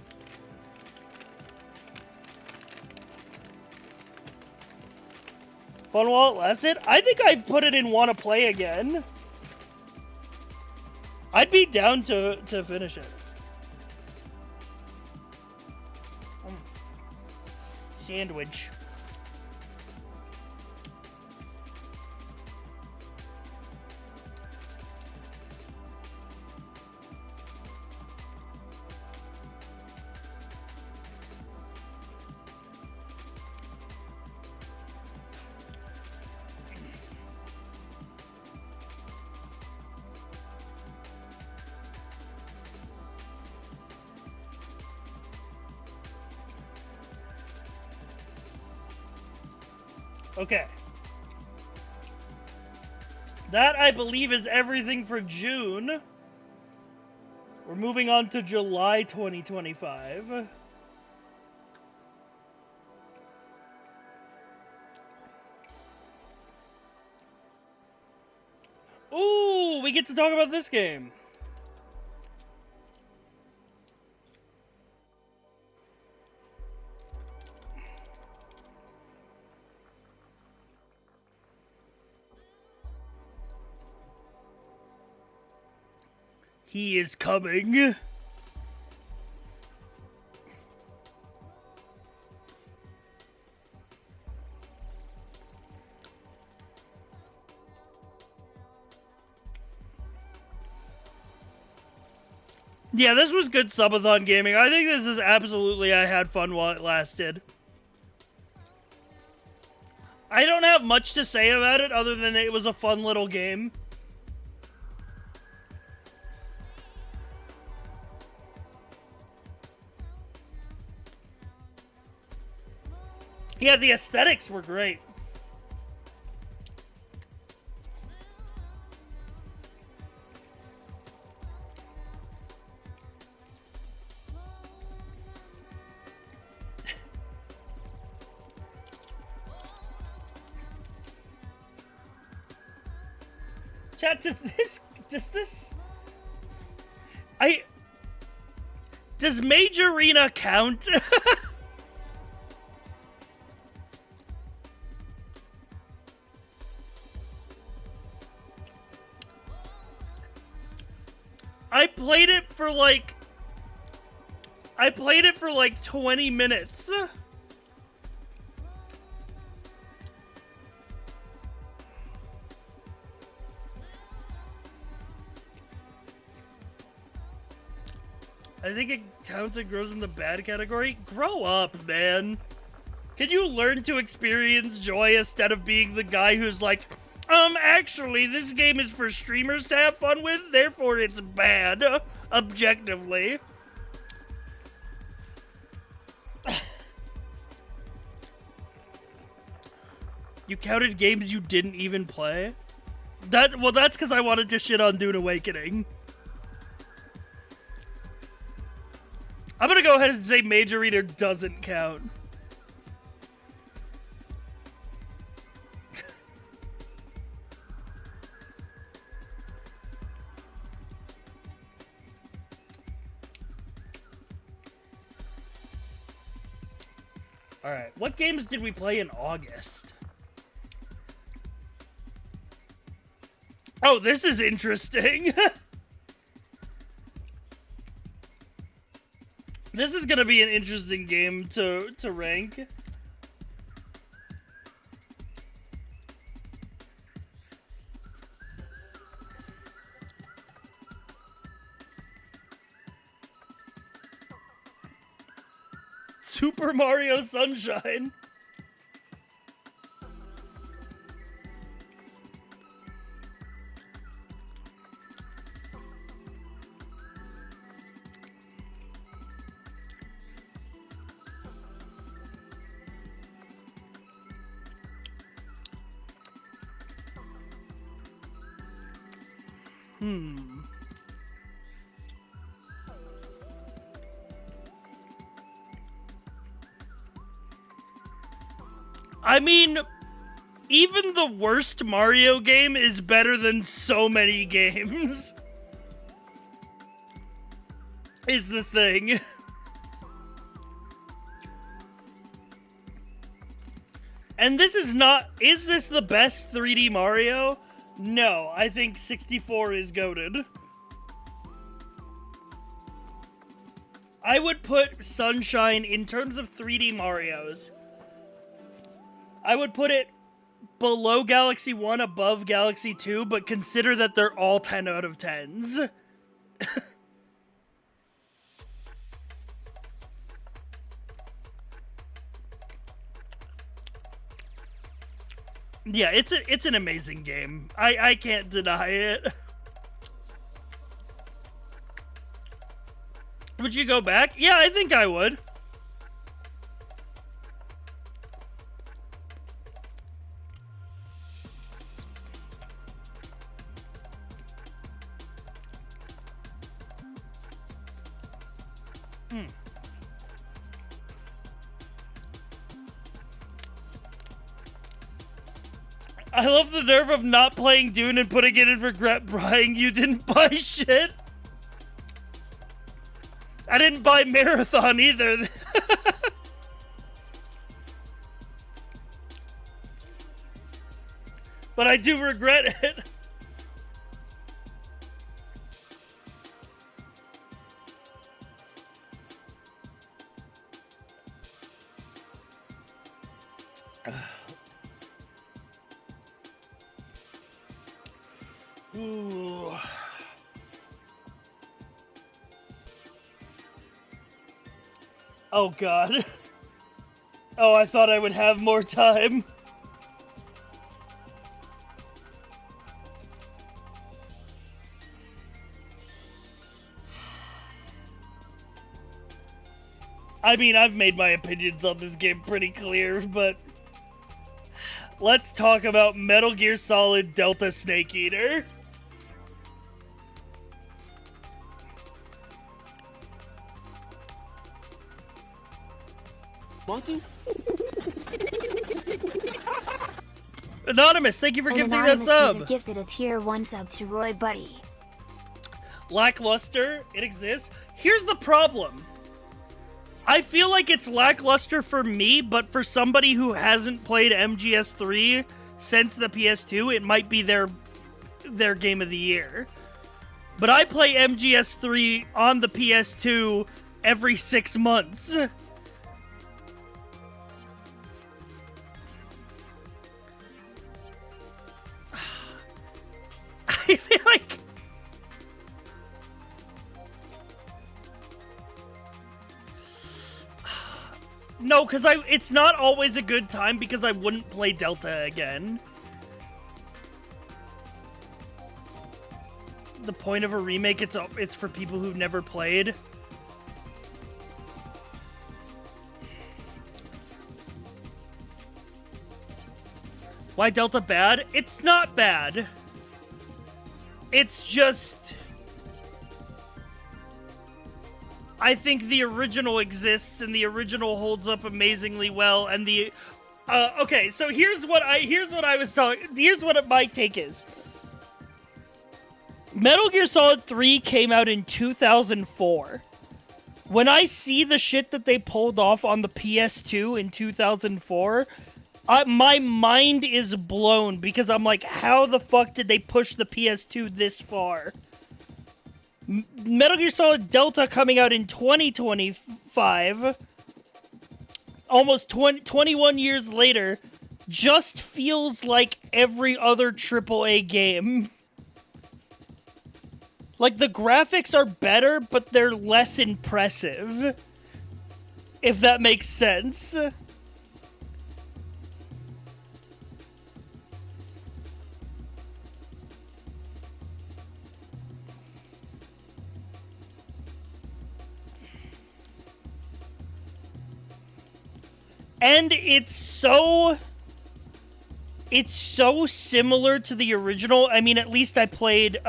Fun while it lasted? I think I put it in want to play again. I'd be down to finish it. Sandwich. Okay. That, I believe, is everything for June. We're moving on to July 2025. Ooh, we get to talk about this game. He is coming. Yeah, this was good subathon gaming. I think this is absolutely, I had fun while it lasted. I don't have much to say about it other than it was a fun little game. Yeah, the aesthetics were great. Chat, does Majorina count? I played it for like 20 minutes. I think it counts and grows in the bad category. Grow up, man. Can you learn to experience joy instead of being the guy who's like, actually, this game is for streamers to have fun with, therefore it's bad, objectively. You counted games you didn't even play? That's because I wanted to shit on Dune Awakening. I'm gonna go ahead and say Major Reader doesn't count. Alright, what games did we play in August? Oh, this is interesting. This is gonna be an interesting game to rank. Super Mario Sunshine. I mean, even the worst Mario game is better than so many games. Is the thing. And this is not... Is this the best 3D Mario? No, I think 64 is goated. I would put Sunshine, in terms of 3D Marios, I would put it below Galaxy 1, above Galaxy 2, but consider that they're all 10 out of 10s. Yeah, it's an amazing game. I can't deny it. Would you go back? Yeah, I think I would. I love the nerve of not playing Dune and putting it in regret buying. You didn't buy shit. I didn't buy Marathon either. But I do regret it. Ooh. Oh god. Oh, I thought I would have more time. I mean, I've made my opinions on this game pretty clear, but let's talk about Metal Gear Solid Delta Snake Eater. Monkey? Anonymous, thank you for gifting that sub. Gifted a tier 1 sub to Roy Buddy. Lackluster, it exists. Here's the problem. I feel like it's lackluster for me, but for somebody who hasn't played MGS3 since the PS2, it might be their game of the year. But I play MGS3 on the PS2 every 6 months. I feel like... No, because it's not always a good time because I wouldn't play Delta again. The point of a remake, it's for people who've never played. Why Delta bad? It's not bad. It's just... I think the original exists, and the original holds up amazingly well, and the... okay, so here's what my take is. Metal Gear Solid 3 came out in 2004. When I see the shit that they pulled off on the PS2 in 2004, my mind is blown because I'm like, how the fuck did they push the PS2 this far? Metal Gear Solid Delta coming out in 2025, almost 21 years later, just feels like every other AAA game. Like, the graphics are better, but they're less impressive. If that makes sense. And it's so similar to the original. I mean, at least I played it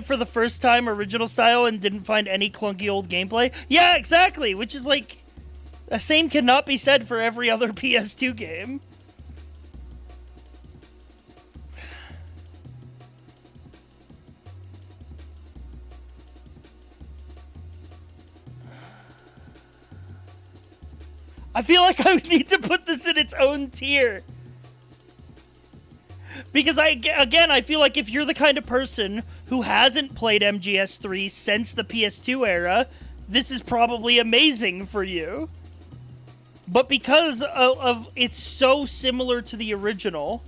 for the first time, original style, and didn't find any clunky old gameplay. Yeah, exactly, which is like, the same cannot be said for every other PS2 game. I feel like I would need to put this in its own tier. Because I feel like if you're the kind of person who hasn't played MGS3 since the PS2 era, this is probably amazing for you. But because of it's so similar to the original,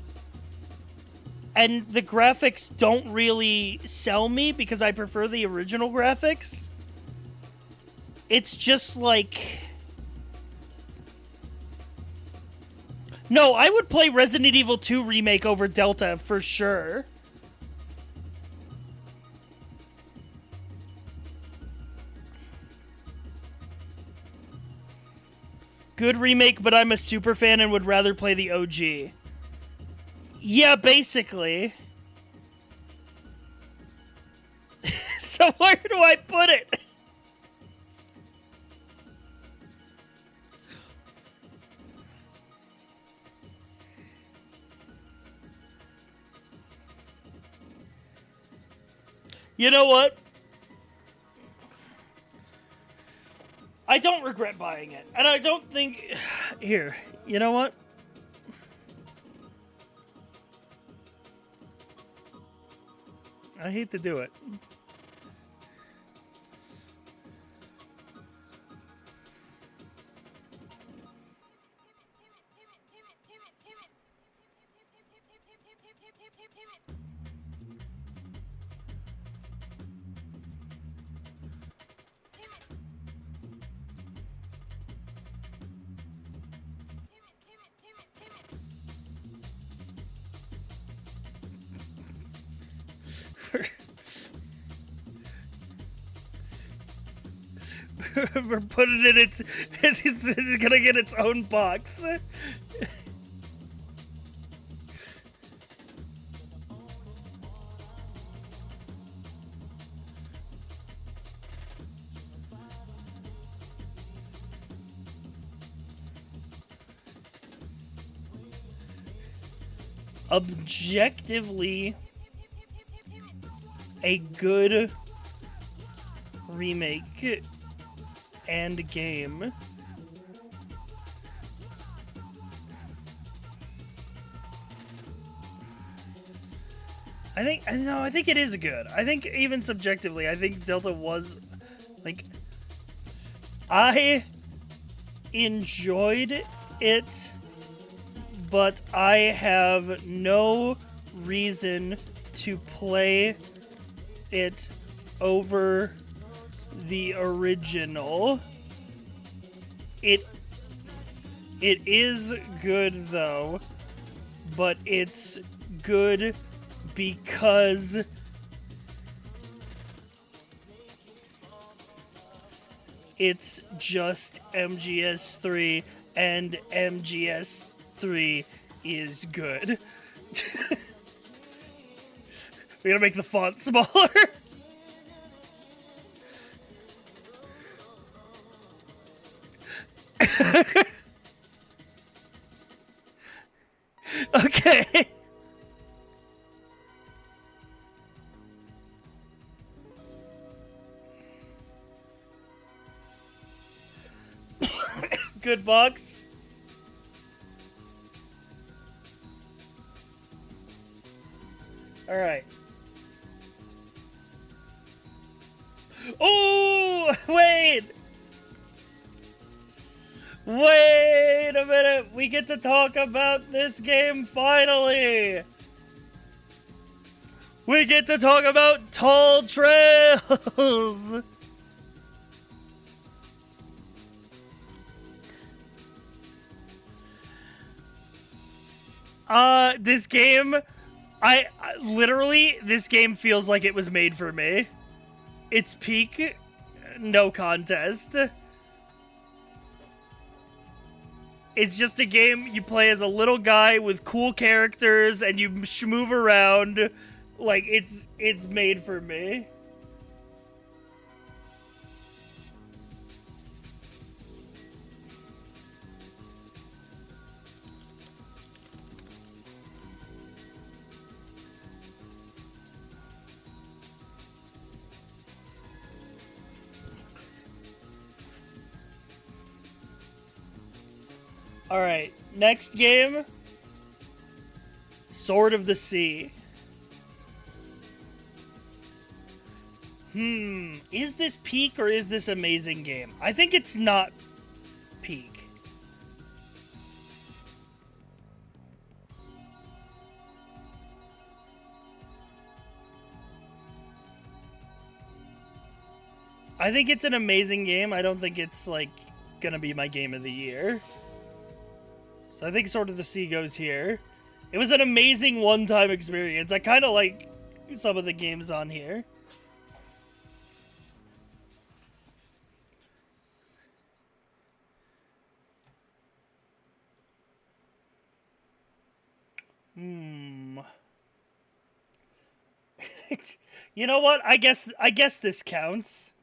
and the graphics don't really sell me because I prefer the original graphics, it's just like... No, I would play Resident Evil 2 Remake over Delta for sure. Good remake, but I'm a super fan and would rather play the OG. Yeah, basically. So where do I put it? You know what? I don't regret buying it. And I don't think... Here, you know what? I hate to do it. We're putting it in it's gonna get its own box. Objectively, a good remake and game. I think it is good. I think even subjectively, I think Delta was, like, I enjoyed it, but I have no reason to play it over the original. It is good though, but it's good because it's just MGS3 and MGS3 is good. We're gonna make the font smaller. Okay. Good box. All right. Oh, wait. Wait a minute. We get to talk about this game finally. We get to talk about Tall Trails. This game, I literally, this game feels like it was made for me. It's peak, no contest. It's just a game you play as a little guy with cool characters and you move around. Like, it's made for me. Alright, next game. Sword of the Sea. Is this peak or is this amazing game? I think it's not peak. I think it's an amazing game. I don't think it's, like, gonna be my game of the year. So I think Sword of the Sea goes here. It was an amazing one-time experience. I kind of like some of the games on here. You know what? I guess this counts.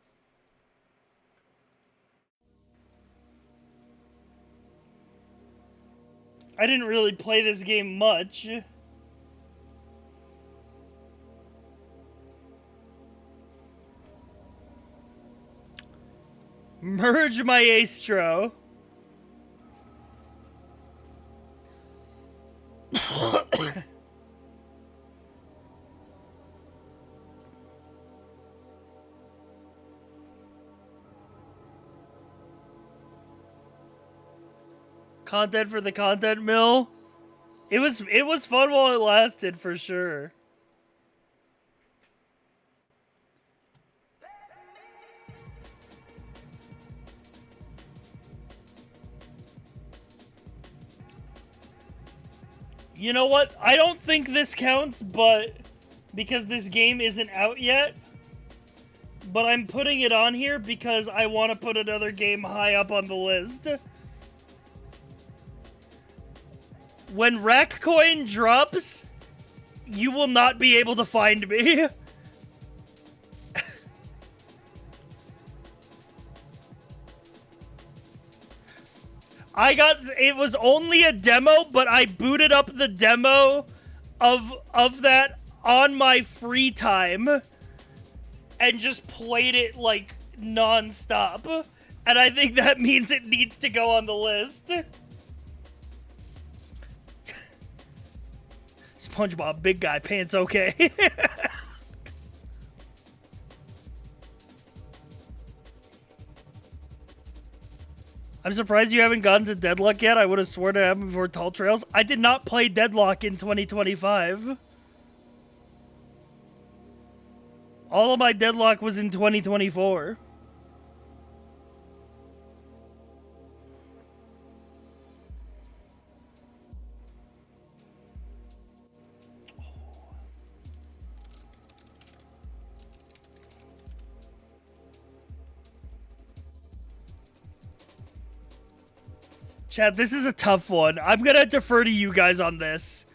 I didn't really play this game much. Merge Maestro. Content for the content mill. It was fun while it lasted, for sure. You know what? I don't think this counts, but because this game isn't out yet. But I'm putting it on here because I want to put another game high up on the list. When Rackcoin drops, you will not be able to find me. It was only a demo, but I booted up the demo of that on my free time and just played it like non-stop. And I think that means it needs to go on the list. SpongeBob, big guy, pants okay. I'm surprised you haven't gotten to Deadlock yet. I would have sworn to have before Tall Trails. I did not play Deadlock in 2025. All of my Deadlock was in 2024. Chad, this is a tough one. I'm gonna defer to you guys on this.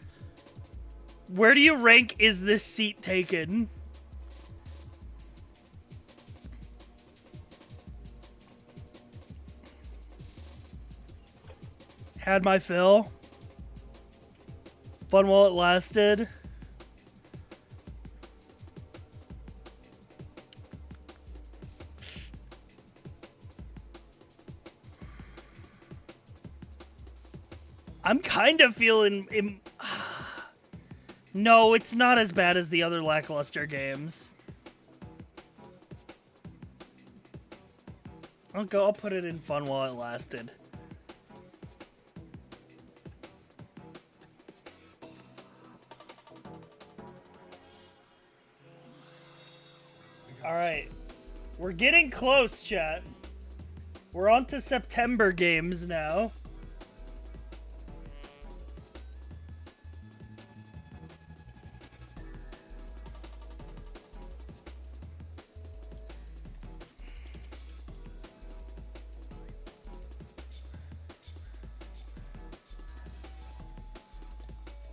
Where do you rank is this seat taken? Had my fill. Fun while it lasted. I'm kind of feeling... No, it's not as bad as the other lackluster games. I'll put it in fun while it lasted. Alright. We're getting close, chat. We're on to September games now.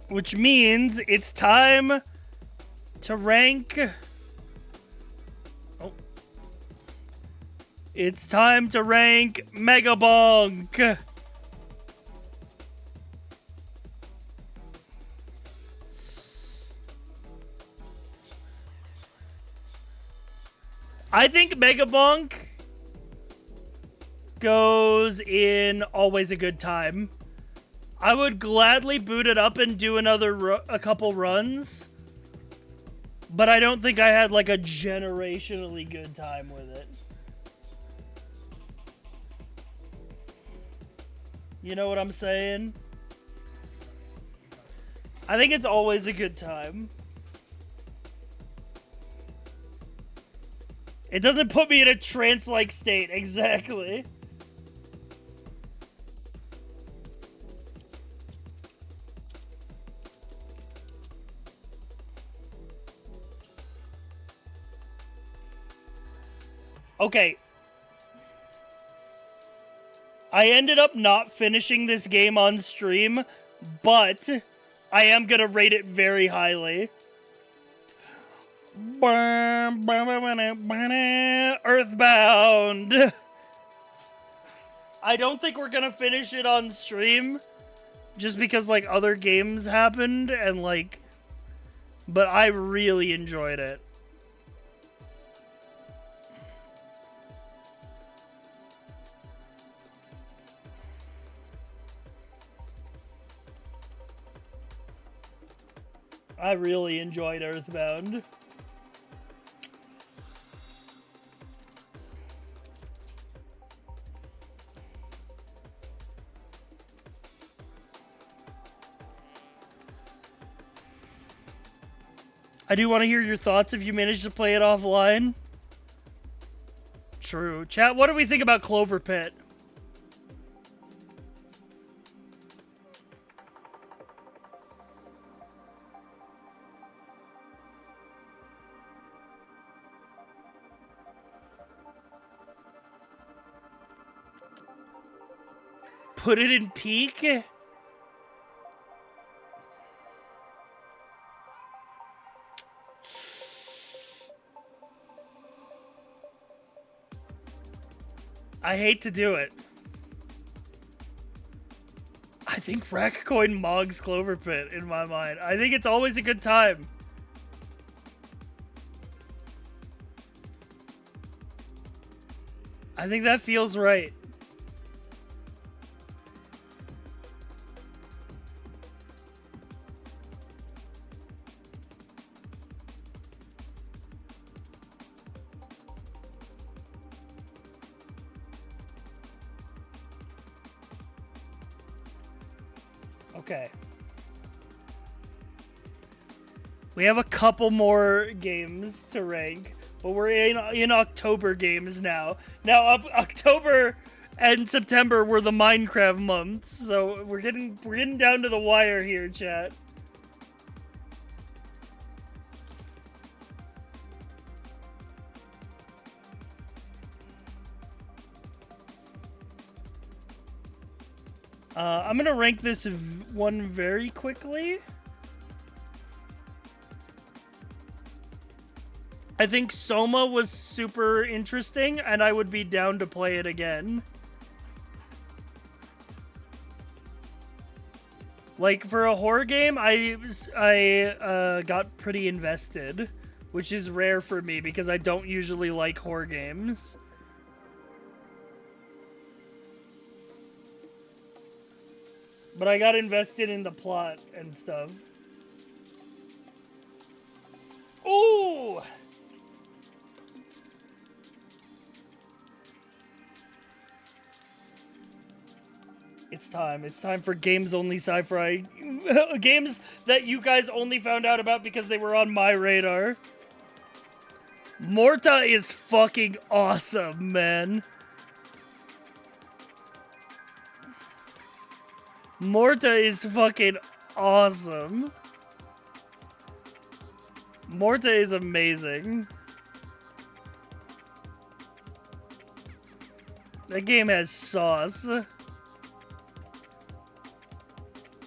Which means it's time to rank... Oh. It's time to rank Mega Bonk. I think Mega Bonk goes in Always a Good Time. I would gladly boot it up and do a couple runs, but I don't think I had like a generationally good time with it. You know what I'm saying? I think it's always a good time. It doesn't put me in a trance-like state, exactly. Okay. I ended up not finishing this game on stream, but I am gonna rate it very highly. Earthbound. I don't think we're gonna finish it on stream, just because like other games happened and like, but I really enjoyed it. I really enjoyed Earthbound. I do want to hear your thoughts if you manage to play it offline. True. Chat, what do we think about Clover Pit? Put it in peak? I hate to do it. I think Rackcoin Mog's Clover Pit in my mind. I think it's always a good time. I think that feels right. Okay. We have a couple more games to rank, but we're in October games now. Now, October and September were the Minecraft months, so we're getting down to the wire here, chat. I'm gonna rank this one very quickly. I think Soma was super interesting, and I would be down to play it again. Like, for a horror game, I got pretty invested, which is rare for me because I don't usually like horror games. But I got invested in the plot and stuff. Ooh! It's time. It's time for games only sci-fi. Games that you guys only found out about because they were on my radar. Morta is fucking awesome, man. Morta is fucking awesome. Morta is amazing. That game has sauce.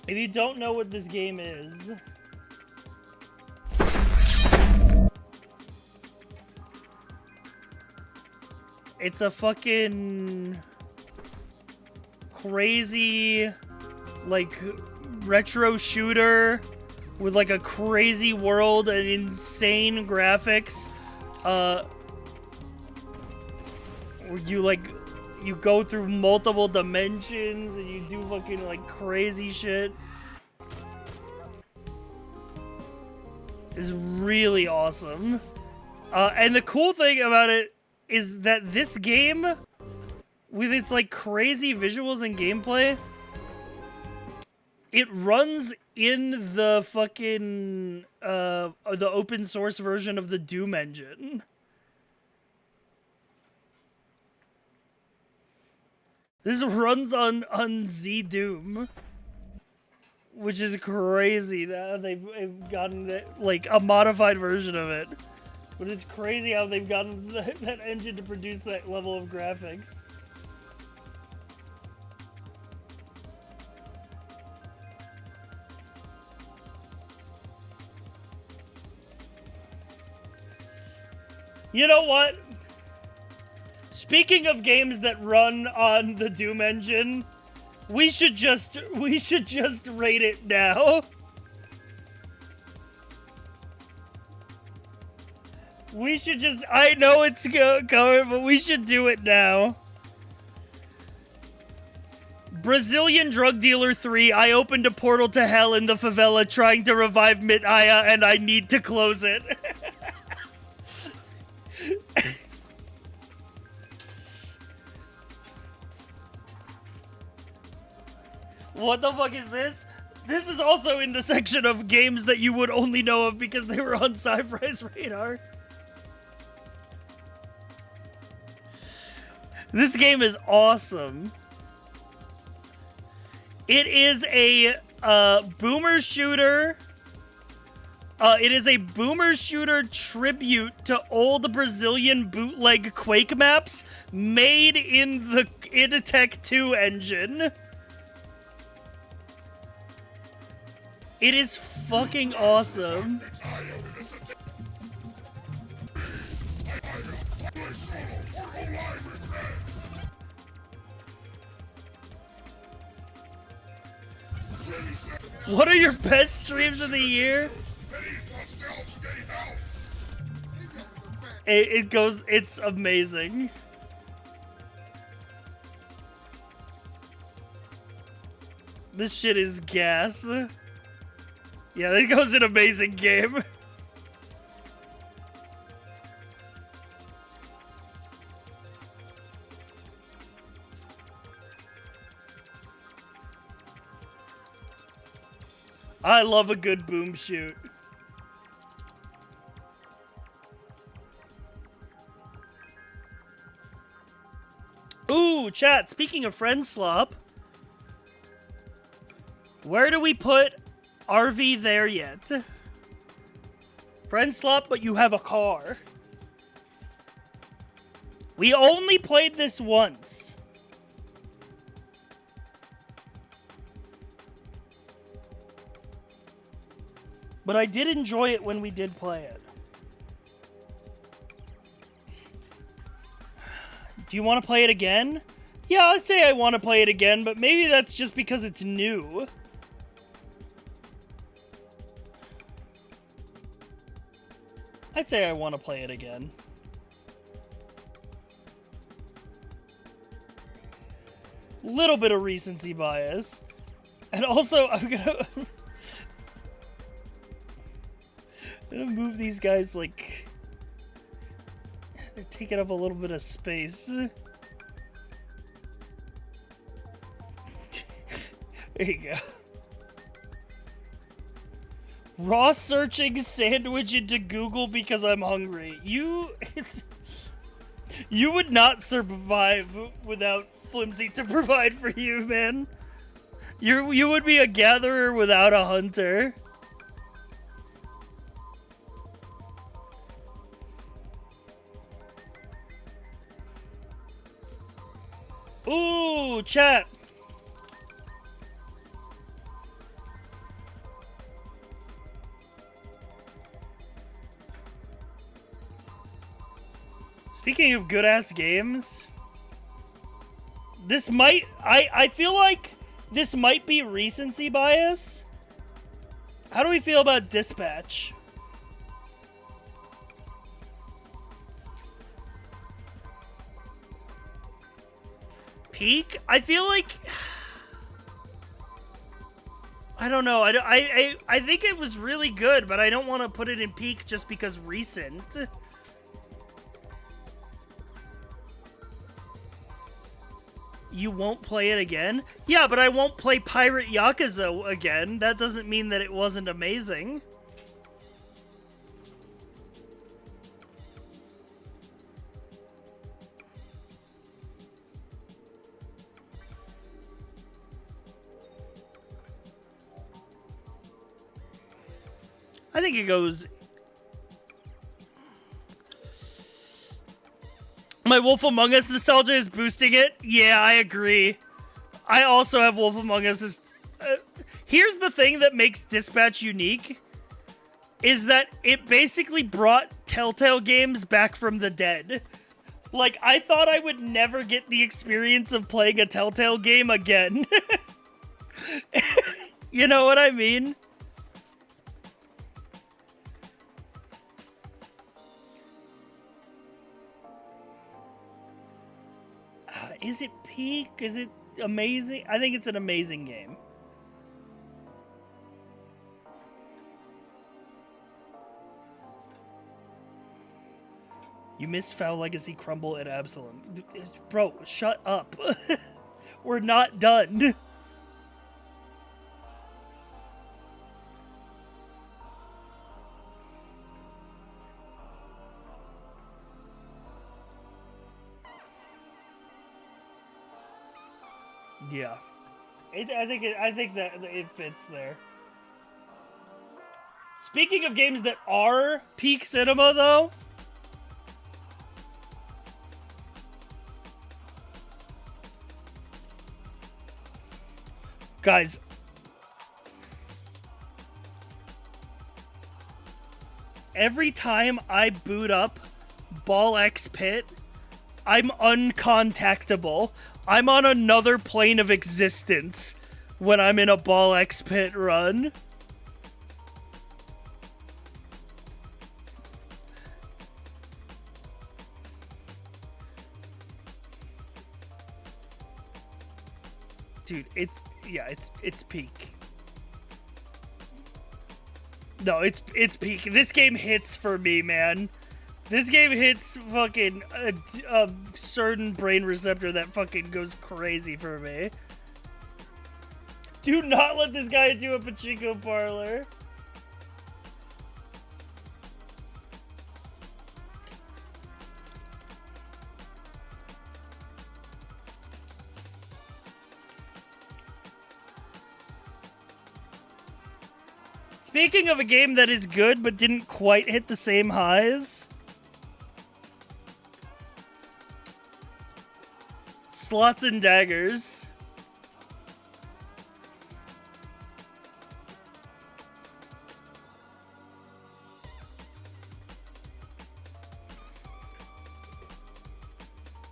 If you don't know what this game is, it's a fucking crazy, like, retro shooter with, like, a crazy world and insane graphics. Where you go through multiple dimensions and you do fucking, like, crazy shit. It's really awesome. And the cool thing about it is that this game, with its, like, crazy visuals and gameplay, it runs in the fucking, the open source version of the Doom engine. This runs on Z-Doom, which is crazy that they've gotten that, like, a modified version of it. But it's crazy how they've gotten that engine to produce that level of graphics. You know what? Speaking of games that run on the Doom engine, we should just rate it now. We should just, I know it's coming, but we should do it now. Brazilian Drug Dealer 3, I opened a portal to hell in the favela trying to revive Mitaya, and I need to close it. What the fuck is this? This is also in the section of games that you would only know of because they were on Sci-Fi's radar. This game is awesome. It is a boomer shooter. It is a boomer shooter tribute to old Brazilian bootleg Quake maps made in the Iditech 2 engine. It is fucking awesome. What are your best streams of the year? It's amazing. This shit is gas. Yeah, it goes an amazing game. I love a good boom shoot. Ooh, chat, speaking of friend slop, where do we put RV there yet? Friend slop, but you have a car. We only played this once. But I did enjoy it when we did play it. Do you want to play it again? Yeah, I'd say I want to play it again, but maybe that's just because it's new. I'd say I want to play it again. Little bit of recency bias. And also, I'm gonna move these guys, like, they're taking up a little bit of space. There you go. Raw searching sandwich into Google because I'm hungry. You would not survive without Flimsy to provide for you, man. You would be a gatherer without a hunter. Ooh, chat. Speaking of good-ass games, this might... I feel like this might be recency bias. How do we feel about Dispatch? Peak? I feel like... I don't know. I think it was really good, but I don't want to put it in peak just because recent. You won't play it again? Yeah, but I won't play Pirate Yakuza again. That doesn't mean that it wasn't amazing. I think it goes... My Wolf Among Us nostalgia is boosting it. Yeah, I agree. I also have Wolf Among Us. Here's the thing that makes Dispatch unique. Is that it basically brought Telltale games back from the dead. Like, I thought I would never get the experience of playing a Telltale game again. You know what I mean? Is it peak? Is it amazing? I think it's an amazing game. You missed Foul Legacy, Crumble, and Absalom. Bro, shut up. We're not done. Yeah, I think that it fits there. Speaking of games that are peak cinema, though, guys, every time I boot up Ball X Pit, I'm uncontactable. I'm on another plane of existence when I'm in a Ball X Pit run. Dude, it's peak. No, it's peak. This game hits for me, man. This game hits fucking a certain brain receptor that fucking goes crazy for me. Do not let this guy into a pachinko parlor. Speaking of a game that is good but didn't quite hit the same highs, Slots and Daggers.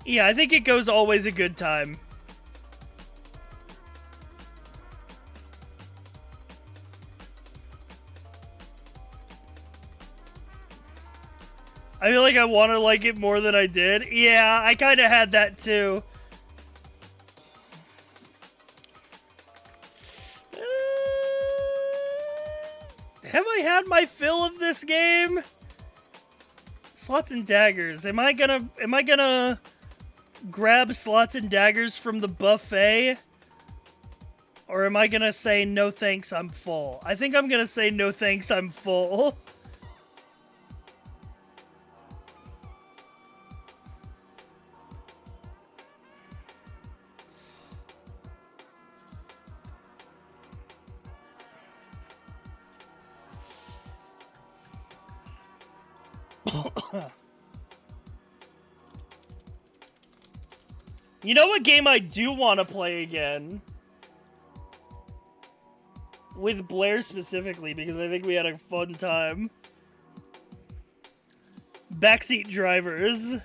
Yeah, I think it goes always a good time. I feel like I want to like it more than I did. Yeah, I kind of had that too. Have I had my fill of this game? Slots and daggers. Am I gonna grab slots and daggers from the buffet? Or am I gonna say no thanks, I'm full? I think I'm gonna say no thanks, I'm full. You know what game I do want to play again? With Blair specifically, because I think we had a fun time. Backseat Drivers.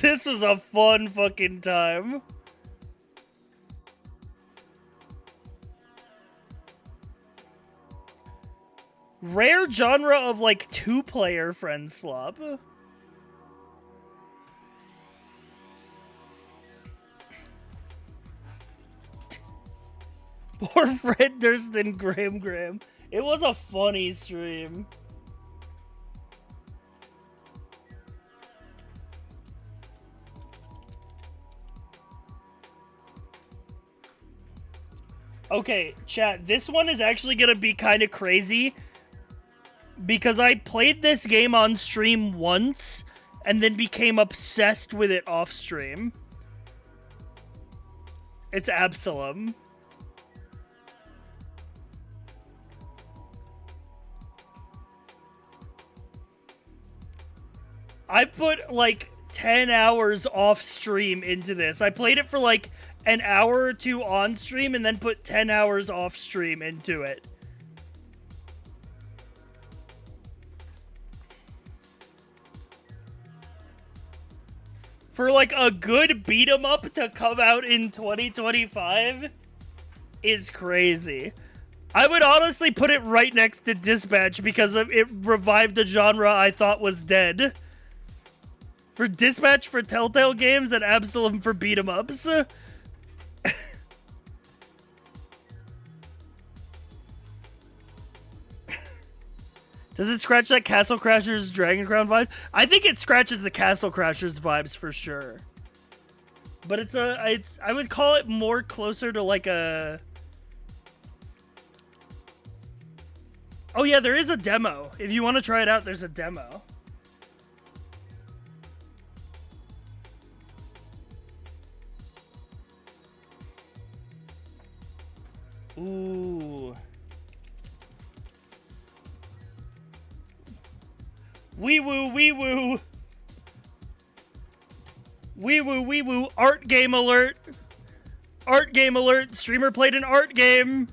This was a fun fucking time. Rare genre of, like, two-player friend slop. Poor Fred Durst and Graham. It was a funny stream. Okay, chat, this one is actually gonna be kind of crazy. Because I played this game on stream once, and then became obsessed with it off stream. It's Absalom. I put like 10 hours off stream into this. I played it for like an hour or two on stream and then put 10 hours off stream into it. For like a good beat 'em up to come out in 2025 is crazy. I would honestly put it right next to Dispatch because it revived a genre I thought was dead. For Dispatch for Telltale Games and Absalom for beat 'em ups. Does it scratch that Castle Crashers Dragon Crown vibe? I think it scratches the Castle Crashers vibes for sure. But I would call it more closer to like a... Oh yeah, there is a demo. If you want to try it out, there's a demo. Ooh. Wee woo, wee woo. Wee woo, wee woo. Art game alert. Art game alert. Streamer played an art game.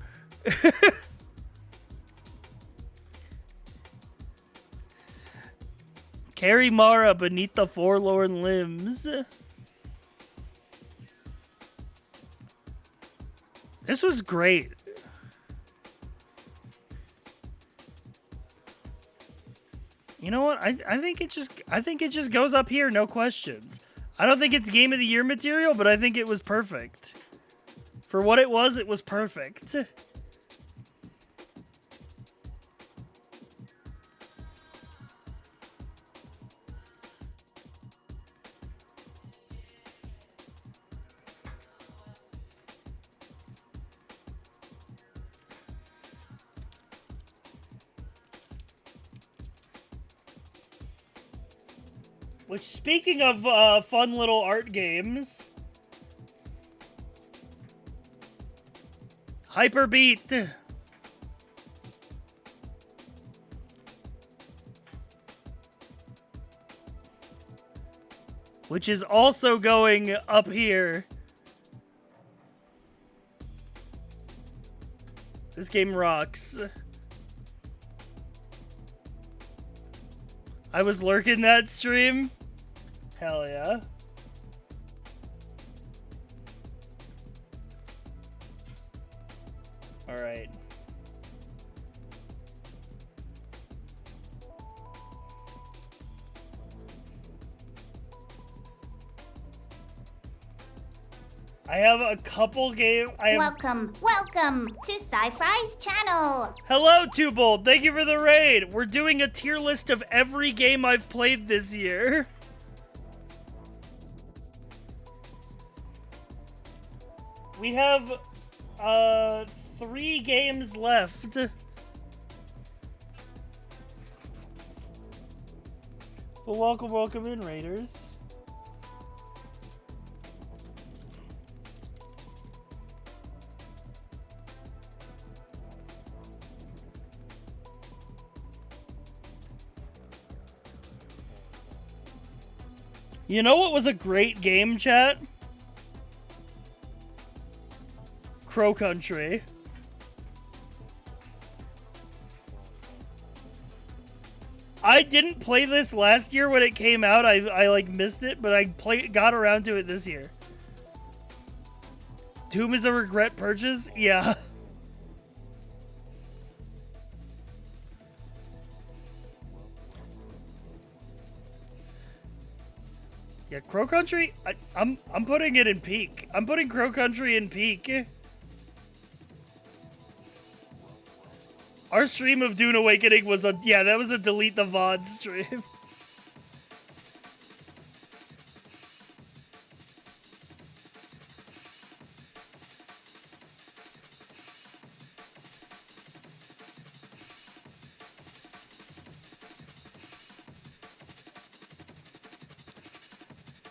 Carry Mara beneath the forlorn limbs. This was great. You know what? I think it just goes up here, no questions. I don't think it's Game of the Year material, but I think it was perfect. For what it was perfect. Which, speaking of fun little art games, Hyperbeat. Which is also going up here. This game rocks. I was lurking that stream. Hell yeah. All right. I have a couple game. Welcome to Sci-Fi's channel. Hello, Too Bold. Thank you for the raid. We're doing a tier list of every game I've played this year. We have 3 games left. Well, welcome in, Raiders. You know what was a great game, chat? Crow Country. I didn't play this last year when it came out. I like missed it, but I got around to it this year. Doom is a regret purchase? Yeah. Yeah, Crow Country, I'm putting it in peak. I'm putting Crow Country in peak. Our stream of Dune Awakening was that was a delete the VOD stream.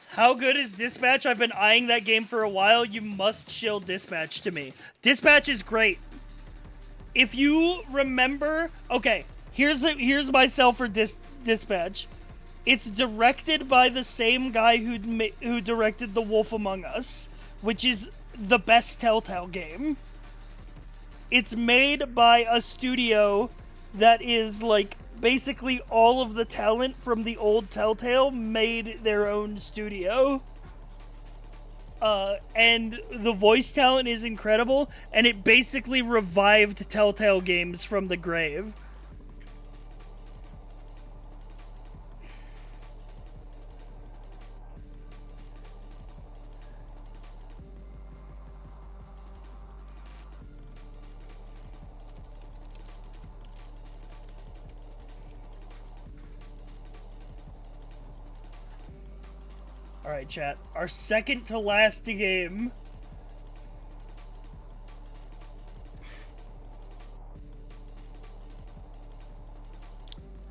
How good is Dispatch? I've been eyeing that game for a while. You must chill Dispatch to me. Dispatch is great. If you remember, okay, here's myself for Dispatch. It's directed by the same guy who directed The Wolf Among Us, which is the best Telltale game. It's made by a studio that is like basically all of the talent from the old Telltale made their own studio. And the voice talent is incredible, and it basically revived Telltale games from the grave. Alright, chat. Our second to last game.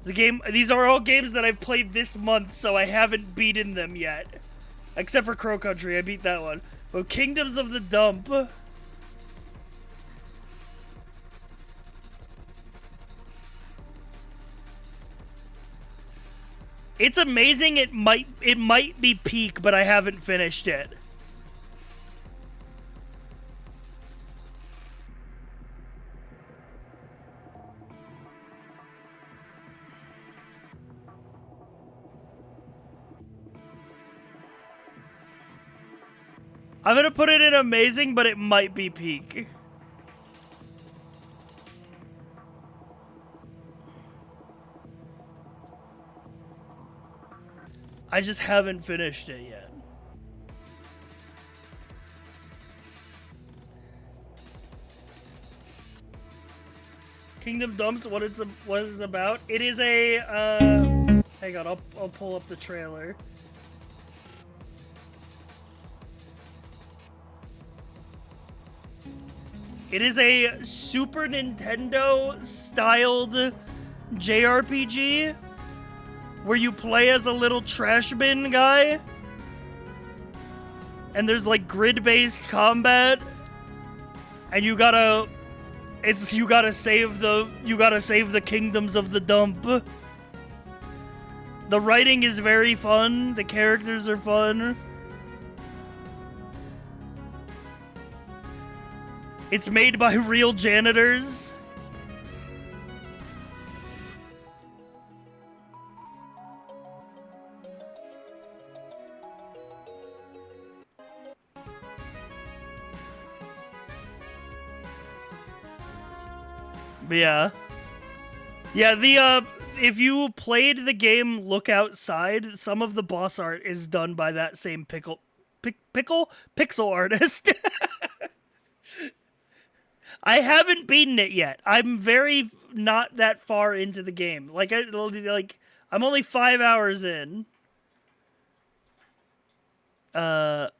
These are all games that I've played this month, so I haven't beaten them yet. Except for Crow Country, I beat that one. But Kingdoms of the Dump. It's amazing. It might be peak, but I haven't finished it. I'm gonna put it in amazing, but it might be peak. I just haven't finished it yet. Kingdom Dumps, what it's about? It is a hang on, I'll pull up the trailer. It is a Super Nintendo styled JRPG where you play as a little trash bin guy, and there's like grid-based combat, and you gotta save the kingdoms of the dump. The writing is very fun. The characters are fun. It's made by real janitors. But yeah. Yeah, if you played the game Look Outside, some of the boss art is done by that same pixel artist. I haven't beaten it yet. I'm very not that far into the game. I'm only 5 hours in. But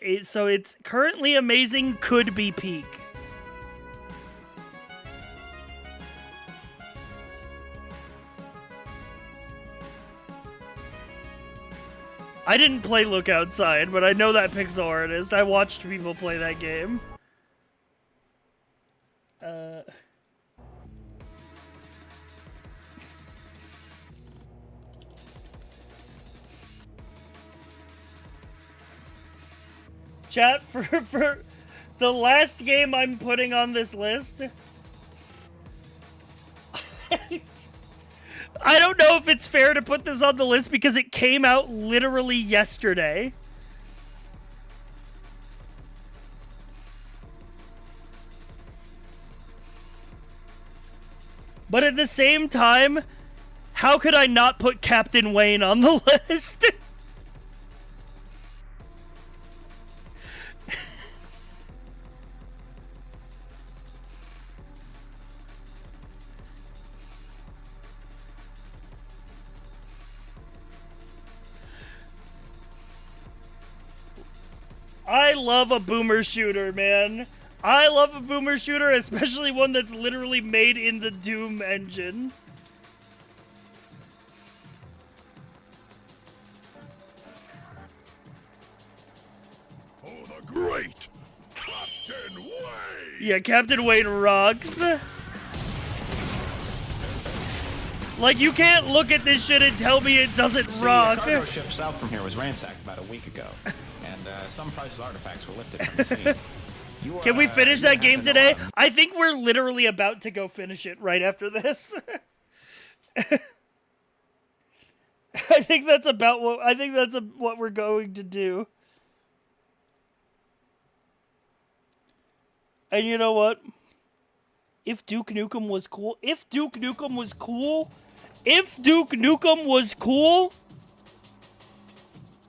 it's currently amazing, could be peak. I didn't play Look Outside, but I know that pixel artist. I watched people play that game. Chat, for the last game I'm putting on this list... I don't know if it's fair to put this on the list because it came out literally yesterday. But at the same time, how could I not put Captain Wayne on the list? I love a boomer shooter, man. I love a boomer shooter, especially one that's literally made in the Doom engine. Oh, the great Captain Wayne! Yeah, Captain Wayne rocks. Like, you can't look at this shit and tell me it doesn't rock. A cargo ship south from here was ransacked about a week ago, and some priceless artifacts were lifted from the scene. Can we finish that game today? I think we're literally about to go finish it right after this. I think that's what we're going to do. And you know what? If Duke Nukem was cool,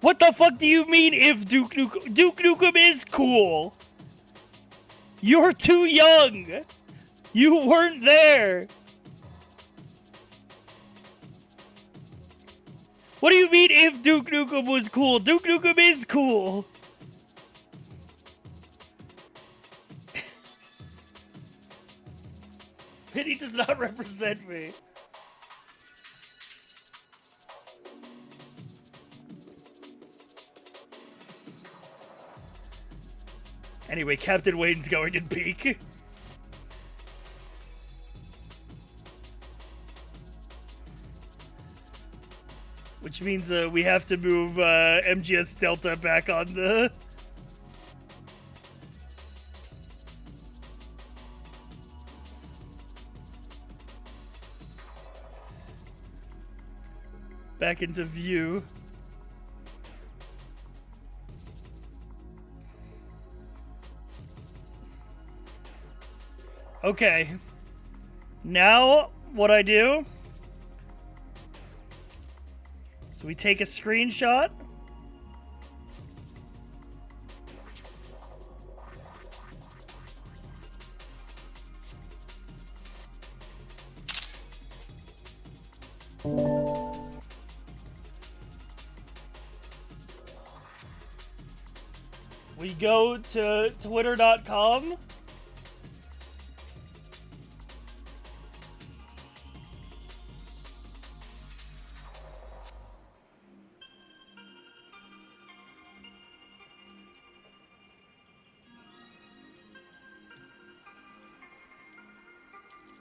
what the fuck do you mean if Duke Nukem is cool? You're too young. You weren't there. What do you mean if Duke Nukem was cool? Duke Nukem is cool. Pity does not represent me. Anyway, Captain Wayne's going in peak. Which means we have to move MGS Delta back on the... back into view. Okay. Now, what I do... So we take a screenshot. We go to twitter.com.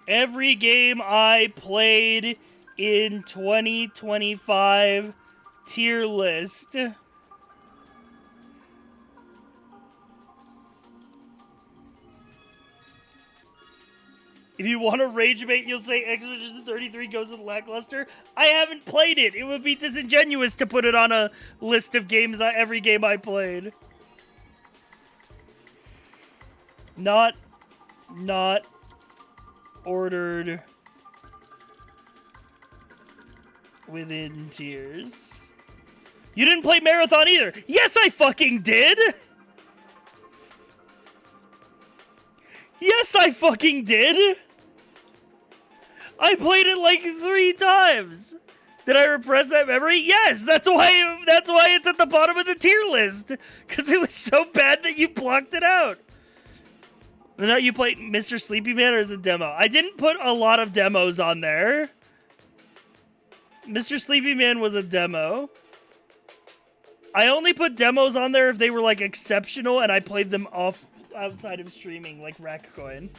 Every game I played in 2025 tier list. If you want to rage bait, you'll say Expedition 33 goes to lackluster. I haven't played it. It would be disingenuous to put it on a list of games, every game I played. Not not ordered within tiers. You didn't play Marathon either. Yes, I fucking did. Yes, I fucking did. I played it like 3 times. Did I repress that memory? Yes, that's why it's at the bottom of the tier list. Because it was so bad that you blocked it out. Now you played Mr. Sleepy Man or as a demo? I didn't put a lot of demos on there. Mr. Sleepy Man was a demo. I only put demos on there if they were like exceptional and I played them off outside of streaming, like Rackcoin.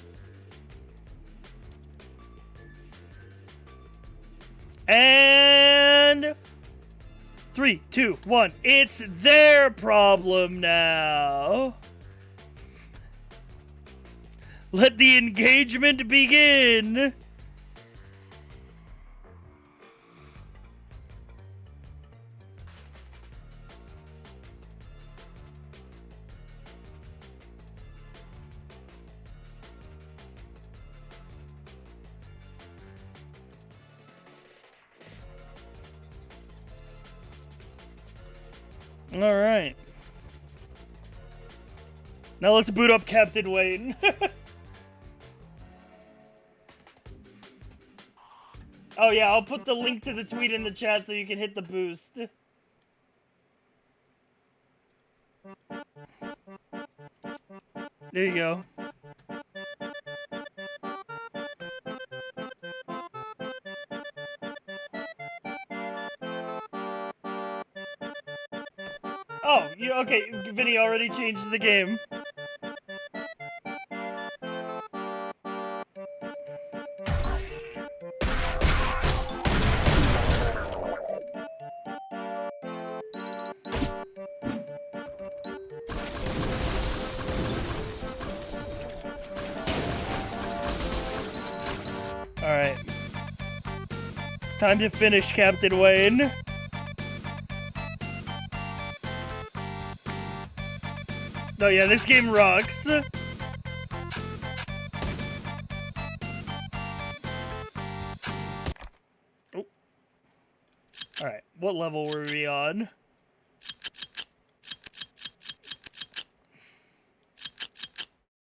And 3, 2, 1. It's their problem now. Let the engagement begin. All right. Now let's boot up Captain Wayne. Oh yeah, I'll put the link to the tweet in the chat so you can hit the boost. There you go. Oh, okay, Vinny already changed the game. Alright. It's time to finish Captain Wayne. Oh yeah, this game rocks. Oh. Alright, what level were we on?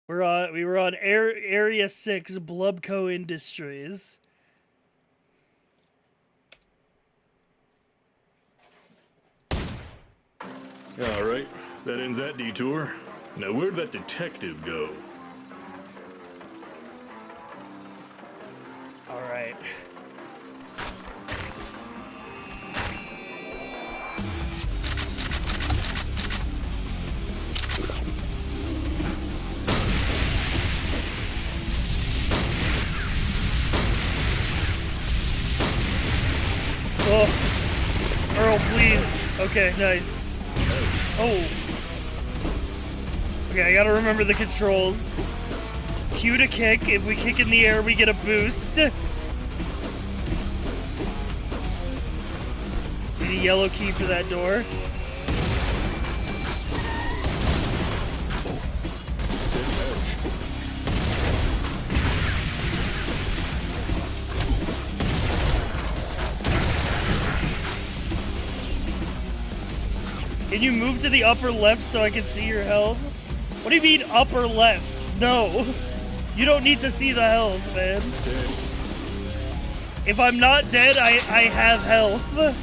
We were on Area 6, Blubco Industries. All right, that ends that detour. Now where'd that detective go? All right. Oh, Earl, please. Okay, nice. Oh. Okay, I gotta remember the controls. Q to kick. If we kick in the air, we get a boost. Need a yellow key for that door. Can you move to the upper left so I can see your health? What do you mean upper left? No. You don't need to see the health, man. If I'm not dead, I have health.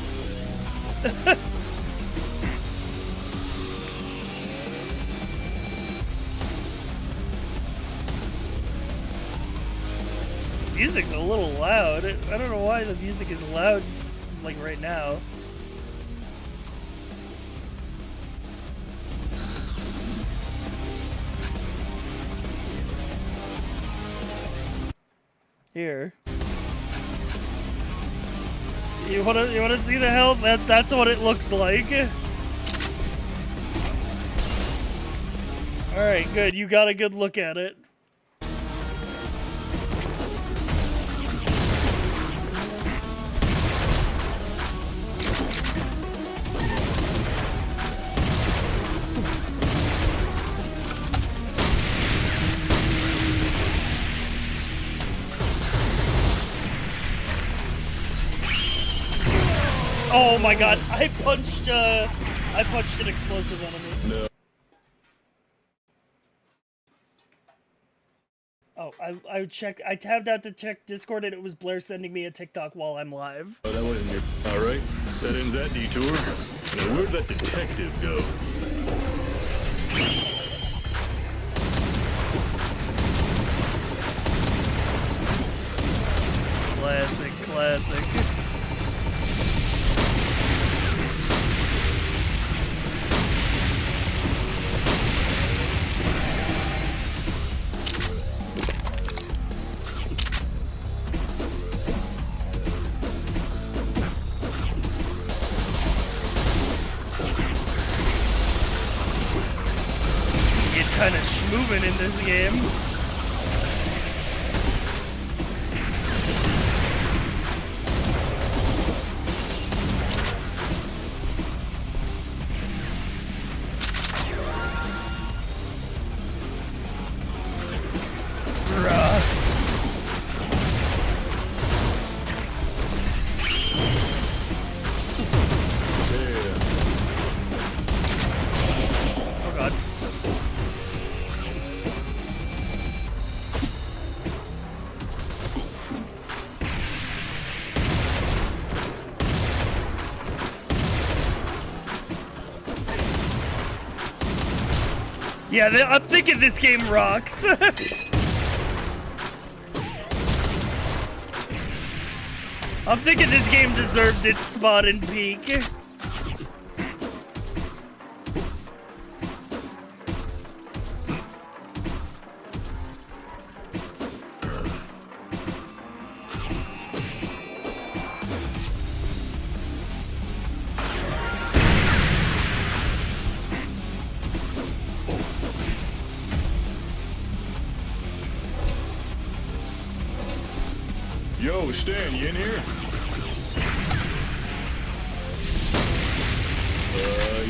Music's a little loud. I don't know why the music is loud, like right now. Here. You wanna see the health? That's what it looks like. Alright, good. You got a good look at it. Oh my god, I punched an explosive enemy. No. Oh, I tabbed out to check Discord and it was Blair sending me a TikTok while I'm live. Oh, that wasn't your... Alright, that ends that detour. Now where'd that detective go? Classic. Get kind of schmovin' in this game. Oh god. Yeah, I'm thinking this game rocks. I'm thinking this game deserved its spot and peak. Yo, Stan, you in here? Yeah.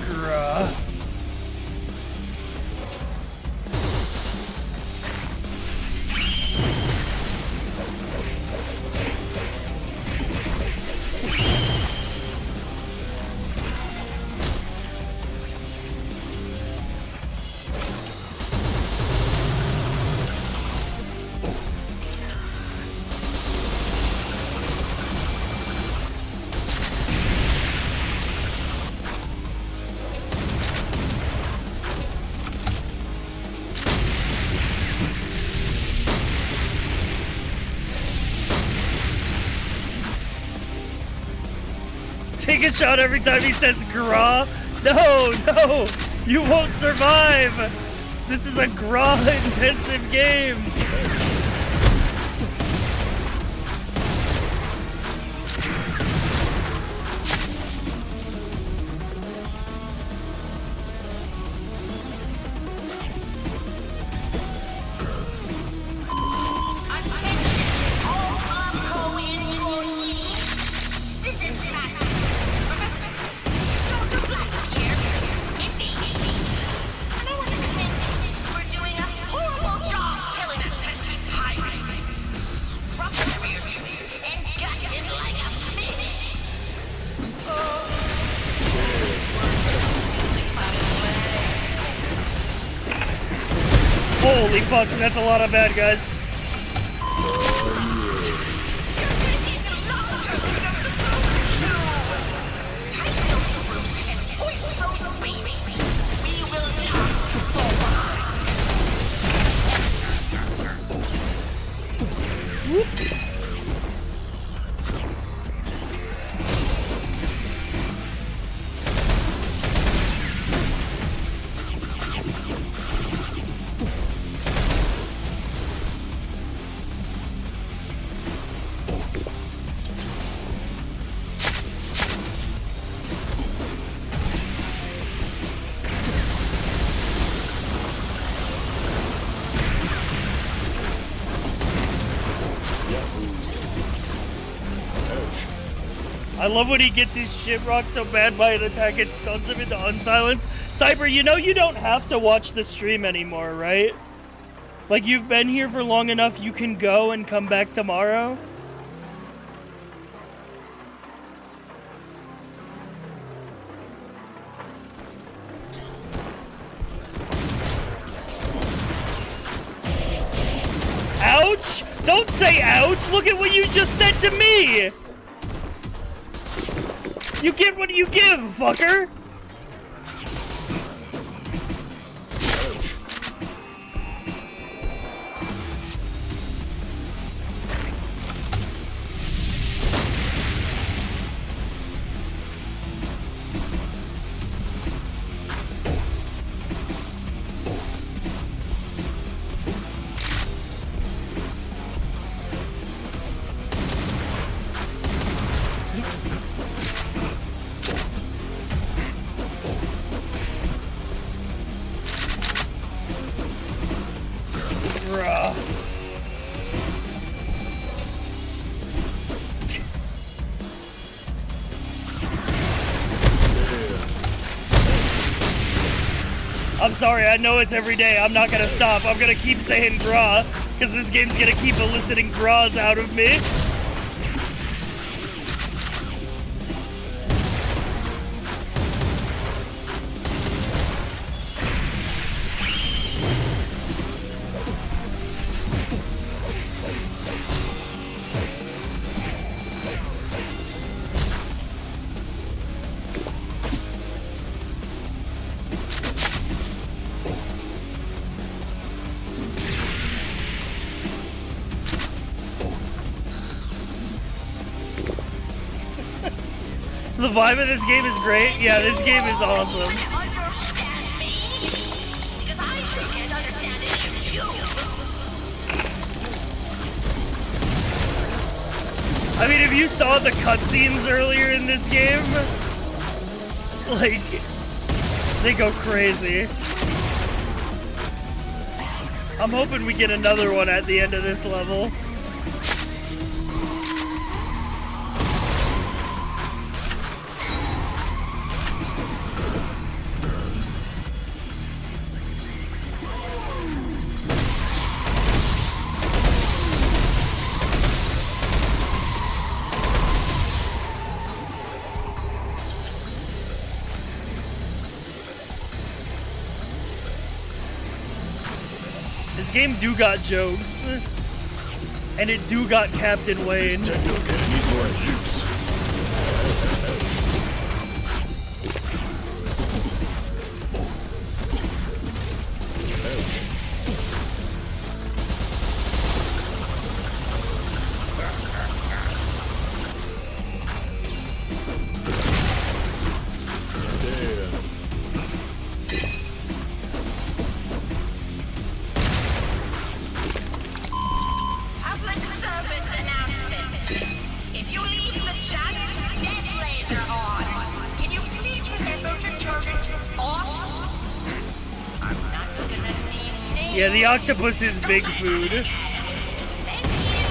Grah. Take a shot every time he says "grah." No, you won't survive. This is a grah-intensive game. Holy fuck, that's a lot of bad guys. I love when he gets his shit rocked so bad by an attack it stuns him into unsilence. Cyber, you know you don't have to watch the stream anymore, right? Like, you've been here for long enough, you can go and come back tomorrow? Ouch! Don't say ouch! Look at what you just said to me! You get what you give, fucker! Bruh. I'm sorry, I know it's every day. I'm not gonna stop. I'm gonna keep saying brah, because this game's gonna keep eliciting brahs out of me. The vibe of this game is great. Yeah, this game is awesome. Understand me? Because I sure can't understand it if you. I mean, if you saw the cutscenes earlier in this game, like, they go crazy. I'm hoping we get another one at the end of this level. This game do got jokes, and it do got Captain Wayne. Techno gonna need more juice. Public service announcement. If you leave the giant dead laser on, can you please remember to turn it off? I'm not gonna need names. Yeah, the octopus is big food. Thank you.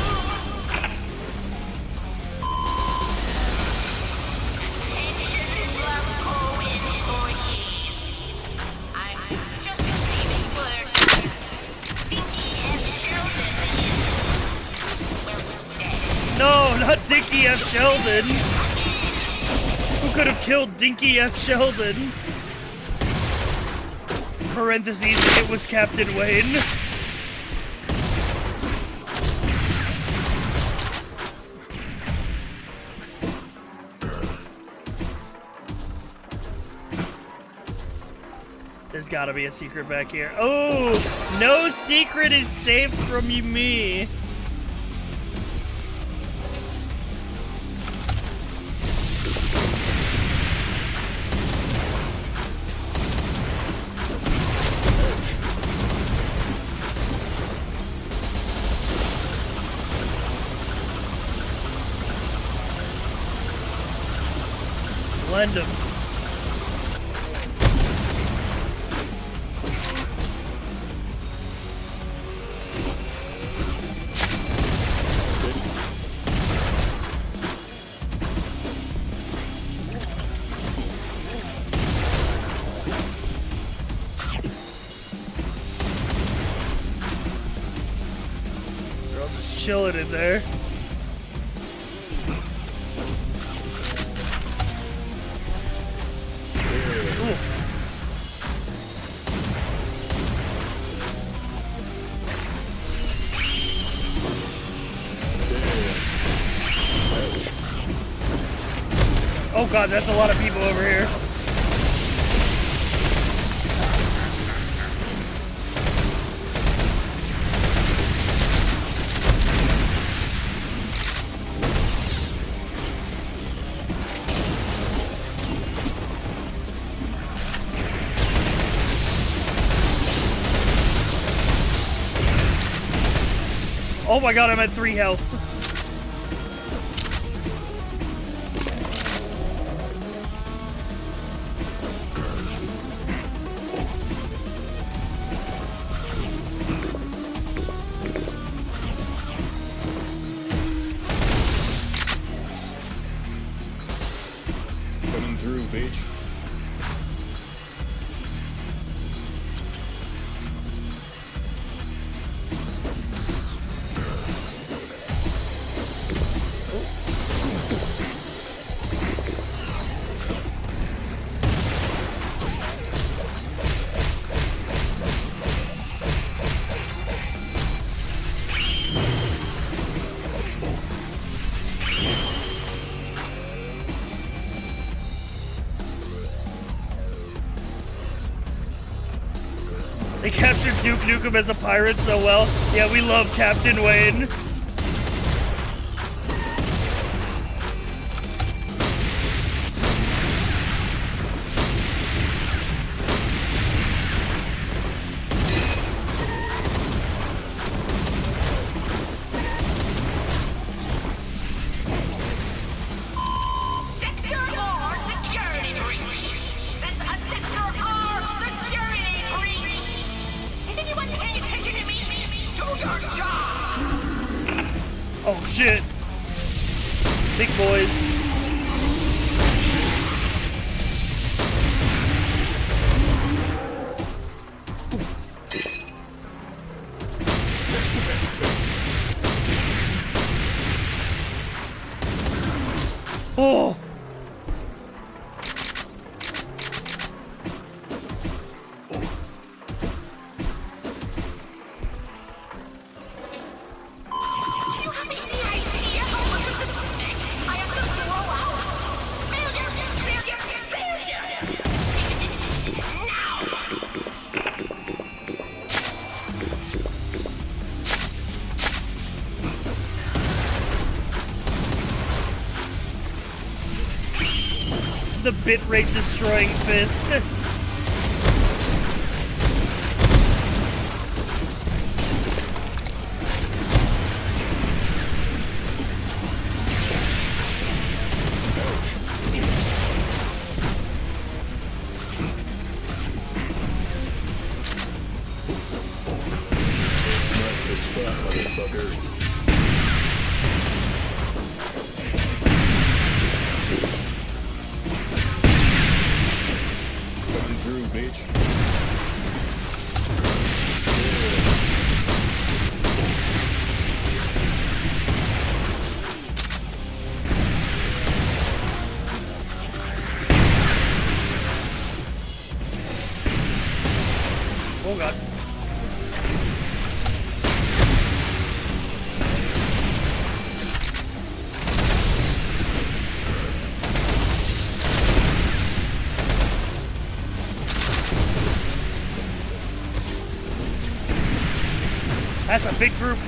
Attention, Blanco employees. I'm just receiving word that Dinky F. Sheldon was dead. No, not Dinky F. Sheldon. Who could have killed Dinky F. Sheldon? Parentheses, it was Captain Wayne. There's gotta be a secret back here. Oh, no secret is safe from me. Blend them. just chilling in there. Ooh. Oh god, that's a lot of people over here. Oh my god, I'm at 3 health. Coming through, bitch. They captured Duke Nukem as a pirate so well. Yeah, we love Captain Wayne. Sector R security breach. That's a Sector R security breach. Is anyone paying attention to me? Do your job. Oh shit. Big boys. Oh. Do you have any idea how much of this mess I have to throw out? Failure, failure, failure. Fix it now. The bitrate destroying fist. Smash the spot, motherfucker. Coming through, bitch. Oh god. That's a big group.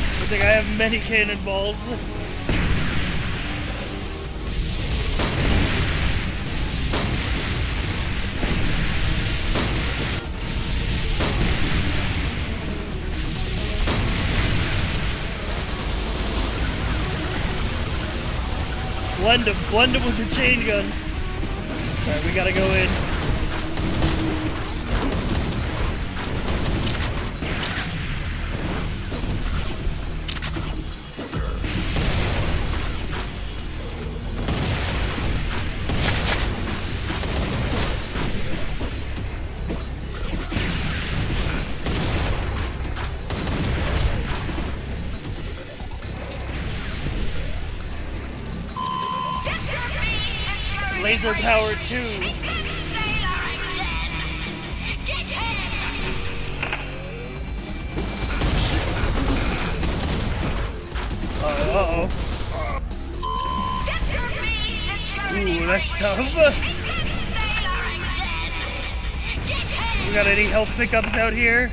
I think I have many cannonballs. Blend him with the chain gun. Alright, we gotta go in. Laser power 2. It's that sailor again! Get him! Uh-oh. Sector B security Ooh, that's tough. It's that sailor again! Get him! We got any health pickups out here?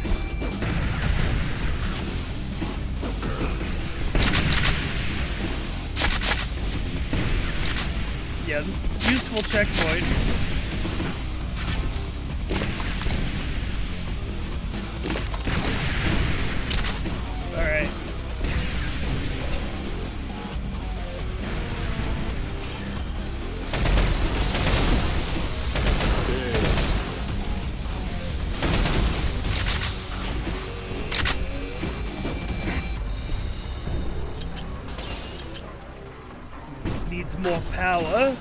Yeah, useful checkpoint. Alright. Needs more power.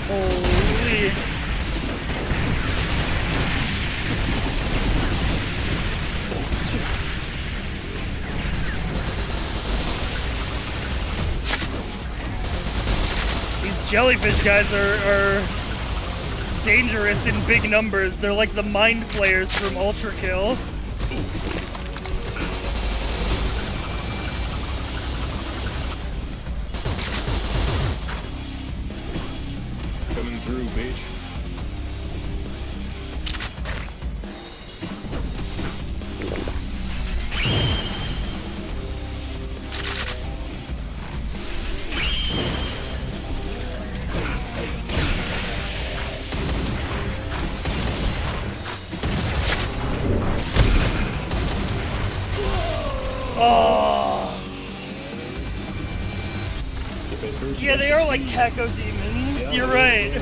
Holy. These jellyfish guys are dangerous in big numbers. They're like the mind flayers from Ultra Kill. Coming through, bitch. Oh. If it hurts Yeah, you, they are like Caco demons. You're right.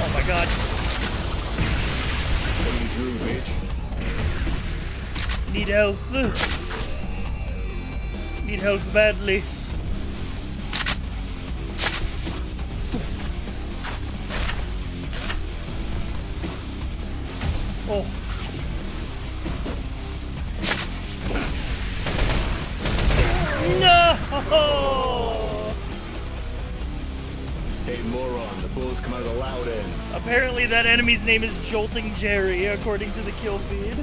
Oh my god. Coming through, bitch. Need health. Need health badly. Oh. No! Hey, moron, the bullets come out of the loud end. Apparently that enemy's name is Jolting Jerry, according to the kill feed.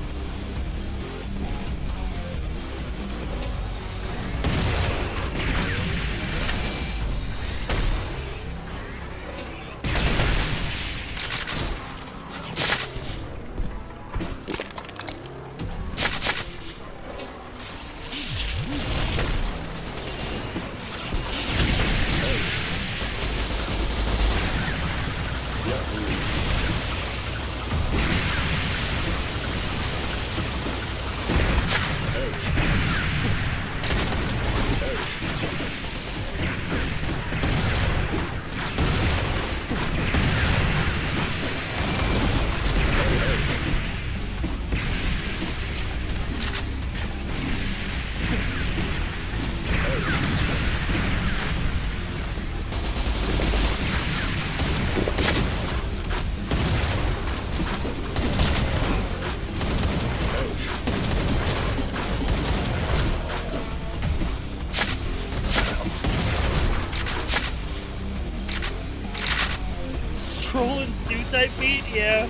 Roll and Stew type beat? Yeah.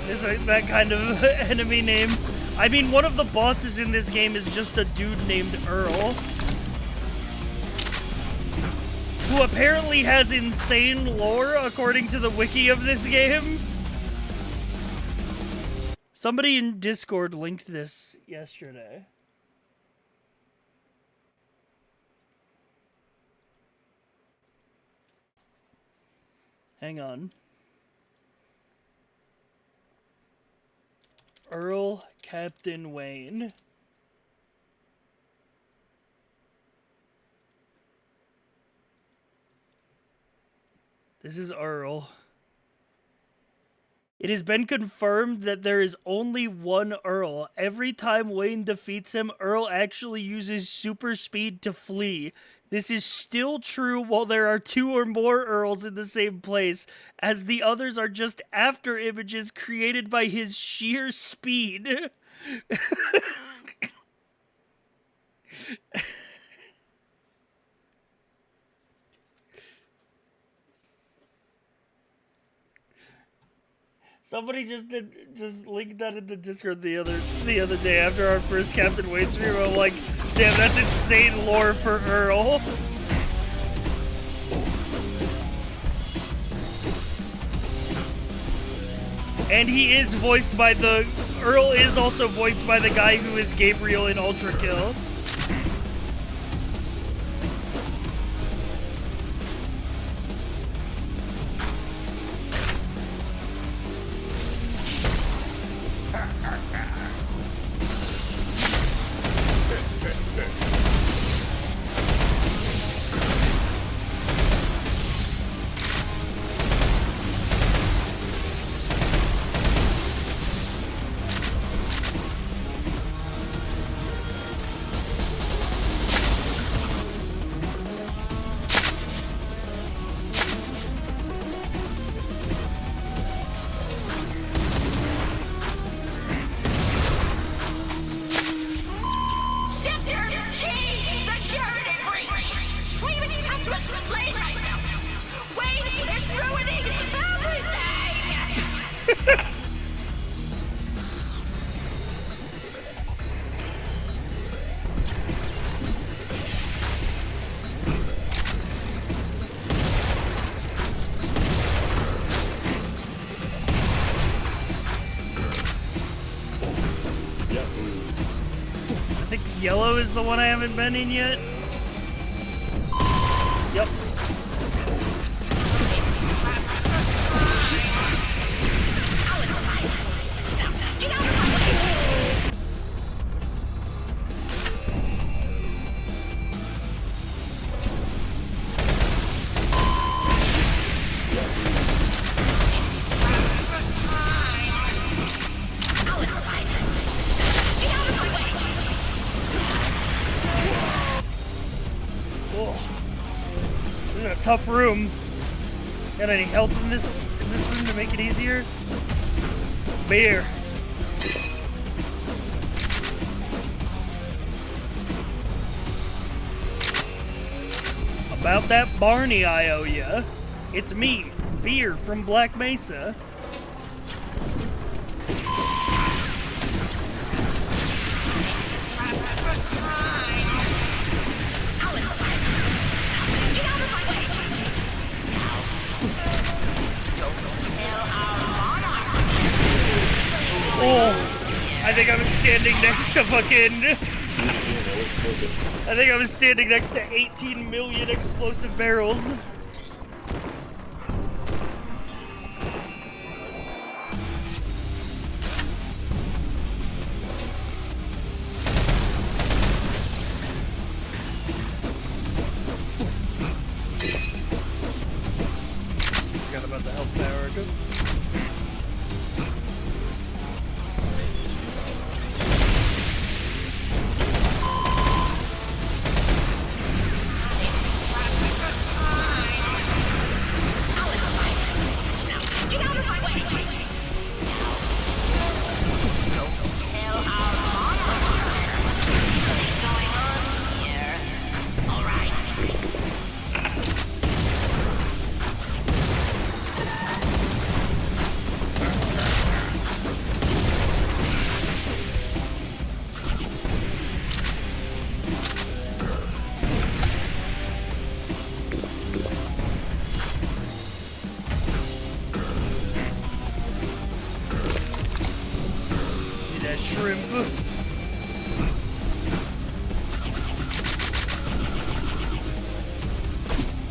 There's that kind of enemy name. I mean, one of the bosses in this game is just a dude named Earl, who apparently has insane lore according to the wiki of this game. Somebody in Discord linked this yesterday. Hang on. Earl Captain Wayne. This is Earl. It has been confirmed that there is only one Earl. Every time Wayne defeats him, Earl actually uses super speed to flee. This is still true while there are 2 or more Earls in the same place, as the others are just after images created by his sheer speed. Somebody just linked that in the Discord the other day after our first Captain Wayne stream. I'm like, damn, that's insane lore for Earl. And he is voiced by Earl is also voiced by the guy who is Gabriel in Ultra Kill. Yellow is the one I haven't been in yet. Yep. Tough room. Got any health in this room to make it easier? Beer. About that Barney I owe ya. It's me, Beer from Black Mesa. Oh, I think I was standing next to fucking... I think I was standing next to 18 million explosive barrels. Forgot about the health power. shrimp.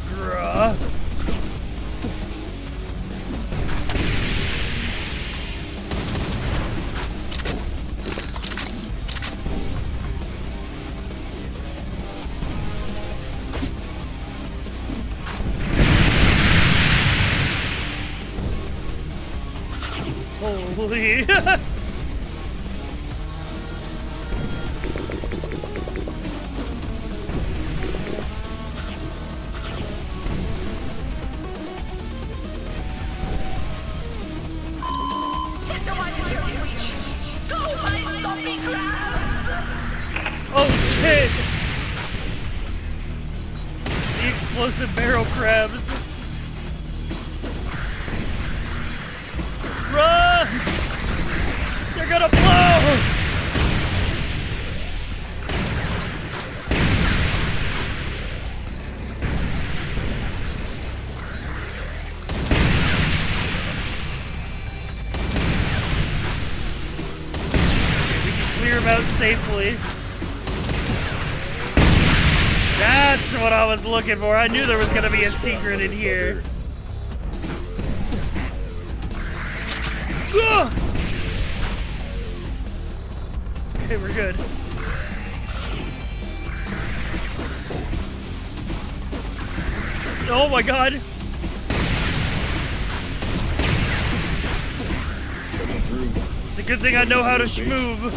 Bruh. Holy. Set the one security breach. Go find zombie crabs. Oh shit! The explosive barrel crabs. Run! They're gonna blow! We can clear them out safely. That's what I was looking for. I knew there was gonna be a secret in here. Ugh! Okay, we're good. Oh my god! It's a good thing I know how to schmoove.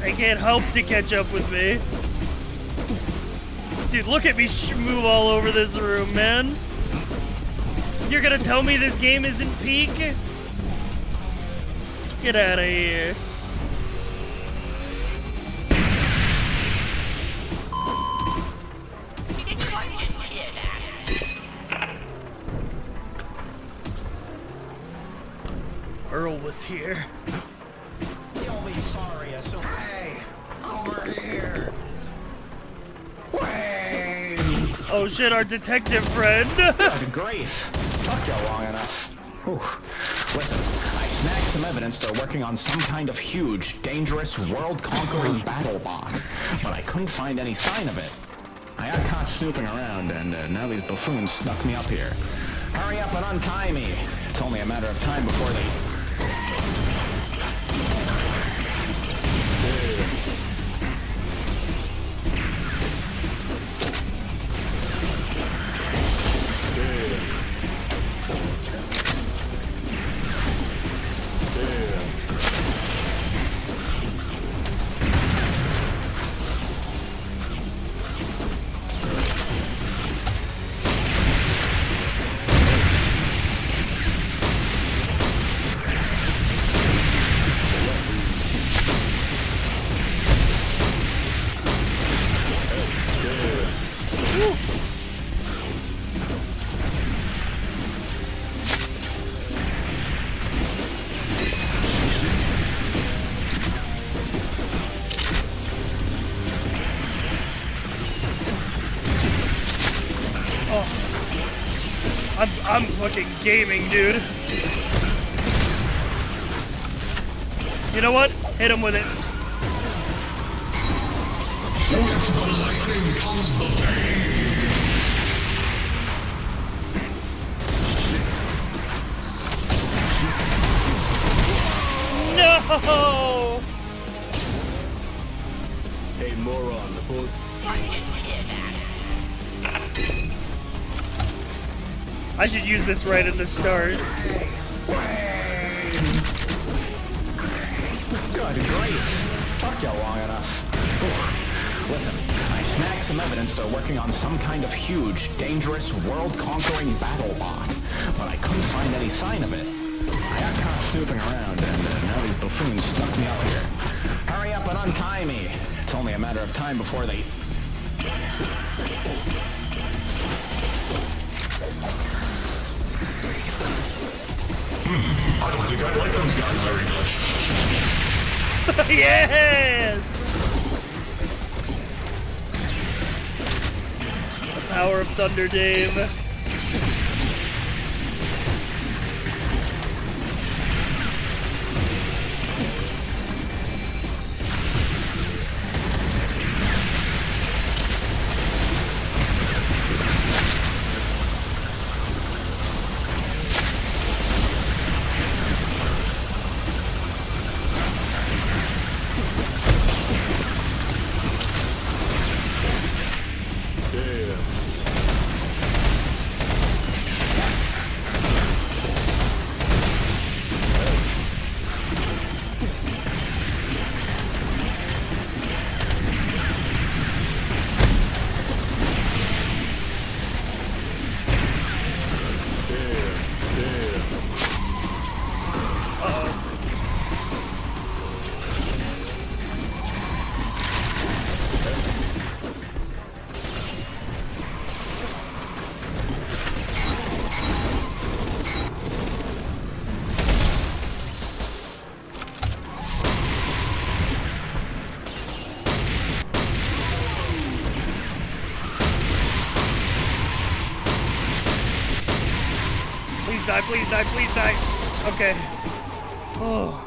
I can't help to catch up with me. Dude, look at me schmoove all over this room, man. You're gonna tell me this game isn't peak? Get out of here. Did anyone just hear that? Earl was here. You'll be sorry, so hey, over here. Wait. Oh shit, our detective friend. Good grief. Took you long enough. Whew. Listen, I snagged some evidence they're working on some kind of huge, dangerous, world-conquering battle bot, but I couldn't find any sign of it. I got caught snooping around, and now these buffoons snuck me up here. Hurry up and untie me. It's only a matter of time before they... I'm fucking gaming, dude. You know what? Hit him with it. No! Hey, moron, the bullet. I just hear that. I should use this right at the start. Good grief. Took you long enough. Whew. Listen, I snagged some evidence they're working on some kind of huge, dangerous, world-conquering battle bot, but I couldn't find any sign of it. I got caught snooping around, and now these buffoons stuck me up here. Hurry up and untie me. It's only a matter of time before they... I don't think I like those guys very much. Yes! The power of Thunder, Dave. die, please die, please die. Okay. Oh.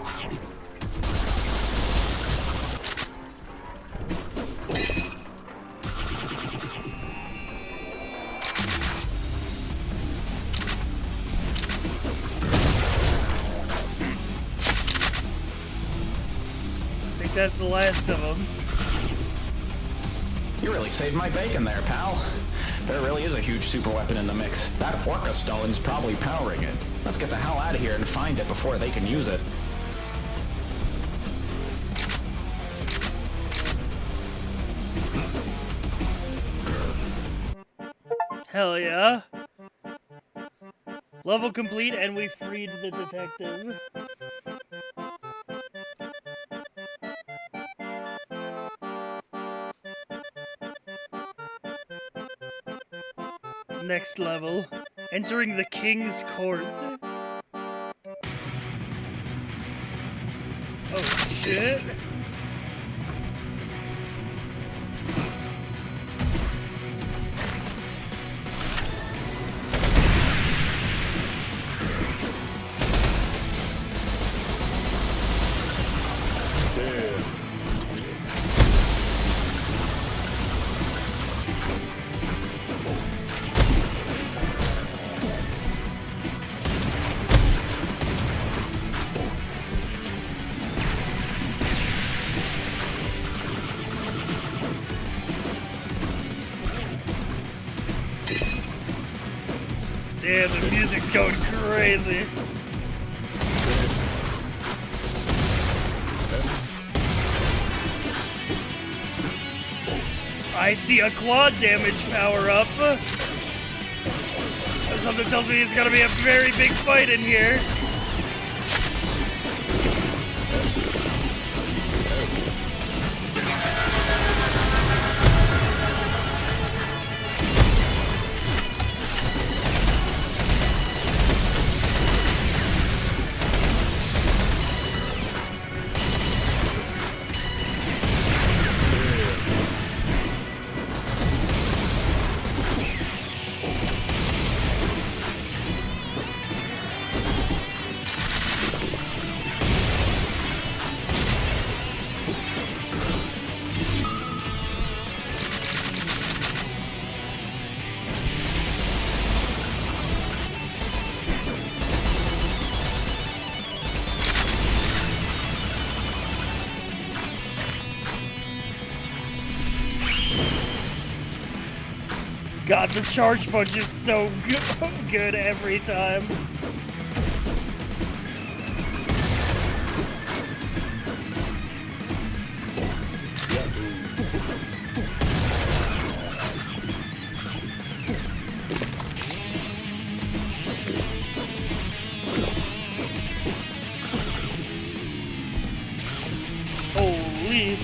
I think that's the last of them. You really saved my bacon there, pal. There really is a huge super weapon in the mix. That Orca Stone's probably powering it. Let's get the hell out of here and find it before they can use it. Hell yeah. Level complete, and we freed the detective. Next level. Entering the King's Court. Oh shit. Damn, the music's going crazy. I see a quad damage power up. Something tells me it's gonna be a very big fight in here. God, the charge punch is so good every time. Holy.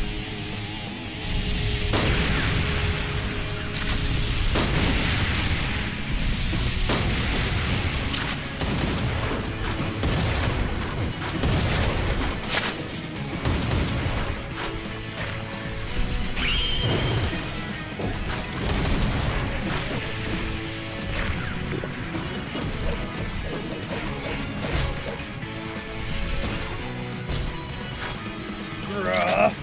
Bruh.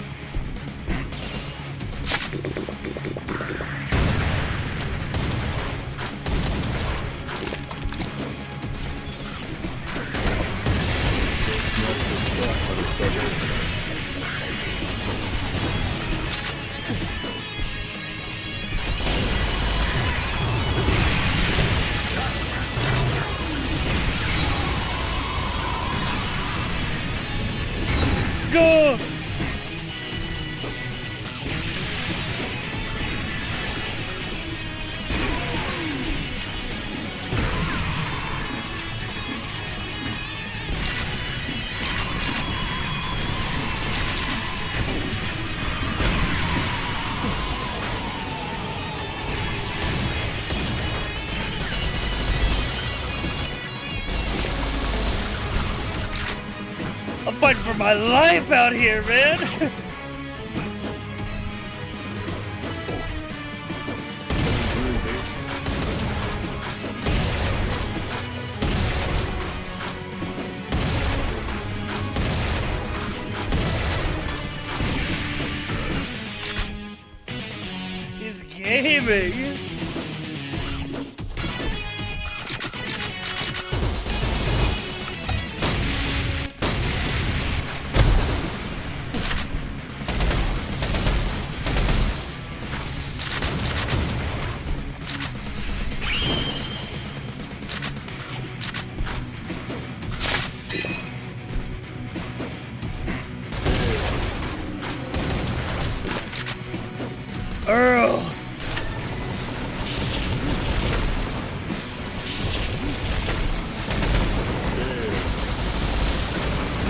Go! I'm fighting for my life out here, man! timing. Earl.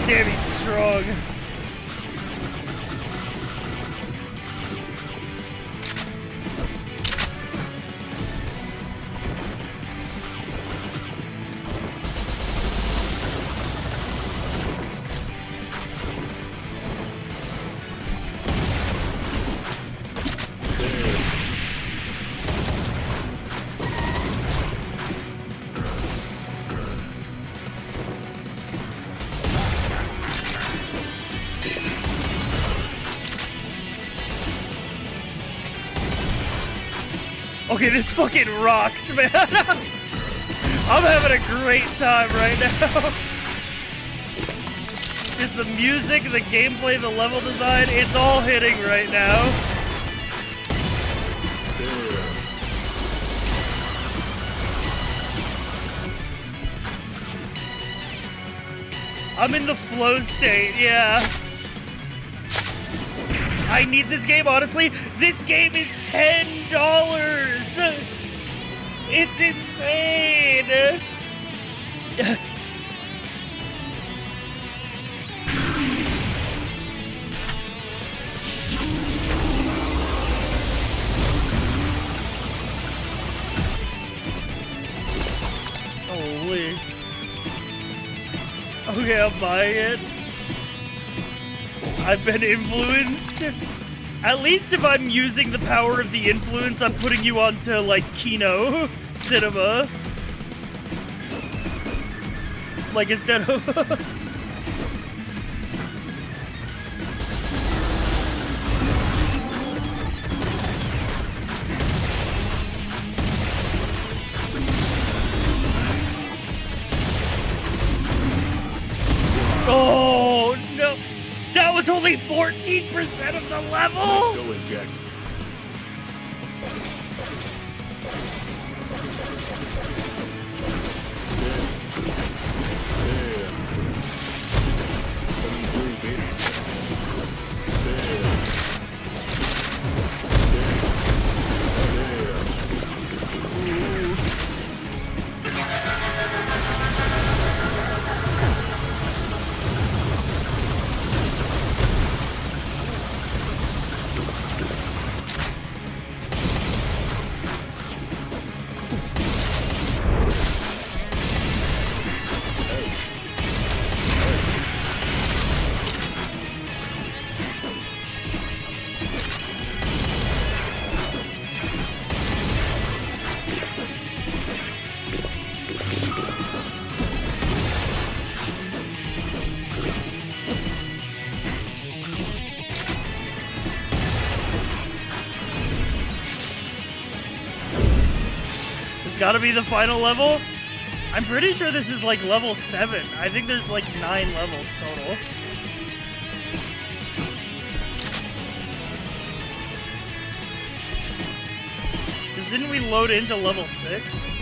Damn, he's strong. Okay, this fucking rocks, man. I'm having a great time right now. Just the music, the gameplay, the level design, it's all hitting right now. I'm in the flow state, yeah. I need this game, honestly. This game is $10. It's insane. Holy. Okay, I'm buying it. I've been influenced. At least if I'm using the power of the influence, I'm putting you onto, like, Kino cinema. Like, instead of... Oh, no. That was only 14% of the level? Go in, Jack. It's gotta be the final level. I'm pretty sure this is like level 7. I think there's like 9 levels total. Because didn't we load into level 6?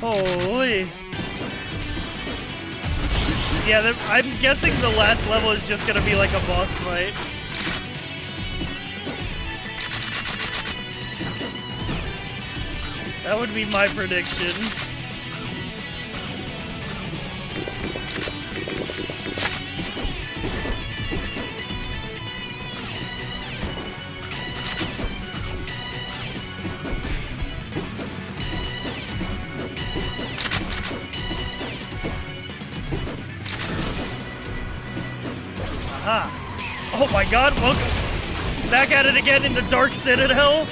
Holy. Yeah, I'm guessing the last level is just gonna be like a boss fight. That would be my prediction. Aha. Oh my god, welcome back at it again in the Dark Citadel.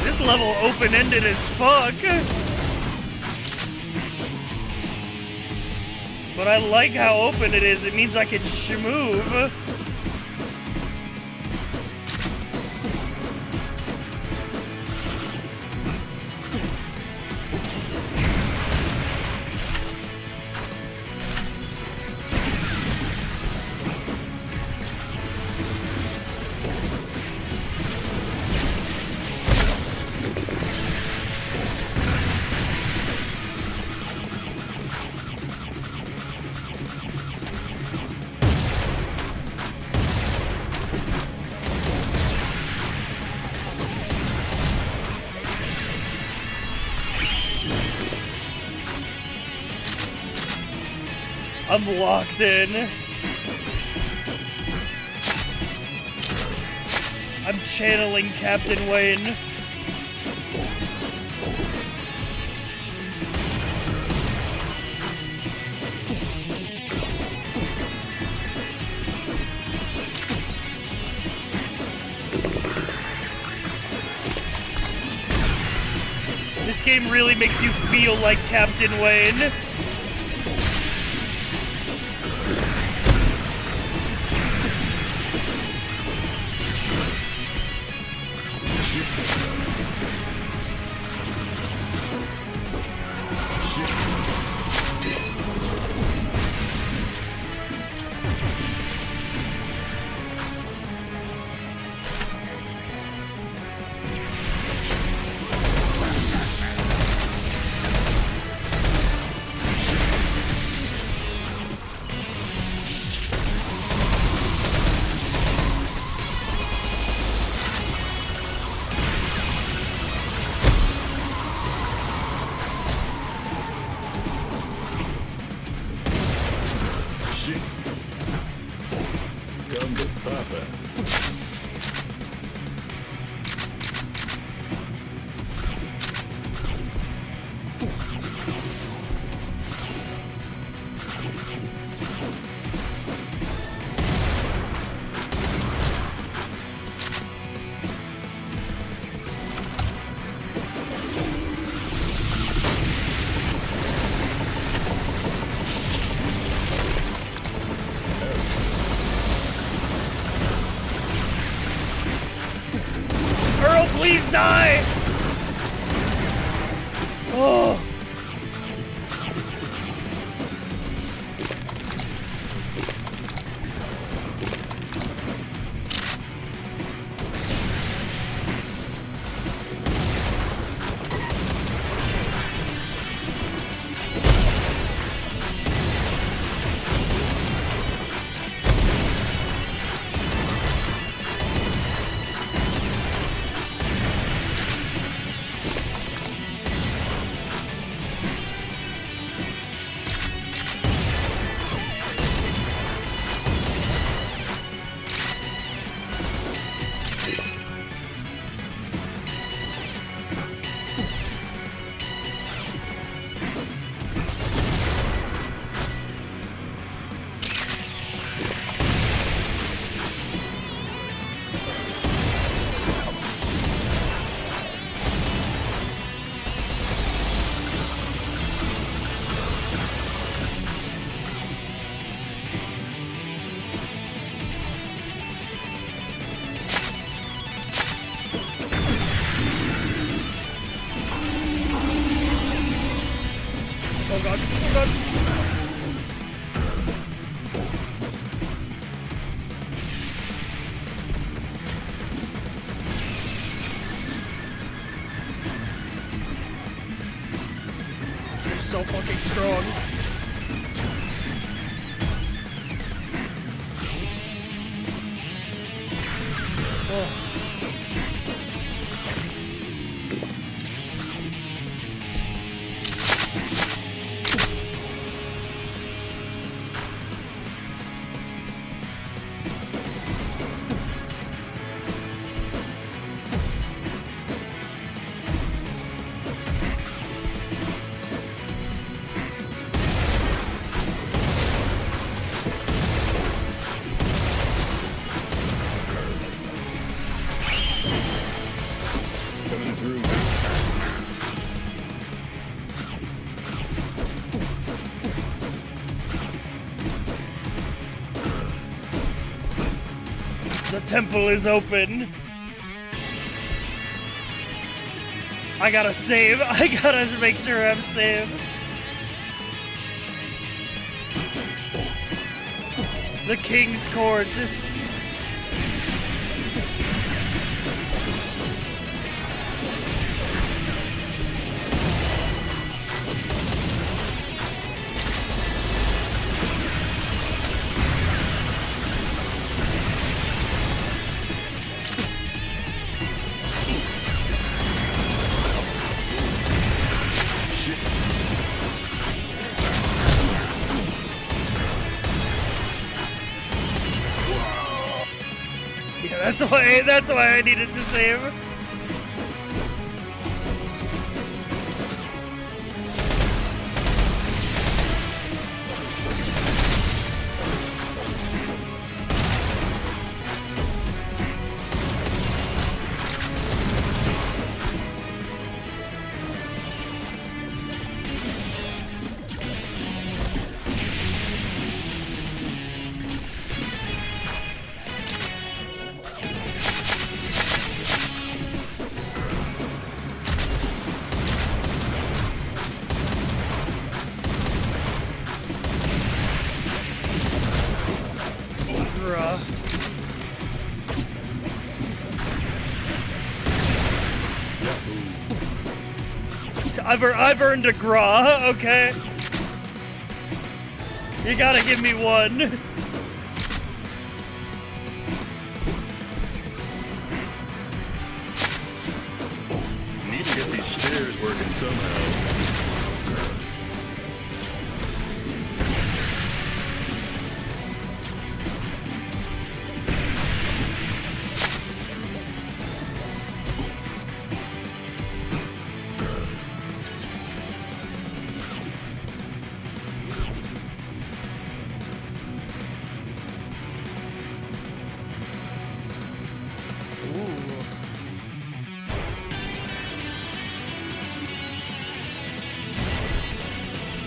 This level open-ended as fuck. But I like how open it is. It means I can shmove. I'm locked in. I'm channeling Captain Wayne. This game really makes you feel like Captain Wayne. Come to Papa. Please die! Oh. on. You're so fucking strong. Oh. Coming through. The temple is open. I gotta save. I gotta make sure I'm safe. The King's Court. Yeah, that's why I needed to save. I've earned a gra, okay. You gotta give me one. Need to get these stairs working somehow.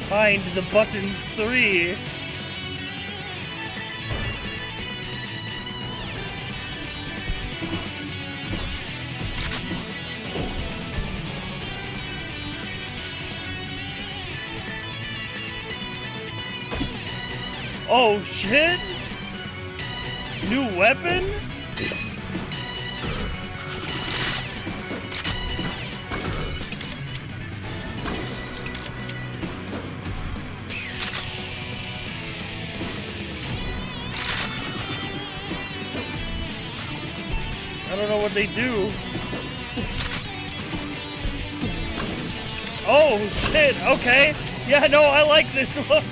Find the buttons 3. Oh shit! New weapon? I don't know what they do. Oh shit, okay. Yeah, no, I like this one.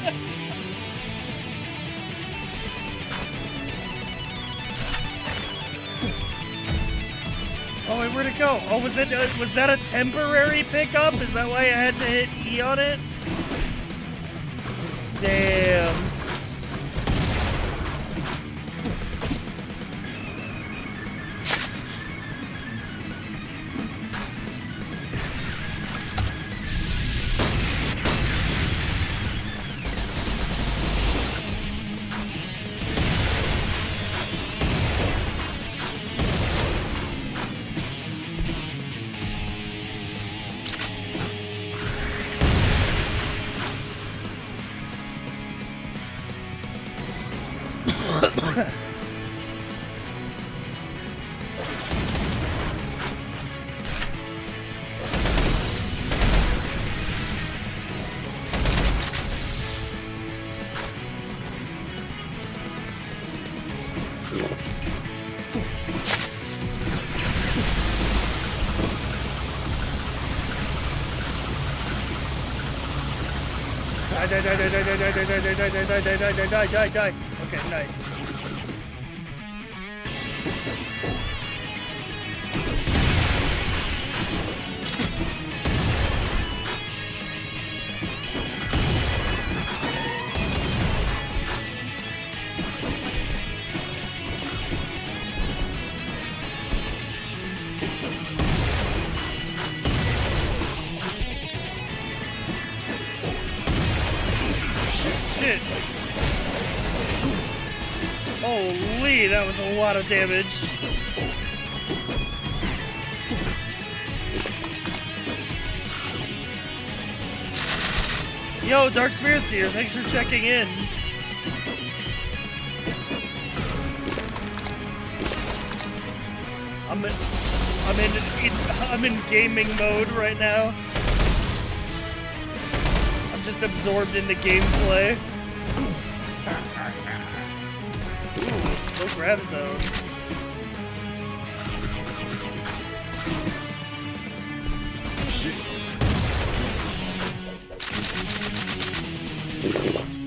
Oh wait, where'd it go? Oh, was that a temporary pickup? Is that why I had to hit E on it? Damn. Die. Okay, nice. Shit. Holy, that was a lot of damage. Yo, Dark Spirit's here. Thanks for checking in. I'm in gaming mode right now. I'm just absorbed in the gameplay. Ooh, no grab zone.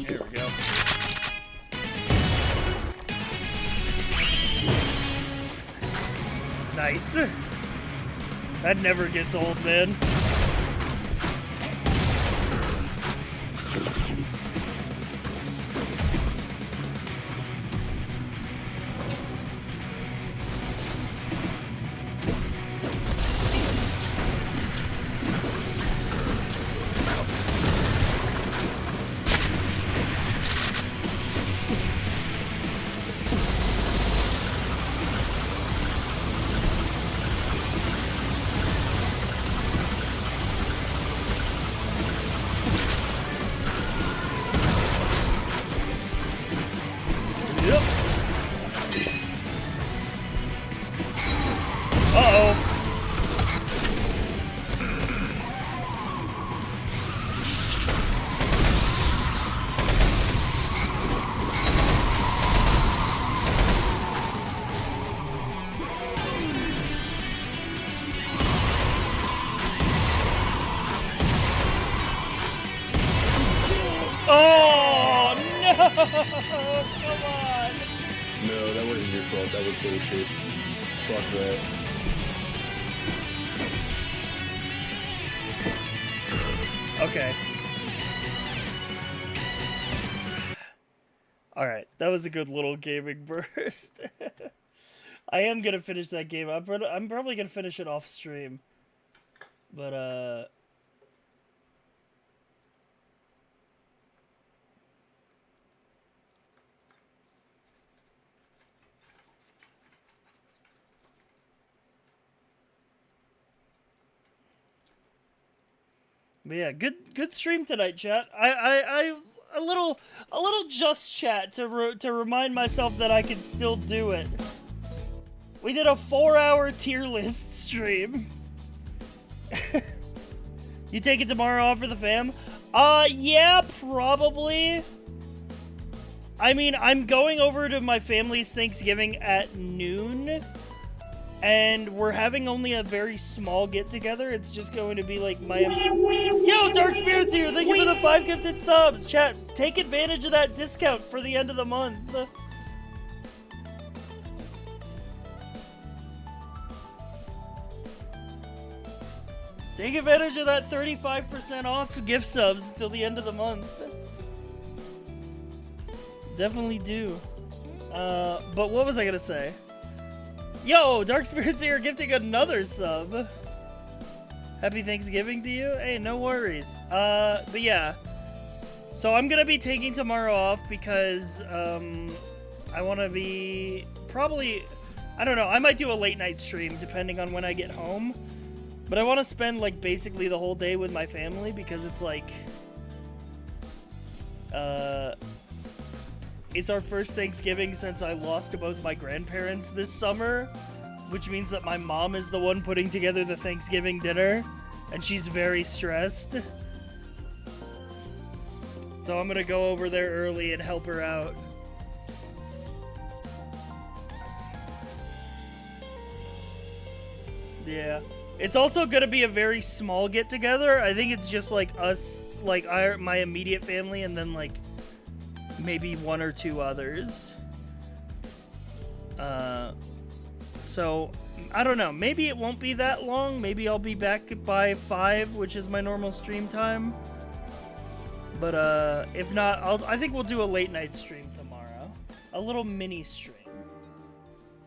There we go. Nice. That never gets old, man. Oh, no! Come on! No, that wasn't your fault. That was bullshit. Fuck that. Okay. Alright, that was a good little gaming burst. I am gonna finish that game. I'm probably gonna finish it off stream. But, But yeah, good stream tonight, chat. I a little just chat to remind myself that I can still do it. We did a 4-hour tier list stream. You take it tomorrow off for the fam? Yeah, probably. I mean, I'm going over to my family's Thanksgiving at noon. And we're having only a very small get-together. It's just going to be like my... Yo, Dark Spirit's here! Thank you for the 5 gifted subs! Chat, take advantage of that discount for the end of the month. Take advantage of that 35% off gift subs till the end of the month. Definitely do. But what was I gonna say? Yo, Dark Spirits here gifting another sub. Happy Thanksgiving to you. Hey, no worries. But yeah. So I'm gonna be taking tomorrow off because, I want to be probably, I don't know, I might do a late night stream depending on when I get home. But I want to spend, like, basically the whole day with my family because it's, like, it's our first Thanksgiving since I lost to both my grandparents this summer, which means that my mom is the one putting together the Thanksgiving dinner, and she's very stressed. So I'm gonna go over there early and help her out. Yeah. It's also gonna be a very small get-together. I think it's just like us, like my immediate family, and then like maybe one or two others. So I don't know. Maybe it won't be that long. Maybe I'll be back by 5, which is my normal stream time. But if not, I think we'll do a late night stream tomorrow. A little mini stream.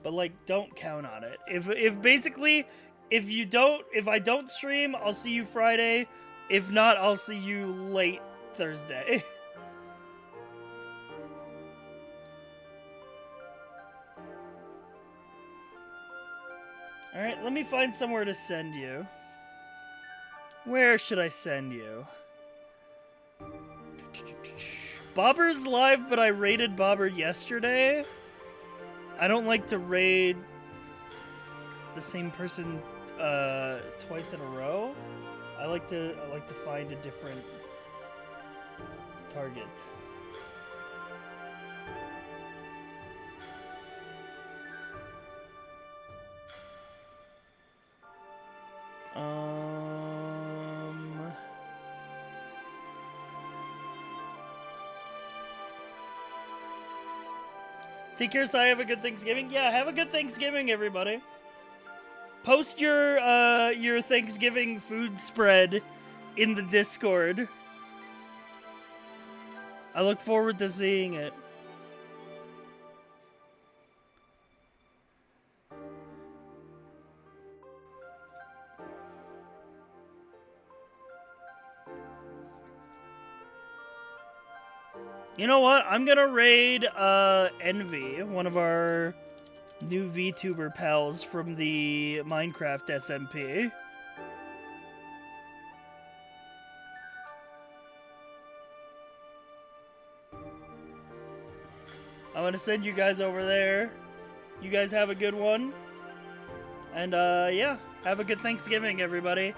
But like, don't count on it. If I don't stream, I'll see you Friday. If not, I'll see you late Thursday. Alright, let me find somewhere to send you. Where should I send you? Bobber's live, but I raided Bobber yesterday. I don't like to raid the same person twice in a row. I like to find a different target. Take care, Si. Have a good Thanksgiving. Yeah, have a good Thanksgiving, everybody. Post your Thanksgiving food spread in the Discord. I look forward to seeing it. You know what? I'm gonna raid Envy, one of our new VTuber pals from the Minecraft SMP. I'm gonna send you guys over there. You guys have a good one. And yeah, have a good Thanksgiving, everybody.